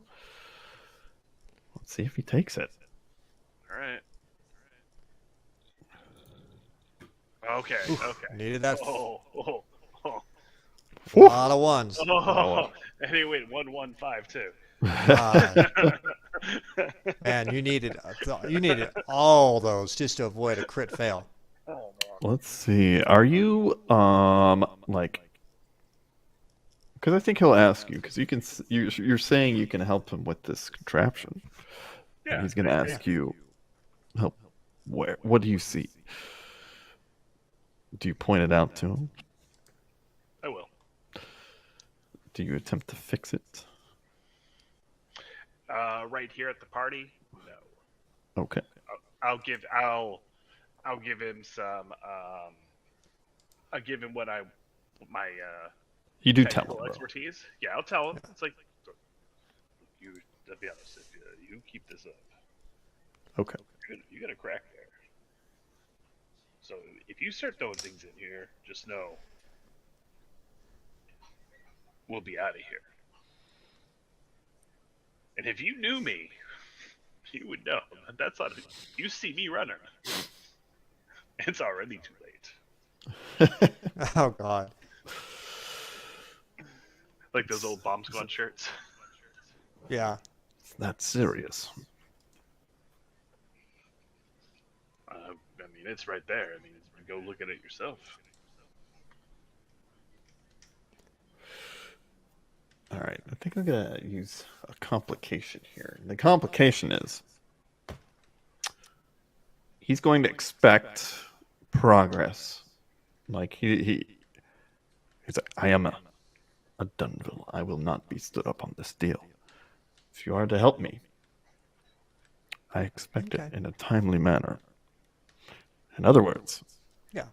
Let's see if he takes it. All right. Okay. Okay. Needed that. Oh. A lot of ones. Oh. Anyway, 115 too. Man, you needed all those just to avoid a crit fail. Oh man. Let's see. Are you like? Because I think he'll ask you. Because you can. You're saying you can help him with this contraption. Yeah. And he's gonna ask you. Help. Where? What do you see? Do you point it out to him? I will. Do you attempt to fix it? Right here at the party? No. Okay. I'll give him some. I'll give him my You do tell him. technical Though. expertise. Yeah, I'll tell him. It's like to be honest, if you keep this up, Okay. you got a crack there. So if you start throwing things in here, just know we'll be out of here. And if you knew me, you would know that's not. You see me running, it's already too late. Oh God. Like those old Bomb Squad shirts. Yeah. It's not serious. I mean, it's right there. I mean, go look at it yourself. All right. I think I'm gonna use a complication here. And the complication is he's going to expect progress Like he's like, I am a Dunville. I will not be stood up on this deal. If you are to help me, I expect Okay. it in a timely manner. In other words, Yeah.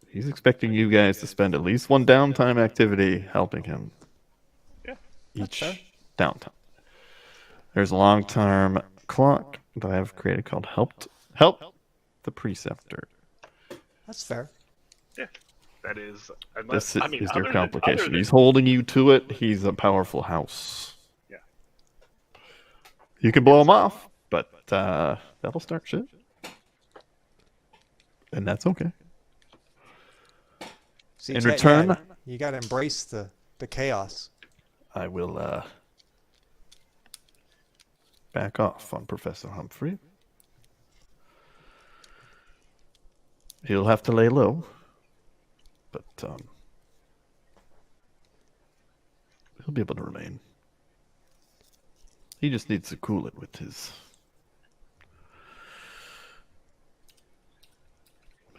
he's expecting you guys to spend at least one downtime activity helping him Yeah. That's fair. each downtime. There's a long-term clock that I have created called Help the Preceptor. That's fair. Yeah. That is, unless This is, I mean, is your other complication. than He's holding you to it. He's a powerful house. yeah. You can blow him off, but that'll start shit. And that's okay. See, In Chet, return, yeah, you got to embrace the chaos. I will back off on Professor Humphrey. He'll have to lay low, but he'll be able to remain. He just needs to cool it with his,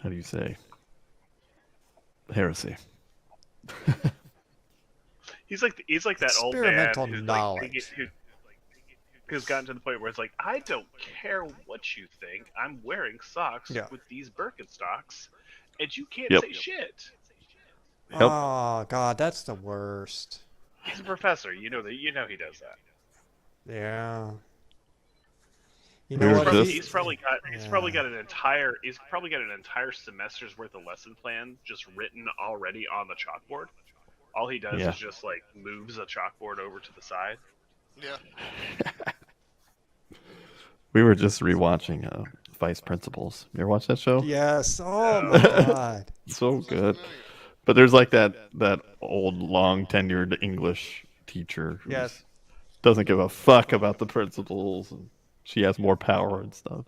how do you say, heresy. He's like that old man Experimental who's knowledge. who's gotten to the point where it's like, I don't care what you think. I'm wearing socks Yeah. with these Birkenstocks, and you can't Yep. say shit. Yep. Oh God, that's the worst. He's a professor. You know that. You know he does that. Yeah. You We know were what? just- He's probably got an entire semester's worth of lesson plan just written already on the chalkboard. All he does Yeah. is just like moves a chalkboard over to the side. Yeah. We were just rewatching Vice Principals. You ever watch that show? Yes. Oh my God. So Sounds good. familiar. But there's like that old long tenured English teacher who Yes. doesn't give a fuck about the principals, and she has more power and stuff.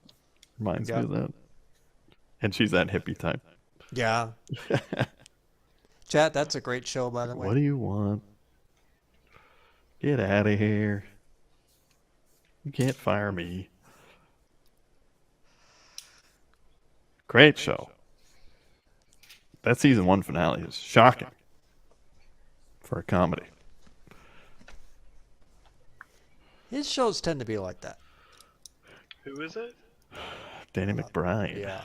Reminds me Yeah. of that. And she's that hippie type. Yeah. Chat, that's a great show, by the way. What do you want? Get out of here. You can't fire me. Great show. That season 1 finale is shocking for a comedy. His shows tend to be like that. Who is it? Danny McBride. Yeah.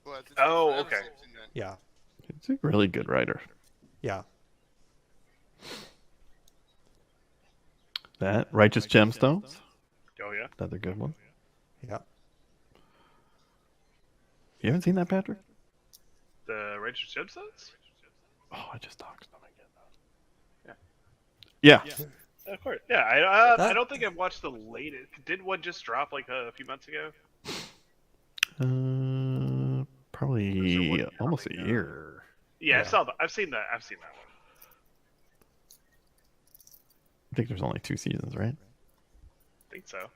Well, it's Oh, forever okay. since seen that. Yeah. He's a really good writer. Yeah. That Righteous Gemstones, Oh yeah. another good one. Yeah. You haven't seen that, Patrick? The Righteous Gemstones? Oh, I just talked to them again. Yeah. Yeah. Of course. Yeah. I That- don't think I've watched the latest. Did one just drop like a few months ago? Probably almost a year. Yeah, Yeah. I saw that. I've seen that one. I think there's only 2 seasons, right? I think so.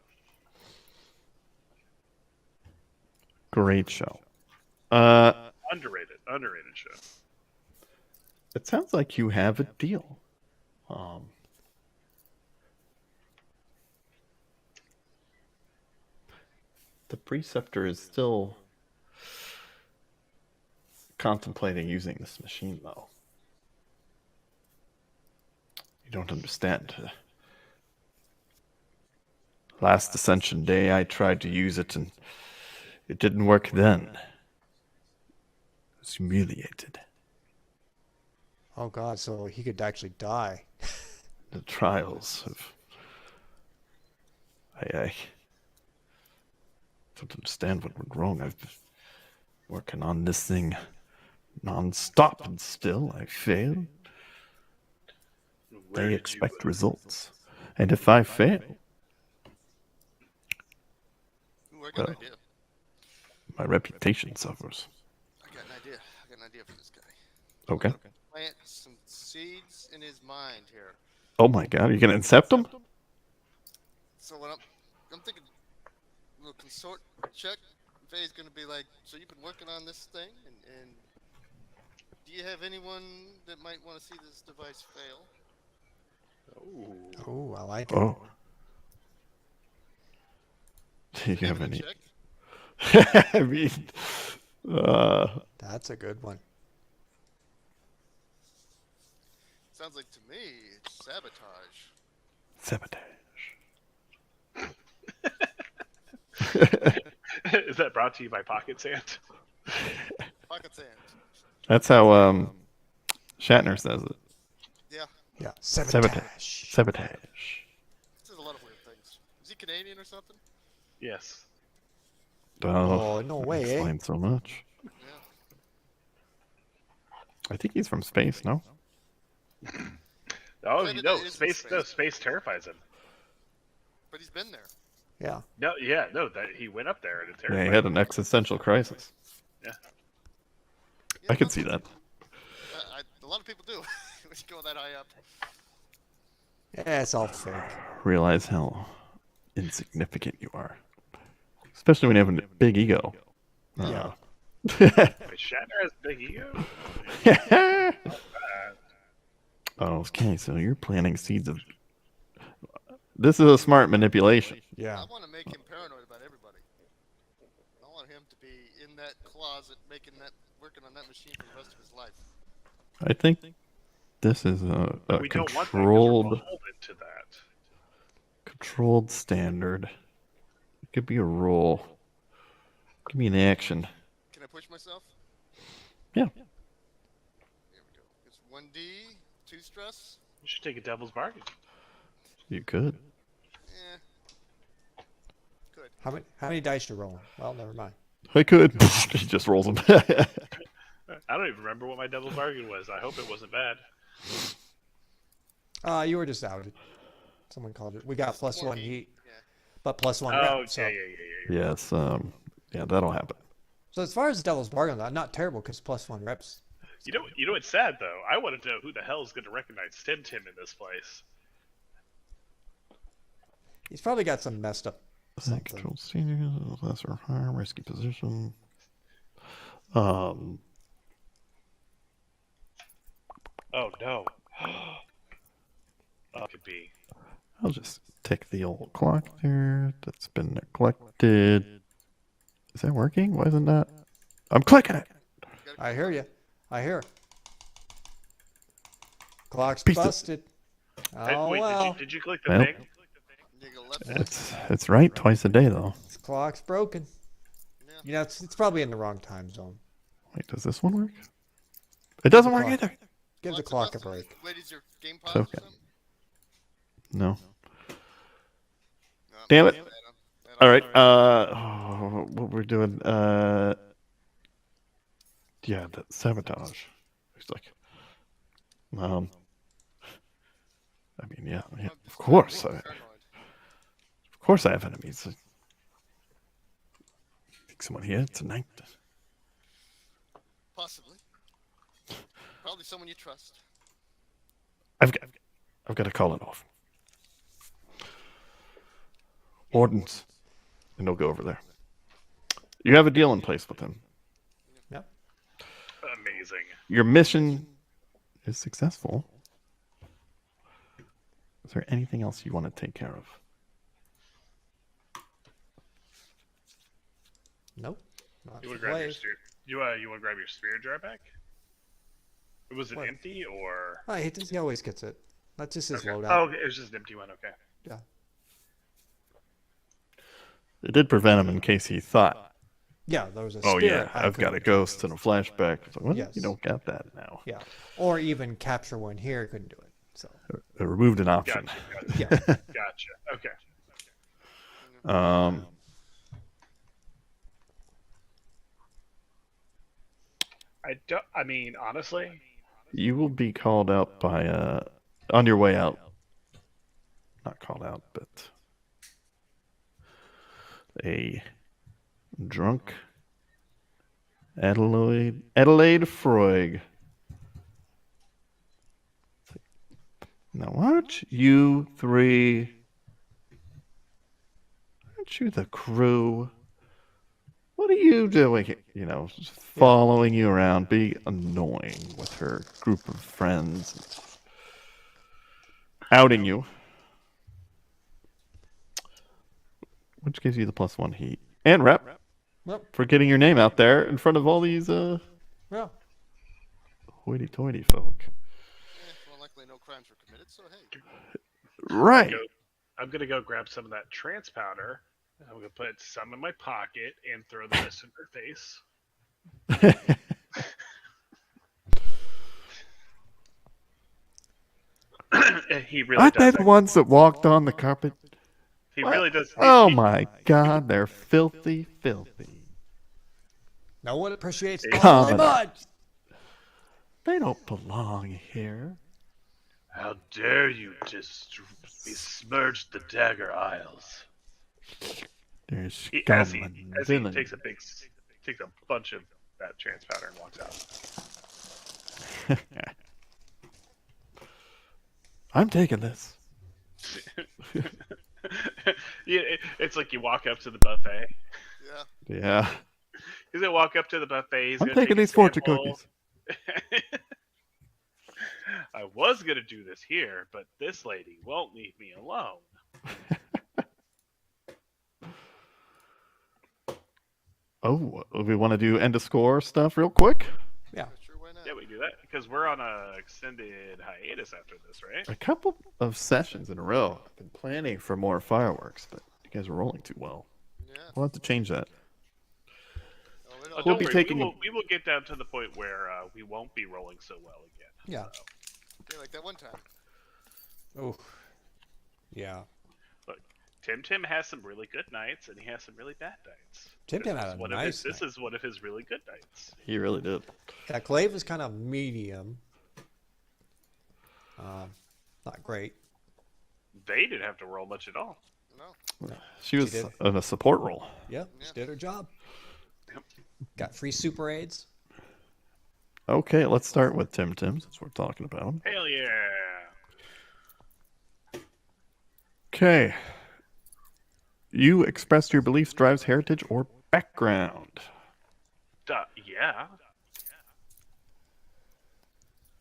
Great show. Underrated show. It sounds like you have a deal. The preceptor is still contemplating using this machine, though. You don't understand. Last Ascension day, I tried to use it, and it didn't work then. I was humiliated. Oh God, so he could actually die. The trials of... I don't understand what went wrong. I've been working on this thing non-stop, and still I fail. Where They did expect you, results. And if I fail, Ooh, I got an Well. idea. my reputation suffers. I got an idea. I got an idea for this guy. Okay. Plant some seeds in his mind here. Oh my god, are you going to incept him? So what I'm thinking, a little consort check. Faye's gonna be like, so you've been working on this thing, and do you have anyone that might want to see this device fail? Oh, I like it. Oh. Do you have Give it a any? check. I mean, That's a good one. Sounds like to me it's sabotage. Sabotage. Is that brought to you by Pocket Sand? Pocket sand. That's how Shatner says it. Yeah, Yeah. Sabotage. Sabotage. Sabotage. there's a lot of weird things. Is he Canadian or something? Yes. Oh, no way, eh? Explains so much. Yeah. I think he's from space, no? Oh, Canada no, is in space. space. No, space terrifies him. But he's been there. Yeah. No, yeah, no, that he went up there and it Yeah, terrified he had him. an existential crisis. Yeah. Yeah, I could well, see that. a lot of people do. When you go that high up. Yeah, it's all fake. Realize how insignificant you are. Especially when you have a big ego. Yeah. Wait, Shatner has a big ego? Okay, so you're planting seeds of... This is a smart manipulation. Yeah. I want to make him paranoid about everybody. I want him to be in that closet working on that machine for the rest of his life. I think this is a We don't want that 'cause we're controlled, beholden to that. controlled standard. It could be a rule. Give me an action. Can I push myself? Yeah. Here we go. It's 1D, 2 stress. You should take a devil's bargain. You could. Good. How many dice you rolling? Well, never mind. I could. He just rolls them. I don't even remember what my devil's bargain was. I hope it wasn't bad. You were just outed. Someone called it. We got plus More one heat. heat, Yeah. but plus one Oh, rep. So. yeah. Yes. Yeah, that'll happen. So as far as the Devil's Bargain, not terrible because plus one reps. You know what's sad though? I want to know who the hell is going to recognize Tim in this place. He's probably got some messed up something. Control senior, lesser harm, risky position. Um, Oh no. Could be. I'll just take the old clock there that's been neglected. Is that working? Why isn't that? I'm clicking it. I hear you. I hear. Clock's Piece of- busted. Oh Wait, well. did you click the Well. thing? You go left. It's right twice a day though. This clock's broken. Yeah. You know, it's probably in the wrong time zone. Wait, does this one work? It doesn't work clock. either. Give the Clock's clock a busted. break. Wait, is your game It's paused okay. or something? No. No, Damn it. I don't- All right. What we're doing? Yeah, that sabotage. It's like, I mean, yeah, I'm of just course, paranoid. of course, I have enemies. Think someone here tonight. Possibly. Probably someone you trust. I've got to call it off. Ordens, and they'll go over there. You have a deal in place with him. Yep. Amazing. Your mission is successful. Is there anything else you want to take care of? Nope. Not You want for to grab your plays. spear? You want to grab your spear jar back? Was it What? empty or? Oh, he always gets it. That's just his Okay. loadout. Oh, okay, it was just an empty one. Okay. Yeah. It did prevent him in case he thought, Yeah, there was a oh spirit. yeah, I've got a ghost and a flashback. It's like, well, Yes. you don't got that now. Yeah. Or even capture one here, couldn't do it. So, It removed an option. Gotcha. yeah. Gotcha. Okay. I mean, honestly, You will be called out by on your way out. Not called out, but a drunk Adelaide Freud. Now, aren't you three? Aren't you the crew? What are you doing here? You know, just following you around, being annoying with her group of friends, outing you, which gives you the +1 heat and rep. Well, for getting your name out there in front of all these yeah. hoity-toity folk. Well, luckily no crimes were committed, so hey. Right. I'm gonna go grab some of that trance powder. I'm gonna put some in my pocket and throw the rest in her face. He really Aren't does. they the ones that walked on the carpet? He What? really does. Oh my God, they're filthy, filthy. No one appreciates Hey, all my Common. mud. They don't belong here. How dare you just besmirch the Dagger Isles? They're He, scum as he and as he villain. takes a bunch of that trance powder and walks out. I'm taking this. Yeah, it's like you walk up to the buffet. Yeah. Yeah. He's gonna walk up to the buffet. He's I'm gonna taking take a these fortune sample. cookies. I was gonna do this here, but this lady won't leave me alone. Oh, we want to do end of score stuff real quick? Yeah. Sure, why not? Yeah, we do that because we're on a extended hiatus after this, right? A couple of sessions in a row. I've been planning for more fireworks, but you guys are rolling too well. Yeah. We'll have to change that. Oh, it Oh, all- We'll don't be worry, taking we will get down to the point where we won't be rolling so well again. Yeah. yeah, like that one time. Oh. Yeah. Look, Tim has some really good nights, and he has some really bad nights. Tim This had is a one of nice his, This night. is one of his really good nights. He really did. Yeah, Clave was kind of medium. Not great. They didn't have to roll much at all. No. She was did. in a support role. Yeah, she did her job. Got free super aids. Okay, let's start with Tim since we're talking about him. Hell yeah! Okay. You expressed your beliefs drives heritage or background. Yeah.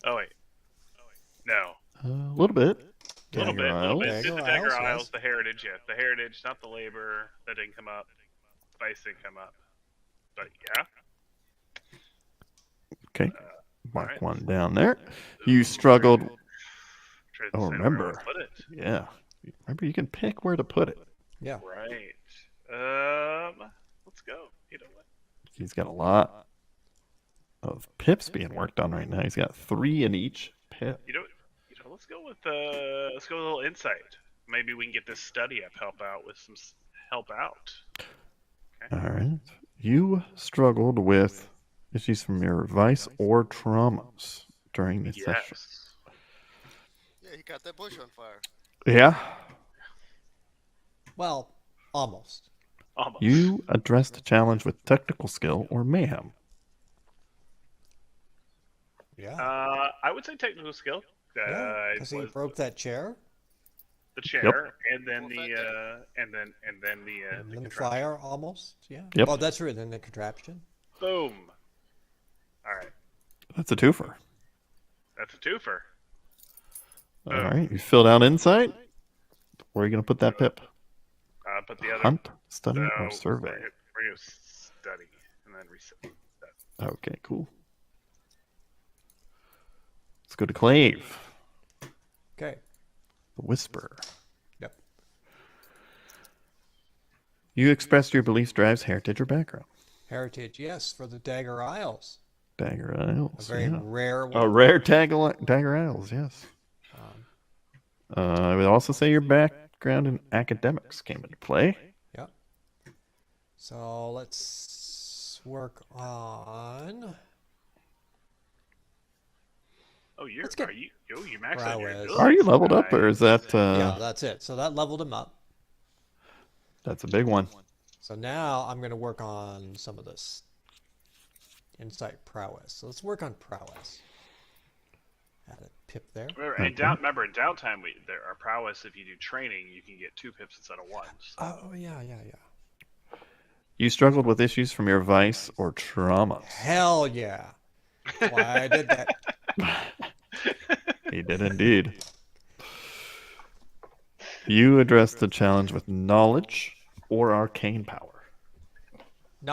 Oh wait. No. A little bit. A little Dagger bit. Isles. Did the Dagger Dagger Isles, Isles, yes. the heritage, yeah. The heritage, not the labor. That didn't come up. Vice didn't come up. But yeah. Okay. Mark alright. one down there. You struggled. Trying to Oh, decide where I remember. wanna put it. Yeah. Remember, you can pick where to put it. Yeah. Right. Let's go. You know what? He's got a lot of pips being worked on right now. He's got 3 in each pip. Let's go with a little insight. Maybe we can get this study up, help out with some help out. All right. You struggled with issues from your vice or traumas during this session. Yes. Yeah, he got that bush on fire. Yeah. Well, almost. Almost. You addressed the challenge with technical skill or mayhem. Yeah. I would say technical skill. Yeah. It Because he was broke that chair. the chair, Yep. and then the And then the contraption. fire almost. Yeah. Yep. Oh, that's right. Then the contraption. Boom. All right, That's a twofer. that's a twofer. All right. You filled out insight. Where are you going to put that pip? Put the other Hunt, study, no, or survey? We're gonna study and then reset. Okay, cool. Let's go to Clave, Okay. the Whisperer. Yep. You expressed your beliefs drives heritage or background. Heritage, yes, for the Dagger Isles. Dagger A Isles. very Yeah. rare A one. rare Dagger Isles, yes. I would also say your background in academics came into play. Yep. So let's work on. Oh, you Let's get maxed out your prowess. abilities. Are you leveled up, or Nice. is that? Yeah, that's it. So that leveled him up. That's a big one. So now I'm going to work on some of this insight prowess. So let's work on prowess. Add a pip there. Remember, in downtime, there are prowess. If you do training, you can get 2 pips instead of 1. So. Oh, yeah. You struggled with issues from your vice or trauma. Hell yeah. That's why I did that. He did indeed. You addressed the challenge with knowledge or arcane power.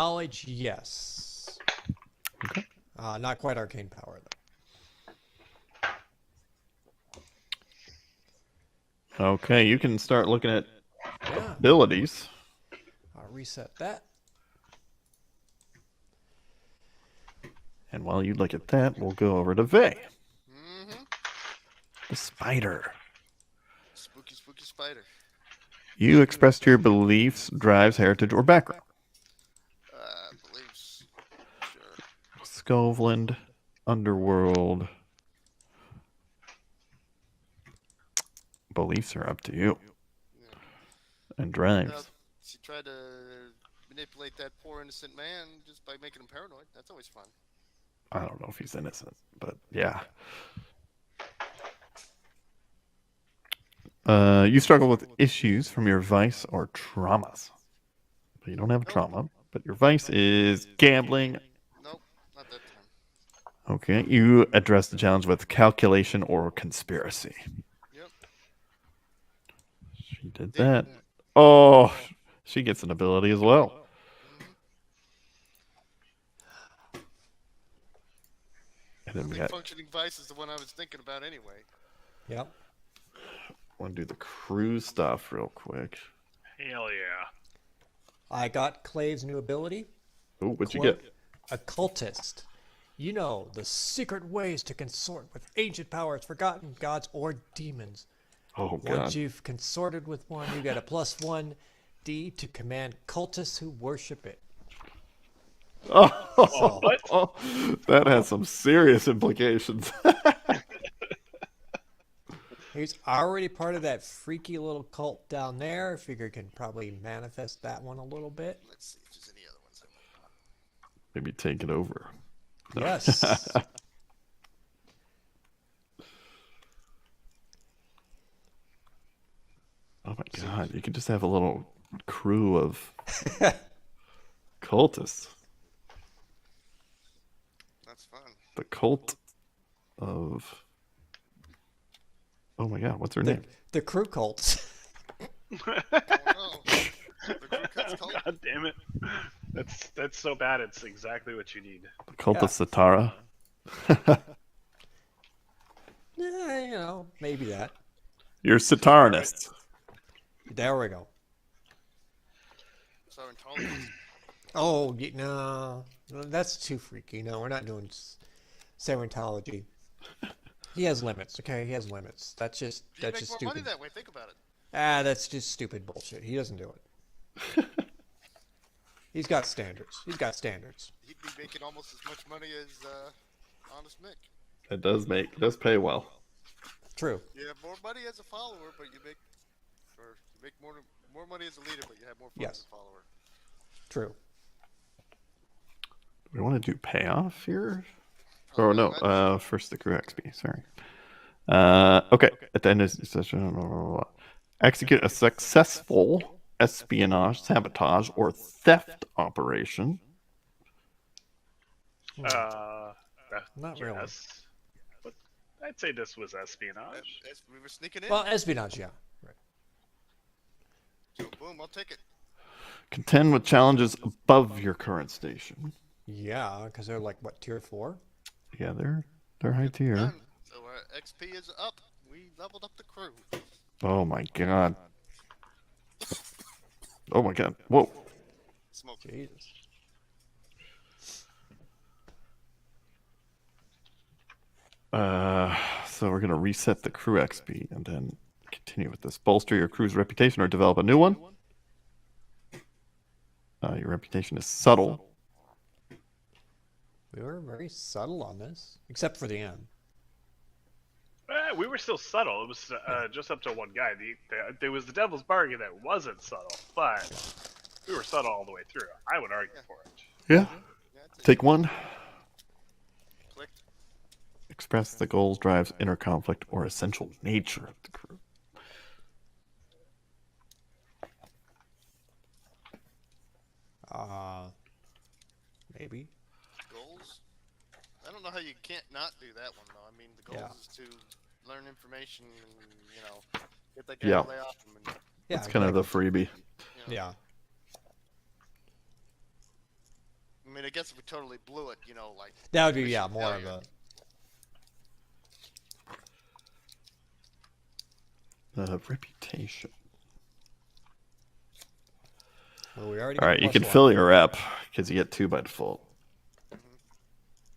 Knowledge, yes. Okay. Not quite arcane power, though. Okay, you can start looking at Yeah. abilities. I'll reset that. And while you look at that, we'll go over to Vey. Mm-hmm. The spider. Spooky, spooky spider. You expressed your beliefs, drives, heritage, or background. Beliefs. Sure. Skovland, Underworld. Beliefs are up to you. Yeah. And drives. Well, she tried to manipulate that poor innocent man just by making him paranoid. That's always fun. I don't know if he's innocent, but yeah. You struggle with issues from your vice or traumas. But you don't have a trauma, but your vice is gambling. Nope, not that time. Okay, you address the challenge with calculation or conspiracy. Yep. She did that. Oh, she gets an ability as well. And I then we think got, functioning vice is the one I was thinking about anyway. Yep. want to do the crew stuff real quick. Hell yeah. I got Clave's new ability. Oh, what'd you Cloak- get? Occultist. You know the secret ways to consort with ancient powers, forgotten gods, or demons. Oh, God. Once you've consorted with one, you get a +1 D to command cultists who worship it. Oh, What? that has some serious implications. He's already part of that freaky little cult down there. I figure can probably manifest that one a little bit. Let's see if there's any other ones. Maybe take it over. Yes. Oh my God, you could just have a little crew of cultists. That's fun. The cult of... Oh my God, what's her name? The crew cults. Oh no. The crew cuts cult. God damn it. That's so bad. It's exactly what you need. The cult Yeah. of Satara. You know, maybe that. You're Sataranists. There we go. Sanctorum. Oh, no. That's too freaky. No, we're not doing Scientology. He has limits, okay? He has limits. That's just You make just more stupid. money that way. Think about it. That's just stupid bullshit. He doesn't do it. He's got standards. He's got standards. He'd be making almost as much money as Honest Mick. It does pay well. True. You have more money as a follower, but you make more money as a leader, but you have more fun as Yes. a follower. True. We want to do payoff here? Oh, no. First the crew XP. Sorry. Okay. At the end of the session, blah, blah, blah. Execute a successful espionage, sabotage, or theft operation. Not really. Yes. But I'd say this was espionage. As we were sneaking in. Well, espionage, yeah. Right. So boom, I'll take it. Contend with challenges above your current station. Yeah, because they're like, what, tier 4? Yeah, they're high tier. Done. So our XP is up. We leveled up the crew. Oh my God. Oh my God. Whoa. Smoke. Jesus. So we're gonna reset the crew XP and then continue with this. Bolster your crew's reputation or develop a new one. Your reputation is subtle. We were very subtle on this, except for the end. We were still subtle. It was just up to one guy. There was the devil's bargain that wasn't subtle, but we were subtle all the way through. I would argue for it. Yeah. Yeah, that's it. Take one. Click. Express the goals, drives, inner conflict, or essential nature of the crew. Maybe. Goals. I don't know how you can't not do that one though. I mean, the goal Yeah. is to learn information and get that guy Yeah. to lay off him. And, Yeah, That's kind of the exactly. freebie. Yeah. I mean, I guess if we totally blew it, like That would be mission more of failure. The reputation. Well, we already All got right, you can +1. fill your rep because you get 2 by default,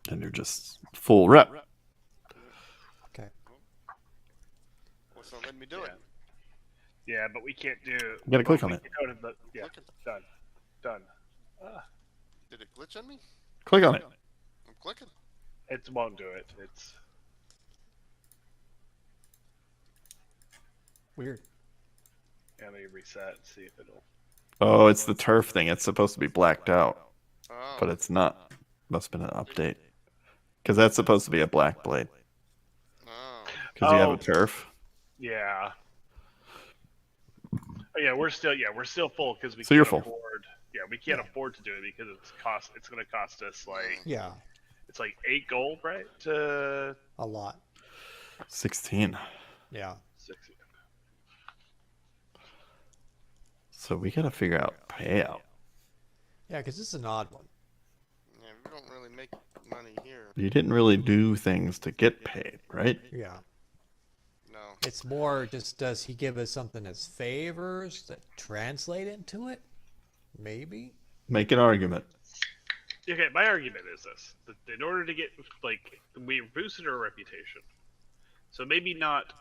and you're just full rep. Okay. What's not letting me do it? Yeah, but we can't do. You gotta click on it. Yeah, Clicking. done. Did it glitch on me? Click on it. I'm clicking. It won't do it. It's Weird. let me reset and see if it'll. Oh, it's the turf thing. It's supposed to be blacked out, Oh. but it's not. Must have been an update. Because that's supposed to be a black blade. Oh. Because you have Oh. a turf. Yeah. Oh, yeah, we're still full because we So you're can't full. afford. Yeah, we can't afford to do it because it's going to cost us like Yeah, it's like 8 gold, right? a lot. 16. Yeah. 6. So we gotta figure out payout. Yeah, because this is an odd one. Yeah, we don't really make money here. You didn't really do things to get paid, right? Yeah. No. It's more just, does he give us something as favors that translate into it? Maybe? Make an argument. Okay, my argument is this: that in order to get we boosted our reputation, so maybe not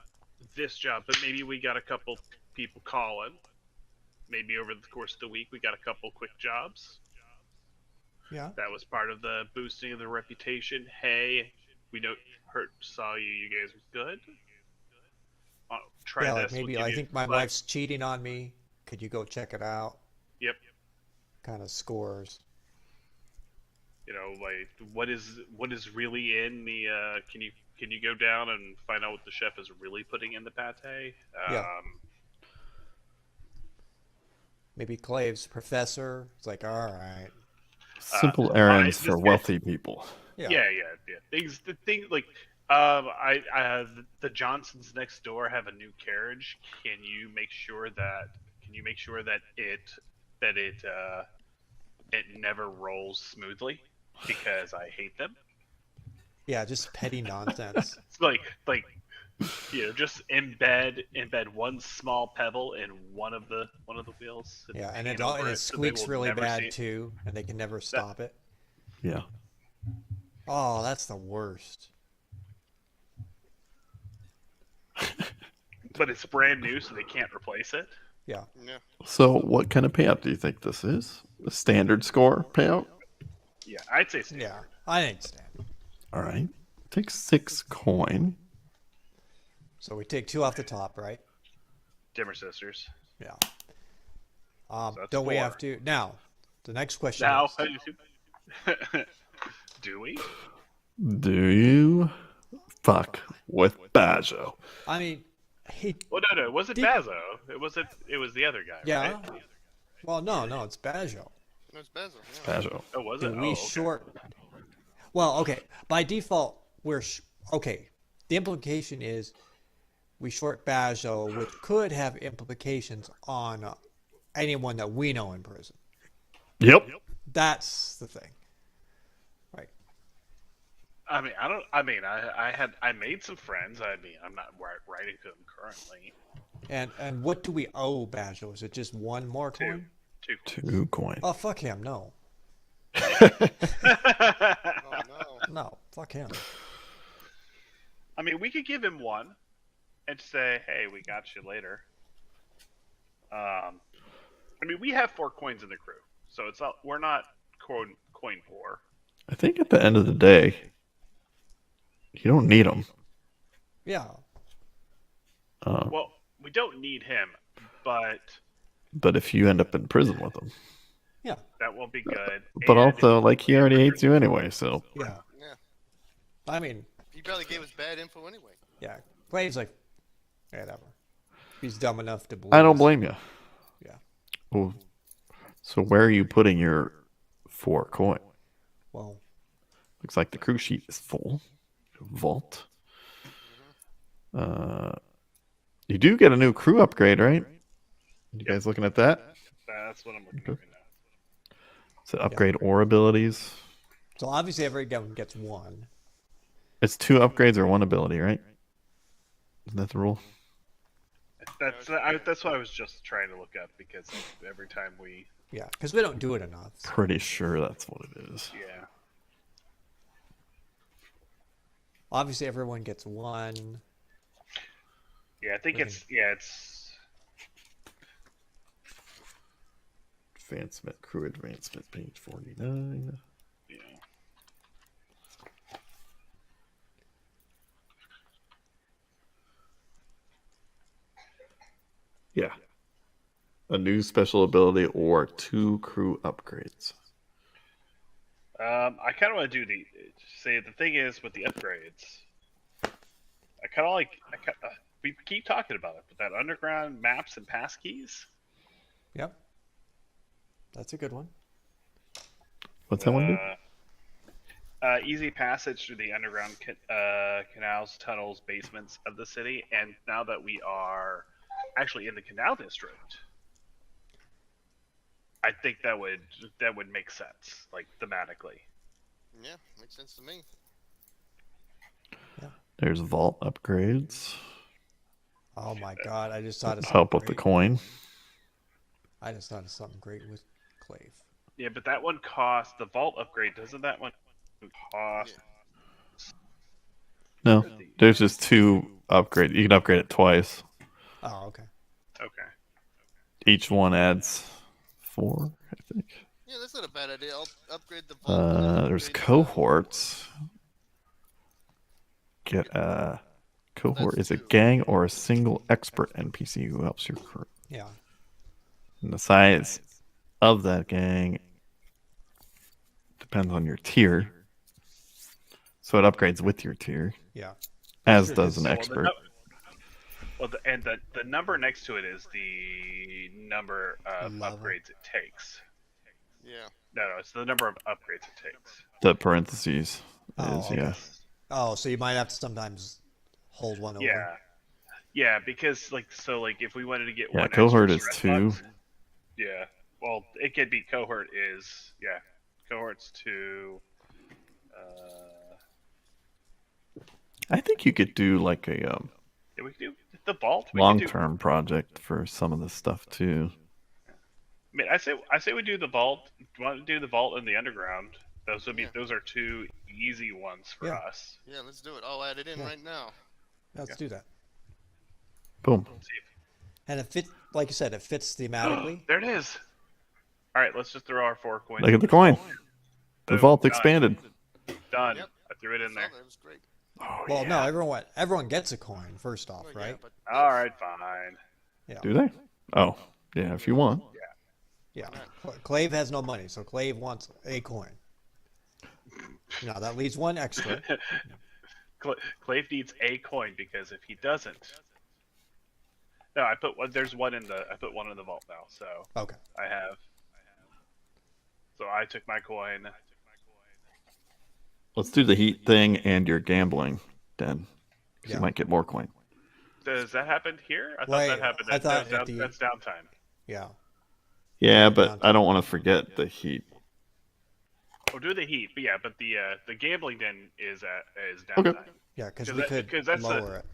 this job, but maybe we got a couple people calling. Maybe over the course of the week, we got a couple quick jobs. Yeah. That was part of the boosting of the reputation. Hey, we saw you. You guys were good. Try Yeah, this. like maybe we'll I give think you my five- wife's cheating on me. Could you go check it out? Yep. Kind of scores. Like what is really in the? Can you go down and find out what the chef is really putting in the pate? Yeah. Maybe Clave's professor. It's like, all right. Simple errands this for guy- wealthy people. Yeah. Yeah. The thing like the Johnsons next door have a new carriage. Can you make sure that it never rolls smoothly because I hate them. Yeah, just petty nonsense. It's like just embed one small pebble in one of the wheels. Yeah, and paint it over it so they squeaks will really never bad see it. too, and they can never stop it. Yeah. Oh, that's the worst. But it's brand new, so they can't replace it. Yeah. Yeah. So what kind of payout do you think this is? A standard score payout? Yeah, I'd say standard. Yeah, I think standard. All right. Take 6 coin. So we take 2 off the top, right? Dimmer Sisters. Yeah. So that's Don't we 4. have to now? The next question Now, is, do we? Do you fuck with Bajo? I mean, he Well, no, it wasn't Did- Bazo. It was the other guy. yeah. Right? Well, no, it's Bajo. There's Basil. Yeah. Bajo. Oh, was Do it? we okay. short? Well, okay. By default, we're okay. The implication is we short Bajo, which could have implications on anyone that we know in prison. Yep. That's the thing, right? I mean, I made some friends. I mean, I'm not writing to them currently. And what do we owe Bajo? Is it just 1 more coin? 2. 2 coin. Oh, fuck him! No, Oh no. no, fuck him. I mean, we could give him 1 and say, "Hey, we got you later." I mean, we have 4 coins in the crew, so we're not coin poor. I think at the end of the day, you don't need them. Yeah, Well, we don't need him, but if you end up in prison with them. yeah, that won't be good. But And also, like, he already hates you anyway, so. yeah. Yeah. I mean, He barely gave us bad info anyway. yeah. Clave's like, whatever. He's dumb enough to believe. I don't us. blame you. Yeah. Well, so where are you putting your 4 coin? Well, Looks like the crew sheet is full. Vault. You do get a new crew upgrade, right? You guys looking at that? that's what I'm looking at right now. So upgrade or abilities. So obviously everyone gets one. It's 2 upgrades or 1 ability, right? Isn't that the rule? That's what I was just trying to look up because every time we Yeah, because we don't do it enough. So. Pretty sure that's what it is. yeah. Obviously everyone gets one. Yeah, I think it's Advancement, crew advancement, page 49. yeah. Yeah. A new special ability or 2 crew upgrades. I kind of want to do the thing is with the upgrades. I kind of like we keep talking about it, but that underground maps and passkeys. Yep. That's a good one. What's that one do? Easy passage through the underground canals, tunnels, basements of the city, and now that we are actually in the canal district, I think that would make sense, like thematically. Yeah, makes sense to me. There's vault upgrades. Oh my god, I just thought of something Help with the great. coin. I just thought of something great with Clave. Yeah, but that one costs the vault upgrade. Doesn't that one cost? No, there's just 2 upgrades. You can upgrade it twice. Oh, okay. Okay. Each one adds 4, I think. Yeah, that's not a bad idea. I'll upgrade the vault. and then There's upgrade cohorts. Get cohort That's is a 2. gang or a single expert NPC who helps your crew. Yeah. And the size of that gang depends on your tier. So it upgrades with your tier, Yeah. as Sure does does. an expert. The number next to it is the number of Level. upgrades it takes. Yeah. No, it's the number of upgrades it takes. The parentheses Oh, is, okay. yeah. Oh, so you might have to sometimes hold one over. Yeah. Yeah, because if we wanted to get Yeah, one cohort extra is stress 2. box, yeah. Well, it could be cohort is cohort's 2. I think you could do like a Yeah, we could do the vault. We could do. long-term project for some of this stuff too. I mean, I say we do the vault. Do you want to do the vault and the underground? Those would be Yeah. those are 2 easy ones for Yeah. us. Yeah, let's do it. I'll add it in Yeah. right now. Let's do that. Boom. See if... And it fit, like you said, it fits thematically. There it is. All right, let's just throw our 4 coins. Look at the coin. The Boom, vault done. expanded. Done. Yep. I threw it in there. That was great. Oh, Well, yeah. no, everyone gets a coin first off, Well, right? Yeah, but All right, fine. Yeah. Do they? Oh, yeah, if you want. Yeah. Clave has no money, so Clave wants a coin. Now that leaves one extra. Clave needs a coin because if he doesn't, no, I put one. There's one in the. I put one in the vault now, so Okay. I have. So I took my coin. Let's do the heat thing and your gambling, Den. 'Cause Yeah. you might get more coin. Does that happen here? I thought Wait, that happened. I thought at the- That's downtime. Yeah. Yeah, but I don't want to forget the heat. We'll do the heat, but yeah, but the gambling den is Okay. downtime. Yeah, because 'Cause we that- could 'cause that's lower it.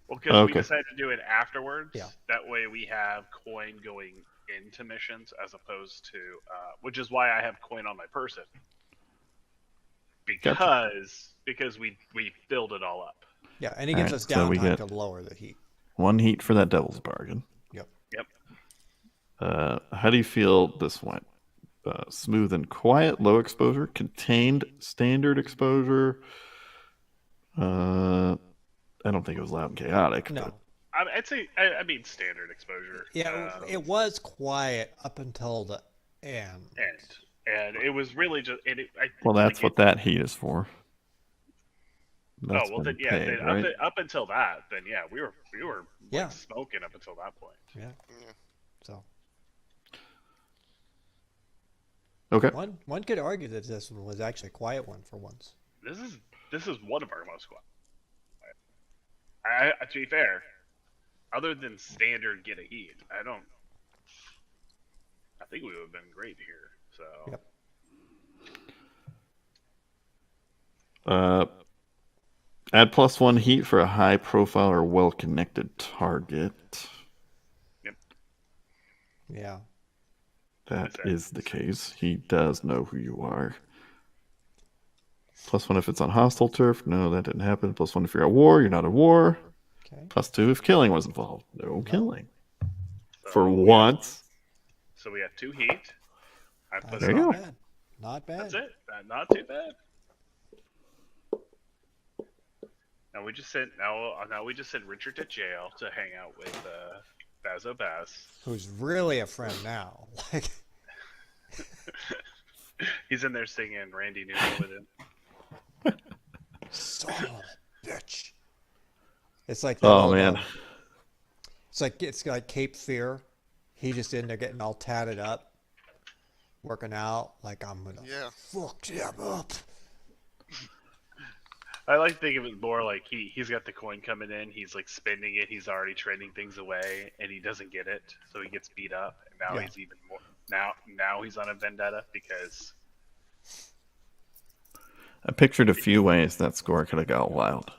Well, because we Okay. decided to do it afterwards. Yeah. That way we have coin going into missions as opposed to, which is why I have coin on my person. Because we filled it all up. Yeah, and it gives Alright, us so we downtime get- to lower the heat. 1 heat for that devil's bargain. Yep. Yep. How do you feel this went? Smooth and quiet, low exposure, contained, standard exposure. I don't think it was loud and chaotic. No. I'd say I mean standard exposure. Yeah, it was quiet up until the end. and it was really just Well, that's what that heat is for. That's well been then paid, then right? up until that, then yeah, we were Yeah. smoking up until that point. Yeah. Yeah. So Okay. one could argue that this one was actually a quiet one for once. This is one of our most quiet. I to be fair, other than standard get a heat, I think we would have been great here. So Yep. Add +1 heat for a high profile or well connected target. Yep. Yeah. That is the case. He does know who you are. +1 if it's on hostile turf. No, that didn't happen. +1 if you're at war. You're not at war. Okay. +2 if killing was involved. No No. killing. So For we have- once. So we have 2 heat. I put That's it There you on. not go. bad. Not bad. That's it. Not too bad. Now we just sent Richard to jail to hang out with Bazo Bass. Who's really a friend now? Like, He's in there singing Randy Newman with him. son of a bitch. It's like that Oh, old, man. it's like Cape Fear. He just in there getting all tatted up, working out. Like, I'm gonna fuck him up. I like to think of it more like he's got the coin coming in, he's like spending it, he's already trading things away, and he doesn't get it, so he gets beat up, and now Yeah. he's even more now he's on a vendetta because I pictured a few ways that score could have got wild.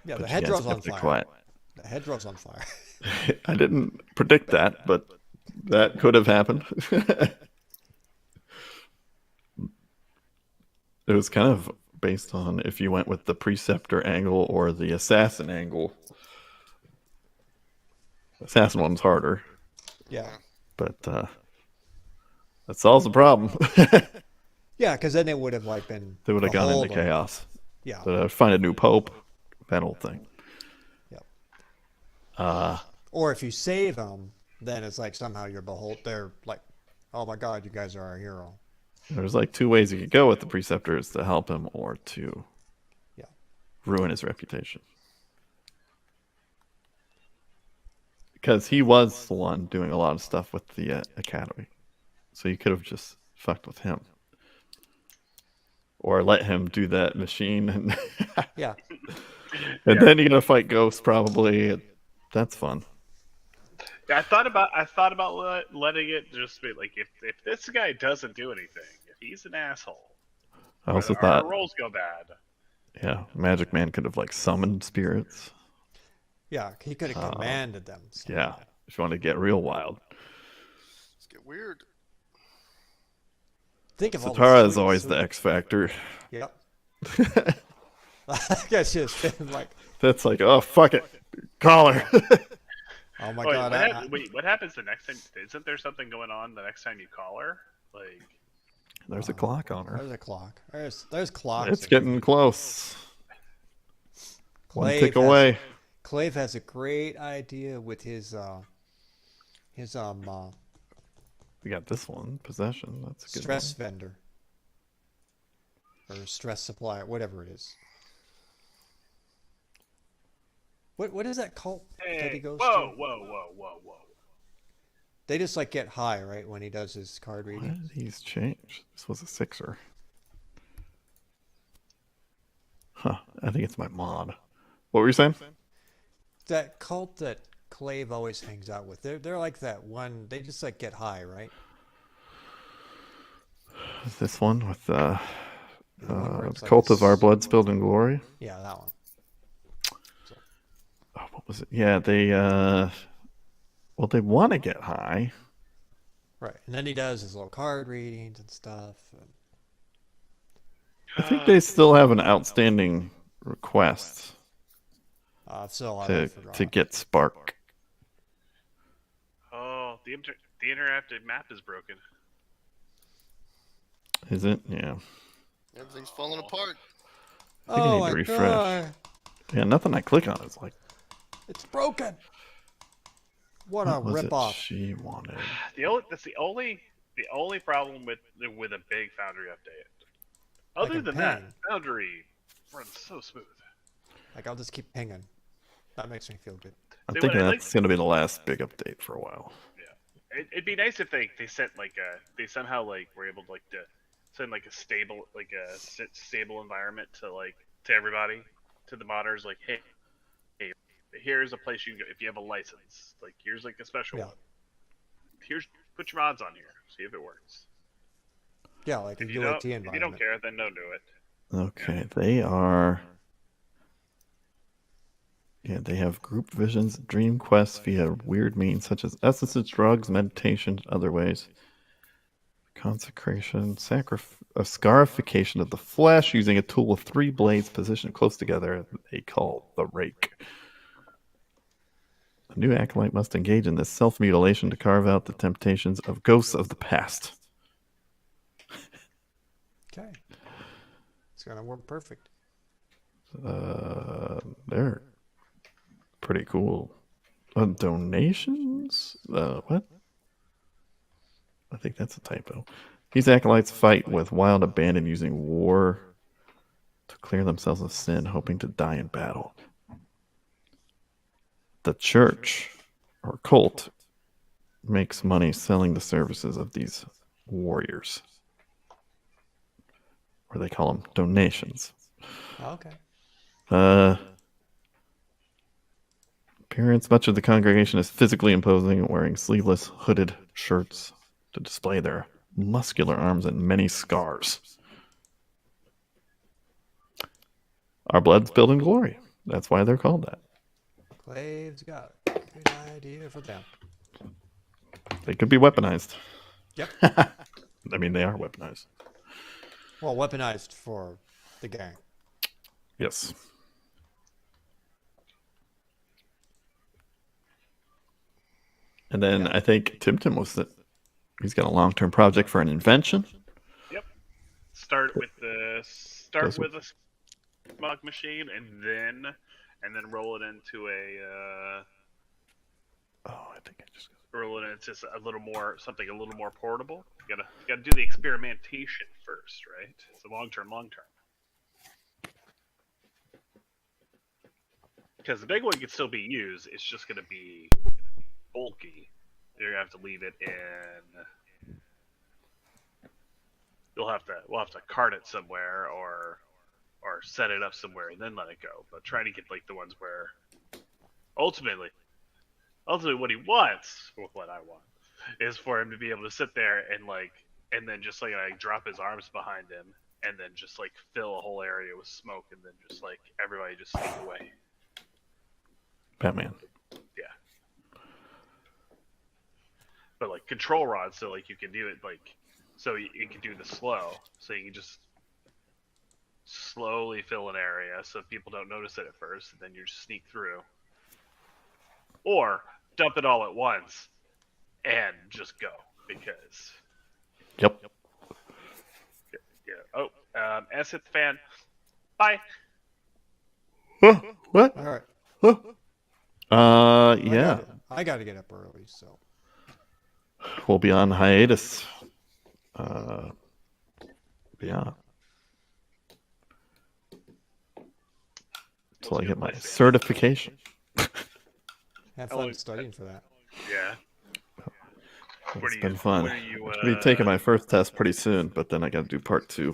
Yeah, But the you guys hedgehog's on kept it fire. quiet. The hedgehog's on fire. I didn't predict that, but that could have happened. It was kind of based on if you went with the preceptor angle or the assassin angle. Assassin one's harder, Yeah. but that solves the problem. Yeah, because then it would have like been. They would have gone into beholden. chaos. Yeah. Find a new pope, that whole thing. Yep. Or if you save them, then it's like somehow you're beholden. They're like, oh my god, you guys are our hero. There's like 2 ways you could go with the preceptors: to help him or to Yeah. ruin his reputation. Because he was the one doing a lot of stuff with the academy. So you could have just fucked with him. Or let him do that machine. And, Yeah. and then you're going to fight ghosts probably. That's fun. I thought about letting it just be like if this guy doesn't do anything, if he's an asshole, I also our thought, rolls go bad. yeah, Magic Man could have like summoned spirits. Yeah. He could have commanded them. So. Yeah, if you want to get real wild. Let's get weird. Think of all the Satara is sweet- always sweet- the X factor. Yep. I guess it's been like, That's like, oh, fuck it. Call her. oh my Wait, god. what happens the next time? Isn't there something going on the next time you call her? Like, There's a clock on her. There's a clock. There's clocks. It's getting close. One Clave tick has- away. Clave has a great idea with his We got this one, possession. That's a good stress vendor or stress supplier, whatever it is. What is that cult that he goes whoa, to? whoa. They just like get high, right, when he does his card one. reading. Why did he's changed? This was a 6er. Huh. I think it's my mod. What were you saying? That cult that Clave always hangs out with. They're like that one. They just like get high, right? This one with The one where it's the like Cult a of Our s- Blood Spilled in Glory. Yeah, that one. Oh, what was it? Yeah, they well, they want to get high. Right, and then he does his little card readings and stuff. And I think they still have an outstanding request so I to forgot. get Spark. Oh, the interactive map is broken. Is it? Yeah. Everything's falling apart. I think I need to refresh. Yeah, nothing I click on is like, It's broken. What a what was it ripoff. she wanted? That's the only problem with a big Foundry update. Like Other a than that, ping. Foundry runs so smooth. Like, I'll just keep pinging. That makes me feel good. I'm See, thinking what I that's going to be the last big update for a while. It'd be nice if they sent they somehow were able to send a stable environment to everybody, to the modders, hey, here's a place you can go if you have a license, here's a special Yeah. one. Put your mods on here, see if it works. Yeah, like a If you UAT don't, if you don't environment. care, then don't do it. Okay, they are. Yeah, they have group visions, dream quests via weird means such as essences, drugs, meditation, other ways. Consecration, a scarification of the flesh using a tool with 3 blades positioned close together. They call the rake. A new acolyte must engage in this self-mutilation to carve out the temptations of ghosts of the past. Okay. It's gonna work perfect. They're pretty cool. Donations? What? I think that's a typo. These acolytes fight with wild abandon using war to clear themselves of sin, hoping to die in battle. The church, or cult, makes money selling the services of these warriors. Or they call them donations. Okay. Appearance, much of the congregation is physically imposing, wearing sleeveless, hooded shirts to display their muscular arms and many scars. Our blood's built in glory. That's why they're called that. Claves got it. Good idea for them. They could be weaponized. Yep. I mean, they are weaponized. Well, weaponized for the gang. Yes. And then I think Tim he's got a long-term project for an invention. Yep. Start with a smog machine, and then roll it into a. Oh, I think I just. Roll it into something a little more portable. You gotta do the experimentation first, right? It's a long term. Because the big one can still be used. It's just gonna be bulky. You're gonna have to leave it in. We'll have to cart it somewhere or set it up somewhere and then let it go. But try to get like the ones where ultimately what he wants, what I want, is for him to be able to sit there and then just like drop his arms behind him and then just like fill a whole area with smoke and then just like everybody just sneak away. Batman. Yeah. But like control rods, so like you can do it like so you can do the slow, so you can just slowly fill an area so people don't notice it at first, and then you just sneak through. Or dump it all at once and just go because. Yep. Yeah. Oh, S hit the fan. Bye. What? All right. Yeah. I got to get up early, so. We'll be on hiatus. Yeah. Until I get my certification. Have fun studying for that. Yeah. It's been fun. I'll be taking my first test pretty soon, but then I got to do part 2.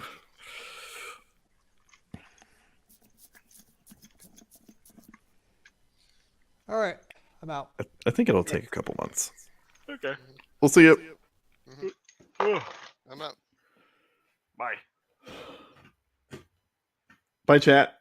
All right. I'm out. I think it'll take a couple months. Okay. We'll see you. I'm out. Bye. Bye, chat.